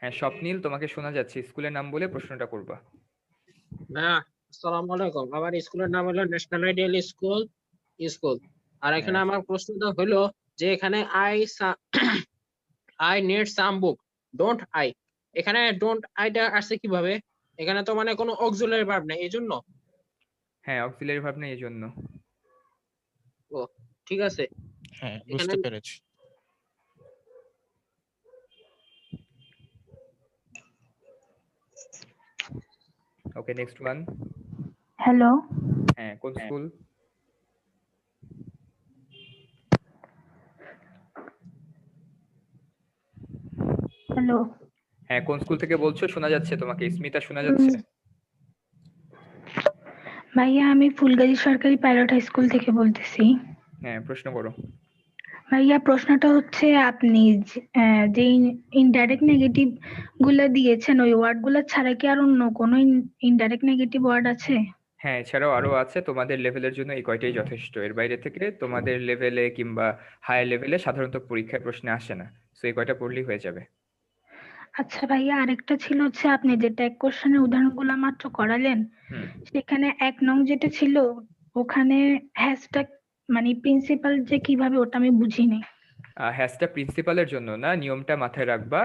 হ্যাঁ স্বপ্নিল, তোমাকে শোনা যাচ্ছে, স্কুলের নাম বলে প্রশ্নটা করবা। না, আসসালামু আলাইকুম। আমার স্কুলের নাম হলো ন্যাশনাল আইডিয়াল স্কুল। আর এখানে আমার প্রশ্নটা হলো যে এখানে I need some book, don't I, এখানে ডোন্ট আইটা আসছে কিভাবে? এখানে তো মানে কোনো অক্সিলারি ভার্ব নেই, এইজন্য। হ্যাঁ, অক্সিলারি ভার্ব নেই এইজন্য। ও ঠিক আছে, হ্যাঁ এখানে বুঝতে পেরেছি। ওকে, নেক্সট ওয়ান। হ্যালো, হ্যাঁ, কোন স্কুল? হ্যালো। হ্যাঁ, কোন স্কুল থেকে বলছো? শোনা যাচ্ছে তোমাকে, স্মিতা শোনা যাচ্ছে? ভাইয়া আমি ফুলগাজী সরকারি পাইলট হাই স্কুল থেকে বলতেছি। হ্যাঁ, প্রশ্ন করো। ভাইয়া প্রশ্নটা হচ্ছে আপনি যে ইনডাইরেক্ট নেগেটিভ গুলা দিয়েছেন ওই ওয়ার্ড গুলা ছাড়া কি আর অন্য কোনো ইনডাইরেক্ট নেগেটিভ ওয়ার্ড আছে? হ্যাঁ, এছাড়াও আরো আছে, তোমাদের লেভেলের জন্য এই কয়টাই যথেষ্ট। এর বাইরে থেকে তোমাদের লেভেলে কিংবা হায়ার লেভেলে সাধারণত পরীক্ষায় প্রশ্নে আসে না, সো এই কয়টা পড়লেই হয়ে যাবে। আচ্ছা ভাইয়া, আরেকটা ছিল হচ্ছে আপনি যে ট্যাগ কোশ্চেনের উদাহরণগুলো মাত্র করালেন, সেখানে 1 নং যেটা ছিল ওখানে হ্যাশট্যাগ মানে প্রিন্সিপাল যে কিভাবে, ওটা আমি বুঝিনি। হ্যাজটা প্রিন্সিপালের জন্য না, নিয়মটা মাথায় রাখবা।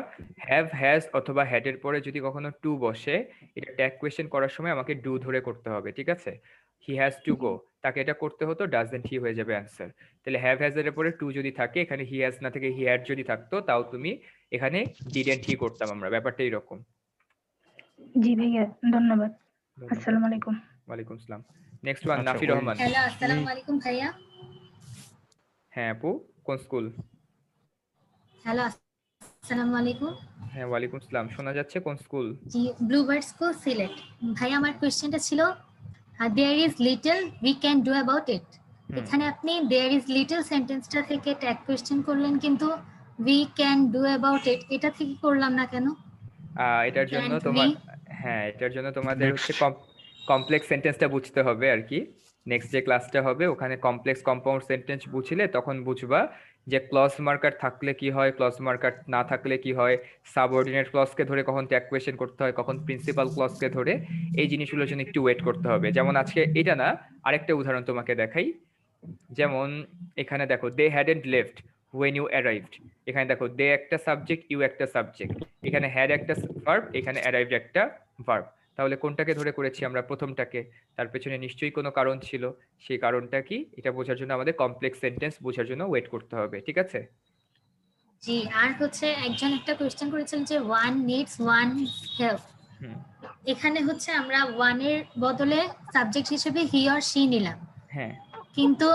হ্যাভ, হ্যাজ অথবা হ্যাড এর পরে যদি কখনো টু বসে, এটা ট্যাগ কোয়েশ্চেন করার সময় আমাকে ডু ধরে করতে হবে, ঠিক আছে? হি হ্যাজ টু গো, তাকে এটা করতে হতো, ডাজন্ট হি হয়ে যাবে অ্যান্সার। তাহলে হ্যাভ হ্যাজ এর পরে টু যদি থাকে, এখানে হি হ্যাজ না থেকে হি হ্যাড যদি থাকতো, তাও তুমি এখানে ডিডেন্ট হি করতাম আমরা, ব্যাপারটা এরকম। জি ভাইয়া, ধন্যবাদ। আসসালামু আলাইকুম। ওয়ালাইকুম আসসালাম। নেক্সট ওয়ান, আচ্ছা, নাফি রহমান। হ্যালো, আসসালামু আলাইকুম ভাইয়া। হ্যাঁ আপু, কোন স্কুল? হ্যালো, আসসালামু আলাইকুম। হ্যাঁ ওয়ালাইকুম আসসালাম, শোনা যাচ্ছে, কোন স্কুল? জি, ব্লুবার্ড স্কুল সিলেট। ভাই আমার কোশ্চেনটা ছিল there is little we can do about it. এখানে আপনি দেয়ার ইজ লিটল সেন্টেন্সটা থেকে ট্যাগ কোশ্চেন করলেন, কিন্তু উই ক্যান ডু অ্যাবাউট ইট এটা থেকে করলাম না কেন? এটার জন্য তোমার, হ্যাঁ এটার জন্য তোমাদের হচ্ছে কমপ্লেক্স সেন্টেন্সটা বুঝতে হবে আর কি। নেক্সট যে ক্লাসটা হবে ওখানে কমপ্লেক্স কম্পাউন্ড সেন্টেন্স বুঝলে তখন বুঝবা যে ক্লজ মার্কার থাকলে কি হয়, ক্লজ মার্কার না থাকলে কি হয়, সাবঅর্ডিনেট ক্লজকে ধরে কখন ট্যাগ কোয়েশ্চেন করতে হয়, কখন প্রিন্সিপাল ক্লজকে ধরে, এই জিনিসগুলোর জন্য একটু ওয়েট করতে হবে। যেমন আজকে এটা না, আরেকটা উদাহরণ তোমাকে দেখাই। যেমন এখানে দেখো, they hadn't left when you arrived, এখানে দেখো দে একটা সাবজেক্ট, ইউ একটা সাবজেক্ট, এখানে হ্যাড একটা ভার্ব, এখানে অ্যারাইভড একটা ভার্ব। তাহলে কোনটাকে ধরে করেছি আমরা? প্রথমটাকে। তার পেছনে নিশ্চয়ই কোনো কারণ ছিল, সেই কারণটা কি এটা বোঝার জন্য আমাদের কমপ্লেক্স সেন্টেন্স বোঝার জন্য ওয়েট করতে হবে, ঠিক আছে? জি, আর হচ্ছে একজন একটা কোশ্চেন করেছেন যে ওয়ান নিডস ওয়ান হেল্প। এখানে হচ্ছে আমরা ওয়ান এর বদলে সাবজেক্ট হিসেবে হি অর শি নিলাম। হ্যাঁ, কিন্তু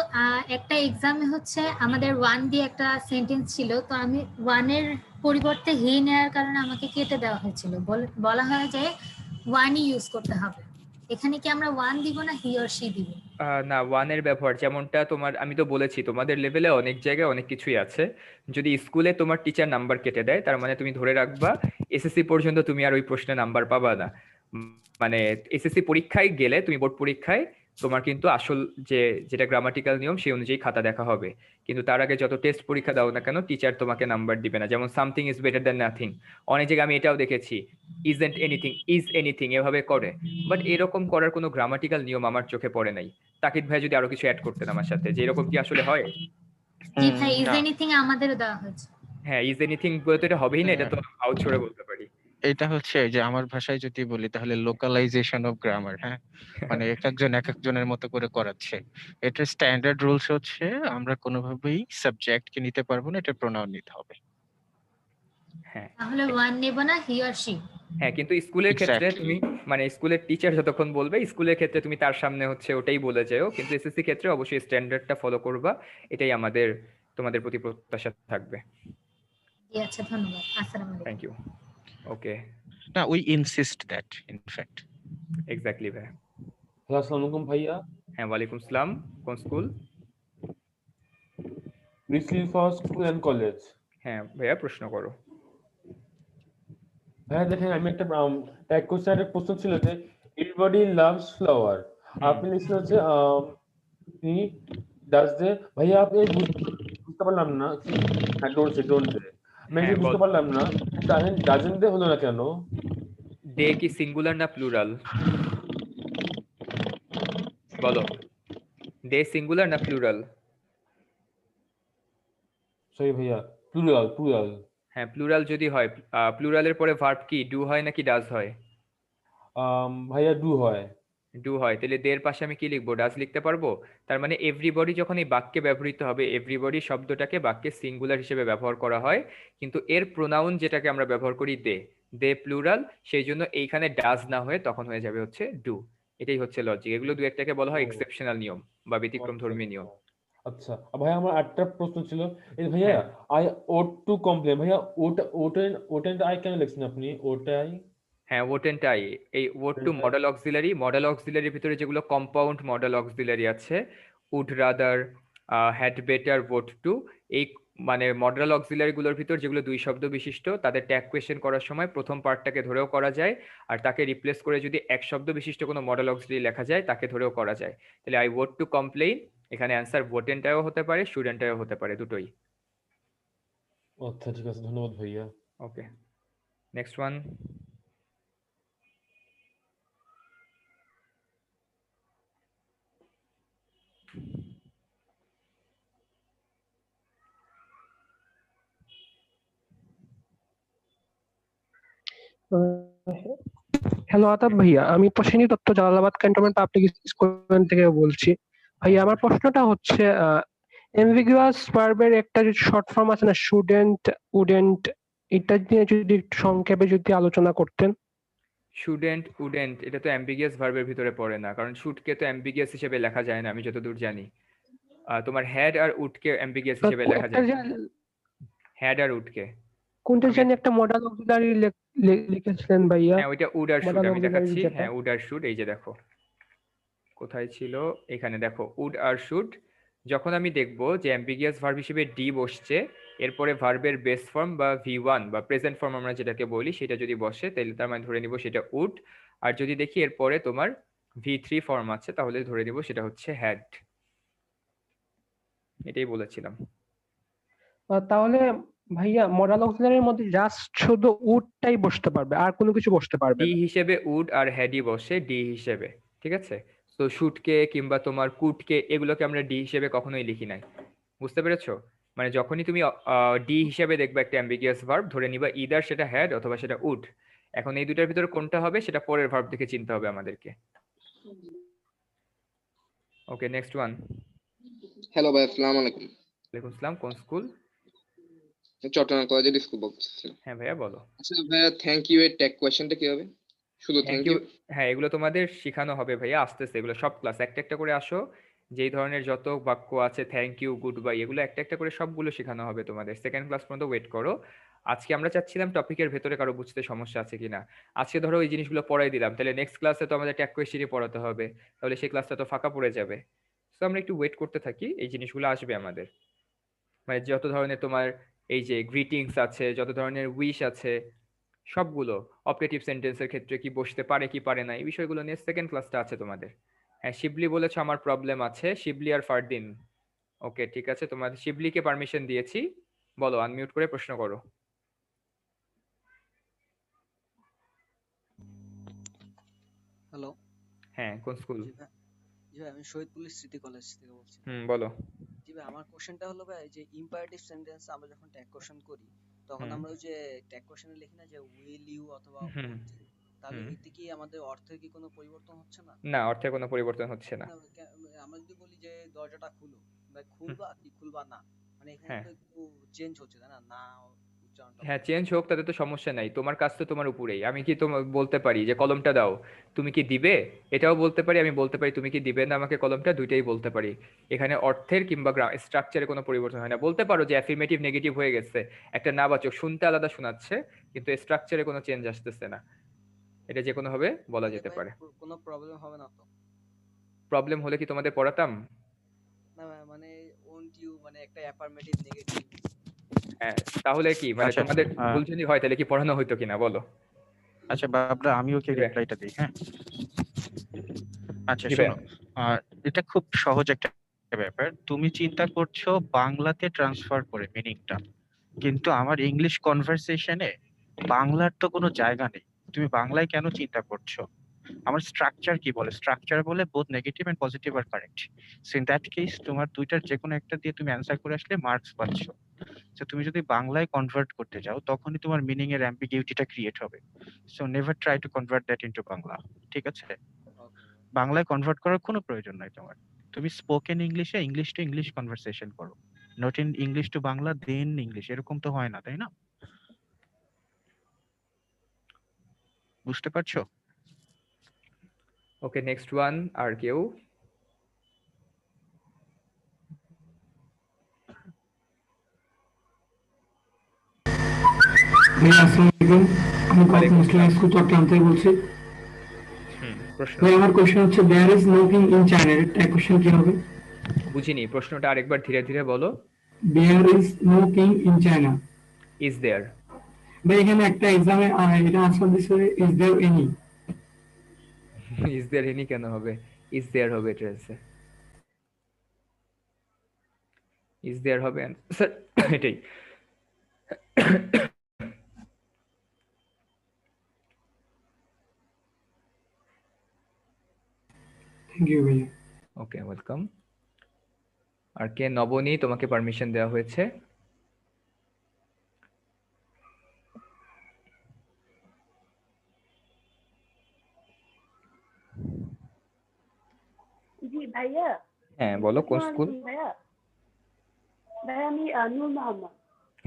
একটা এক্সামে হচ্ছে আমাদের ওয়ান দিয়ে একটা সেন্টেন্স ছিল, তো আমি ওয়ান এর পরিবর্তে হি নেওয়ার কারণে আমাকে কেটে দেওয়া হয়েছিল, বলা হয় যে ওয়ানই ইউজ করতে হবে। এখানে কি আমরা ওয়ান দিব না হি অর শি দিব? না, ওয়ানের ব্যবহার যেমনটা তোমার, আমি তো বলেছি তোমাদের লেভেলে অনেক জায়গায় অনেক কিছুই আছে। যদি স্কুলে তোমার টিচার নাম্বার কেটে দেয়, তার মানে তুমি ধরে রাখবা এসএসসি পর্যন্ত তুমি আর ওই প্রশ্নে নাম্বার পাবা না। মানে এসএসসি পরীক্ষায় গেলে তুমি বোর্ড পরীক্ষায় তোমার কিন্তু আসল যেটা গ্রামাটিক্যাল নিয়ম সেই অনুযায়ী খাতা দেখা হবে, কিন্তু তার আগে যত টেস্ট পরীক্ষা দাও না কেন টিচার তোমাকে নাম্বার দিবে না। যেমন something is better than nothing, অনেক জায়গায় আমি এটাও দেখেছি, ইজন্ট এনিথিং ইজ এনিথিং এভাবে করে, বাট এরকম করার কোনো গ্রামাটিক্যাল নিয়ম আমার চোখে পড়ে নাই। তাকিদ ভাই যদি আরো কিছু অ্যাড করতেন আমার সাথে, যে এরকম কি আসলে হয়? জি ভাই, ইজ এনিথিং আমাদেরও দেওয়া হয়েছে। হ্যাঁ, ইজ এনিথিং বলতে এটা হবেই না, এটা তো আউট ছড়ে বলতে পারি। এটা হচ্ছে যে আমার ভাষায় যদি বলি তাহলে লোকালাইজেশন অফ গ্রামার। হ্যাঁ, মানে একজন একজনের মতো করে করাচ্ছে। এটা স্ট্যান্ডার্ড রুলস হচ্ছে আমরা কোনোভাবেই সাবজেক্ট কে নিতে পারবো না, এটা প্রোনাউন নিতে হবে। হ্যাঁ, তাহলে ওয়ান নেব না হি অর শি? হ্যাঁ, কিন্তু স্কুলের ক্ষেত্রে এক্স্যাক্টলি। তুমি মানে স্কুলের টিচার যতক্ষণ বলবে স্কুলের ক্ষেত্রে তুমি তার সামনে হচ্ছে ওটাই বলে যাও, কিন্তু এসএসসি ক্ষেত্রে অবশ্যই স্ট্যান্ডার্ডটা ফলো করবা, এটাই আমাদের তোমাদের প্রতি প্রত্যাশা থাকবে। জি আচ্ছা, ধন্যবাদ। আসসালামু আলাইকুম। Thank you. ওকে, না, we insist that in fact. Exactly ভাই। হ্যালো, আসসালামু আলাইকুম ভাইয়া। হ্যাঁ, ওয়ালাইকুম আসসালাম। কোন school? Receive for school and college. হ্যাঁ ভাইয়া, প্রশ্ন করো। ভাইয়া দেখেন, আমি একটা ট্যাগ কোশ্চেনের প্রশ্ন ছিল যে এভরিবডি লাভস ফ্লাওয়ার, আপনি লিখছেন হচ্ছে হি ডাজ দে। ভাইয়া আপনি বুঝতে পারলাম না, ডোন্ট দে আমি হ্যাঁ, বুঝতে পারলাম না, ডাজেন্ট দে হলো না কেন? ডে কি সিঙ্গুলার না প্লুরাল? বলো, ডে সিঙ্গুলার না প্লুরাল? সরি ভাইয়া, প্লুরাল। হ্যাঁ, প্লুরাল যদি হয়, প্লুরালের পরে ভার্ব কি ডু হয় নাকি ডাজ হয়? ভাইয়া ডু হয়। ডু হয়, তাহলে দের পাশে আমি কি লিখবো? ডাজ লিখতে পারবো। তার মানে এভরিবডি যখন এই বাক্যে ব্যবহৃত হবে, এভরিবডি শব্দটাকে বাক্যে সিঙ্গুলার হিসেবে ব্যবহার করা হয়, কিন্তু এর প্রোনাউন যেটাকে আমরা ব্যবহার করি দে, দে প্লুরাল, সেই জন্য এইখানে ডাজ না হয়ে তখন হয়ে যাবে হচ্ছে ডু। এটাই হচ্ছে লজিক। এগুলো দু একটাকে বলা হয় এক্সেপশনাল নিয়ম বা ব্যতিক্রম ধর্মী নিয়ম। আচ্ছা ভাইয়া, আমার একটা প্রশ্ন ছিল, এই ভাইয়া আই ওট টু কমপ্লেন, ভাইয়া ওটা আই কেন লিখছেন আপনি? ওটাই হ্যাঁ, ওটেন্ট আই, এই ought to modal auxiliary, modal অক্সিলারির ভিতরে যেগুলো কম্পাউন্ড মডেল অক্সিলারি আছে, would rather, had better, ought to, এই মানে মডেল অক্সিলারি গুলোর ভিতর যেগুলো দুই শব্দ বিশিষ্ট, তাদের ট্যাগ কোয়েশ্চেন করার সময় প্রথম পার্টটাকে ধরেও করা যায়, আর তাকে রিপ্লেস করে যদি এক শব্দ বিশিষ্ট কোনো মডেল অক্সিলারি লেখা যায় তাকে ধরেও করা যায়। তাহলে আই ওয়ার্ড টু কমপ্লেইন, এখানে অ্যান্সার ওটেন্টাইও হতে পারে, স্টুডেন্টাইও হতে পারে, দুটোই। আচ্ছা ঠিক আছে, ধন্যবাদ ভাইয়া। ওকে, নেক্সট ওয়ান। হ্যালো আতাব ভাইয়া, আমি Prosenjit Dutta, Jalalabad cantonment public school থেকে বলছি। ভাইয়া আমার প্রশ্নটা হচ্ছে অ্যাম্বিগুয়াস ভার্বের একটা যে শর্ট ফর্ম আছে না, শুডেন্ট, উডেন্ট, এটা নিয়ে যদি একটু সংক্ষেপে যদি আলোচনা করতেন। শুডেন্ট, উডেন্ট, এটা তো অ্যাম্বিগিয়াস ভার্বের ভিতরে পড়ে না, কারণ শুডকে তো অ্যাম্বিগিয়াস হিসেবে লেখা যায় না আমি যতদূর জানি। তোমার হ্যাড আর উডকে অ্যাম্বিগিয়াস হিসেবে লেখা যায়। হ্যাড আর উডকে কোনটা জানি একটা মডেল অক্সিলারি লিখেছিলেন ভাইয়া। হ্যাঁ, ওইটা উড আর শুড, মডেল আমি দেখাচ্ছি। অক্সিলারি হ্যাঁ, উড আর শুড, এই যে দেখো কোথায় ছিল, এখানে দেখো উড আর শুড। যখন আমি দেখব যে অ্যাম্বিগিয়াস ভার্ব হিসেবে ডি বসছে, এরপরে ভার্বের বেস ফর্ম বা V1 বা প্রেজেন্ট ফর্ম আমরা যেটাকে বলি সেটা যদি বসে, তাহলে তার মানে ধরে নিব সেটা উড। আর যদি দেখি এরপরে তোমার V3 ফর্ম আছে, তাহলে ধরে নিব সেটা হচ্ছে হ্যাড। এটাই বলেছিলাম। তাহলে ভাইয়া মডেল অক্সিলারির মধ্যে জাস্ট শুধু উডটাই বসতে পারবে, আর কোনো কিছু বসতে পারবে ডি না। হিসেবে উড আর হ্যাডই বসে ডি হিসেবে, ঠিক আছে? তো শুটকে কিংবা তোমার কুটকে এগুলোকে আমরা ডি হিসেবে কখনোই লিখি নাই, বুঝতে পেরেছো? মানে যখনই তুমি ডি হিসেবে দেখবে একটা অ্যাম্বিগিয়াস ভার্ব, ধরে নিবা ইদার সেটা হ্যাড অথবা সেটা উড। এখন এই দুটার ভিতরে কোনটা হবে সেটা পরের ভার্ব থেকে চিনতে হবে আমাদেরকে। ওকে, নেক্সট ওয়ান। হ্যালো ভাই, আসসালামু আলাইকুম। ওয়ালাইকুম আসসালাম। কোন স্কুল? চট্টগ্রাম কলেজের স্কুল বলছি। হ্যাঁ ভাইয়া, বলো। আচ্ছা ভাইয়া, থ্যাংক ইউ এর ট্যাগ কোশ্চেনটা কি হবে? শুধু থ্যাংক ইউ, হ্যাঁ এগুলো তোমাদের শেখানো হবে ভাইয়া আস্তে আস্তে, এগুলো সব ক্লাস একটা একটা করে আসো, যেই ধরনের যত বাক্য আছে থ্যাংক ইউ, গুড বাই, এগুলো একটা একটা করে সবগুলো শেখানো হবে তোমাদের। সেকেন্ড ক্লাস পর্যন্ত ওয়েট করো। আজকে আমরা চাচ্ছিলাম টপিকের ভেতরে কারো বুঝতে সমস্যা আছে কিনা। আজকে ধরো এই জিনিসগুলো পড়াই দিলাম, তাহলে নেক্সট ক্লাসে তো আমাদের ট্যাগ কোয়েশ্চেনই পড়াতে হবে, তাহলে সেই ক্লাসটা তো ফাঁকা পড়ে যাবে। তো আমরা একটু ওয়েট করতে থাকি, এই জিনিসগুলো আসবে আমাদের। মানে যত ধরনের তোমার এই যে গ্রিটিংস আছে, যত ধরনের উইশ আছে, সবগুলো অপারেটিভ সেন্টেন্সের ক্ষেত্রে কি বসতে পারে কি পারে না, এই বিষয়গুলো নিয়ে সেকেন্ড ক্লাসটা আছে তোমাদের। হ্যাঁ, শিবলি বলেছো আমার প্রবলেম আছে, শিবলি আর ফারদিন। ওকে ঠিক আছে, তোমাদের শিবলিকে পারমিশন দিয়েছি, বলো আনমিউট করে প্রশ্ন করো। হ্যালো। হ্যাঁ, কোন স্কুল? জি ভাই, আমি শহীদপুর স্মৃতি কলেজ থেকে বলছি। বলো। জি ভাই, আমার কোশ্চেনটা হলো ভাই, যে ইম্পারেটিভ সেন্টেন্স আমরা যখন ট্যাগ কোশ্চেন করি তখন আমরা ওই যে ট্যাগ কোশ্চেনে লিখি না যে উইল ইউ অথবা তাহলে এতে কি আমাদের অর্থের কি কোনো পরিবর্তন হচ্ছে না? না, অর্থের কোনো পরিবর্তন হচ্ছে না। আমরা যদি বলি যে দরজাটা খুলো, ভাই খুলবা কি খুলবা না, মানে এখানে তো একটু চেঞ্জ হচ্ছে, তাই না? না উচ্চারণটা হ্যাঁ চেঞ্জ হোক, তাতে তো সমস্যা নাই, তোমার কাজ তো তোমার উপরেই। আমি কি তোমার বলতে পারি যে কলমটা দাও, তুমি কি দিবে, এটাও বলতে পারি। আমি বলতে পারি তুমি কি দিবে না আমাকে কলমটা, দুইটাই বলতে পারি। এখানে অর্থের কিংবা স্ট্রাকচারে কোনো পরিবর্তন হয় না। বলতে পারো যে অ্যাফিরমেটিভ নেগেটিভ হয়ে গেছে, একটা নাবাচক শুনতে আলাদা শোনাচ্ছে, কিন্তু স্ট্রাকচারে কোনো চেঞ্জ আসতেছে না। এটা যে কোনো ভাবে বলা যেতে ভাই পারে। কোনো প্রবলেম হবে না তো? প্রবলেম হলে কি তোমাদের পড়াতাম? না মানে ওন্ট ইউ মানে একটা অ্যাফার্মেটিভ নেগেটিভ। হ্যাঁ তাহলে কি মানে আচ্ছা তোমাদের ভুল যদি হয় তাহলে কি পড়ানো হইতো কিনা বলো? আচ্ছা বাবরা, আমিও কি জি ভাইয়া। রিপ্লাইটা দিই? হ্যাঁ, আচ্ছা জি শোনো, ভাইয়া। এটা খুব সহজ একটা ব্যাপার। তুমি চিন্তা করছো বাংলাতে ট্রান্সফার করে মিনিংটা, কিন্তু আমার ইংলিশ কনভারসেশনে বাংলার তো কোনো জায়গা নেই। তুমি বাংলায় কেন চিন্তা করছো? আমার স্ট্রাকচার কি বলে? স্ট্রাকচার বলে both negative and positive are correct. So in that case তোমার দুইটার যে কোনো একটা দিয়ে তুমি অ্যান্সার করে আসলে মার্কস পাচ্ছ। সো তুমি যদি বাংলায় কনভার্ট করতে যাও তখনই তোমার মিনিং এর অ্যাম্বিগিউটিটা ক্রিয়েট হবে। So never try to convert that into Bangla, ঠিক আছে? বাংলায় কনভার্ট করার কোনো প্রয়োজন নাই তোমার। তুমি স্পোকেন ইংলিশে ইংলিশ টু ইংলিশ কনভারসেশন করো, not in English to Bangla then English. এরকম তো হয় না, তাই না? বুঝতে পারছো? ওকে নেক্সট ওয়ান, আর কেউ? ভাইয়া আসসালামু আলাইকুম, আমি ওয়ালাইকুম কলকাতা আসসালাম। স্কুল চট্টগ্রাম থেকে বলছি। প্রশ্ন ভাই আমার কোশ্চেন হচ্ছে there is smoking in China, এটা কোশ্চেন কি হবে? বুঝিনি, প্রশ্নটা আরেকবার ধীরে ধীরে বলো। There is smoking in China. Is there. ভাই এখানে একটা এক্সামে এটা আনসার দিছে is there any. Is there any কেন হবে? ইজ দেয়ার হবে এটা আছে। ইজ দেয়ার হবে স্যার এটাই। থ্যাংক ইউ ভাইয়া। Okay welcome. আর কে? নবনী, তোমাকে পারমিশন দেওয়া হয়েছে। জি ভাইয়া। হ্যাঁ বলো, কোন আসসালামু স্কুল? আলাইকুম ভাইয়া। ভাইয়া আমি নূর মোহাম্মদ।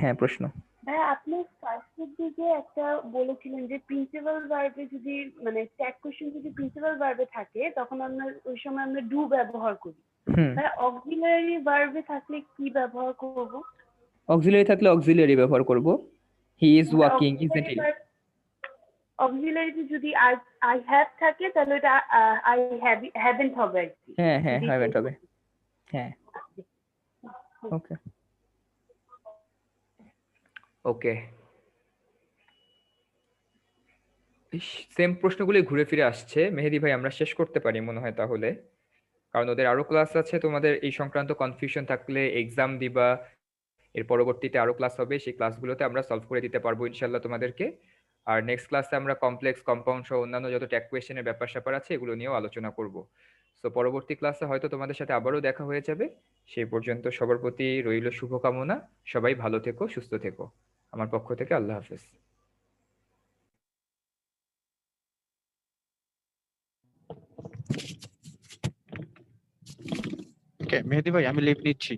হ্যাঁ প্রশ্ন। ভাইয়া আপনি ফার্স্টের দিকে একটা বলেছিলেন যে প্রিন্সিপাল ভার্বে যদি মানে ট্যাগ কোশ্চেন যদি প্রিন্সিপাল ভার্বে থাকে তখন আমরা ওই সময় আমরা ডু ব্যবহার করি। ভাইয়া অক্সিলারি ভার্বে থাকলে কি ব্যবহার করব? অক্সিলারি থাকলে অক্সিলারি ব্যবহার করব। হি ইজ ওয়াকিং, ইজন্ট হি? অক্সিলারিতে যদি আই হ্যাভ থাকে তাহলে এটা আই হ্যাভেন্ট হবে আর কি। হ্যাঁ হ্যাঁ হ্যাভেন্ট হবে। হ্যাঁ ওকে ওকে। সেম প্রশ্নগুলি ঘুরে ফিরে আসছে। মেহেদী ভাই আমরা শেষ করতে পারি মনে হয় তাহলে, কারণ ওদের আরো ক্লাস আছে। তোমাদের এই সংক্রান্ত কনফিউশন থাকলে এক্সাম দিবা, এর পরবর্তীতে আরো ক্লাস হবে, সেই ক্লাসগুলোতে আমরা সলভ করে দিতে পারবো ইনশাল্লাহ তোমাদেরকে। আর নেক্সট ক্লাসে আমরা কমপ্লেক্স, কম্পাউন্ড সহ অন্যান্য যত ট্যাগ কোয়েশ্চেনের ব্যাপার স্যাপার আছে এগুলো নিয়েও আলোচনা করব। সো পরবর্তী ক্লাসে হয়তো তোমাদের সাথে আবারও দেখা হয়ে যাবে। সেই পর্যন্ত সবার প্রতি রইল শুভকামনা। সবাই ভালো থেকো, সুস্থ থেকো। আমার পক্ষ থেকে আল্লাহ হাফেজ। ওকে মেহেদী ভাই, আমি লিভ নিচ্ছি।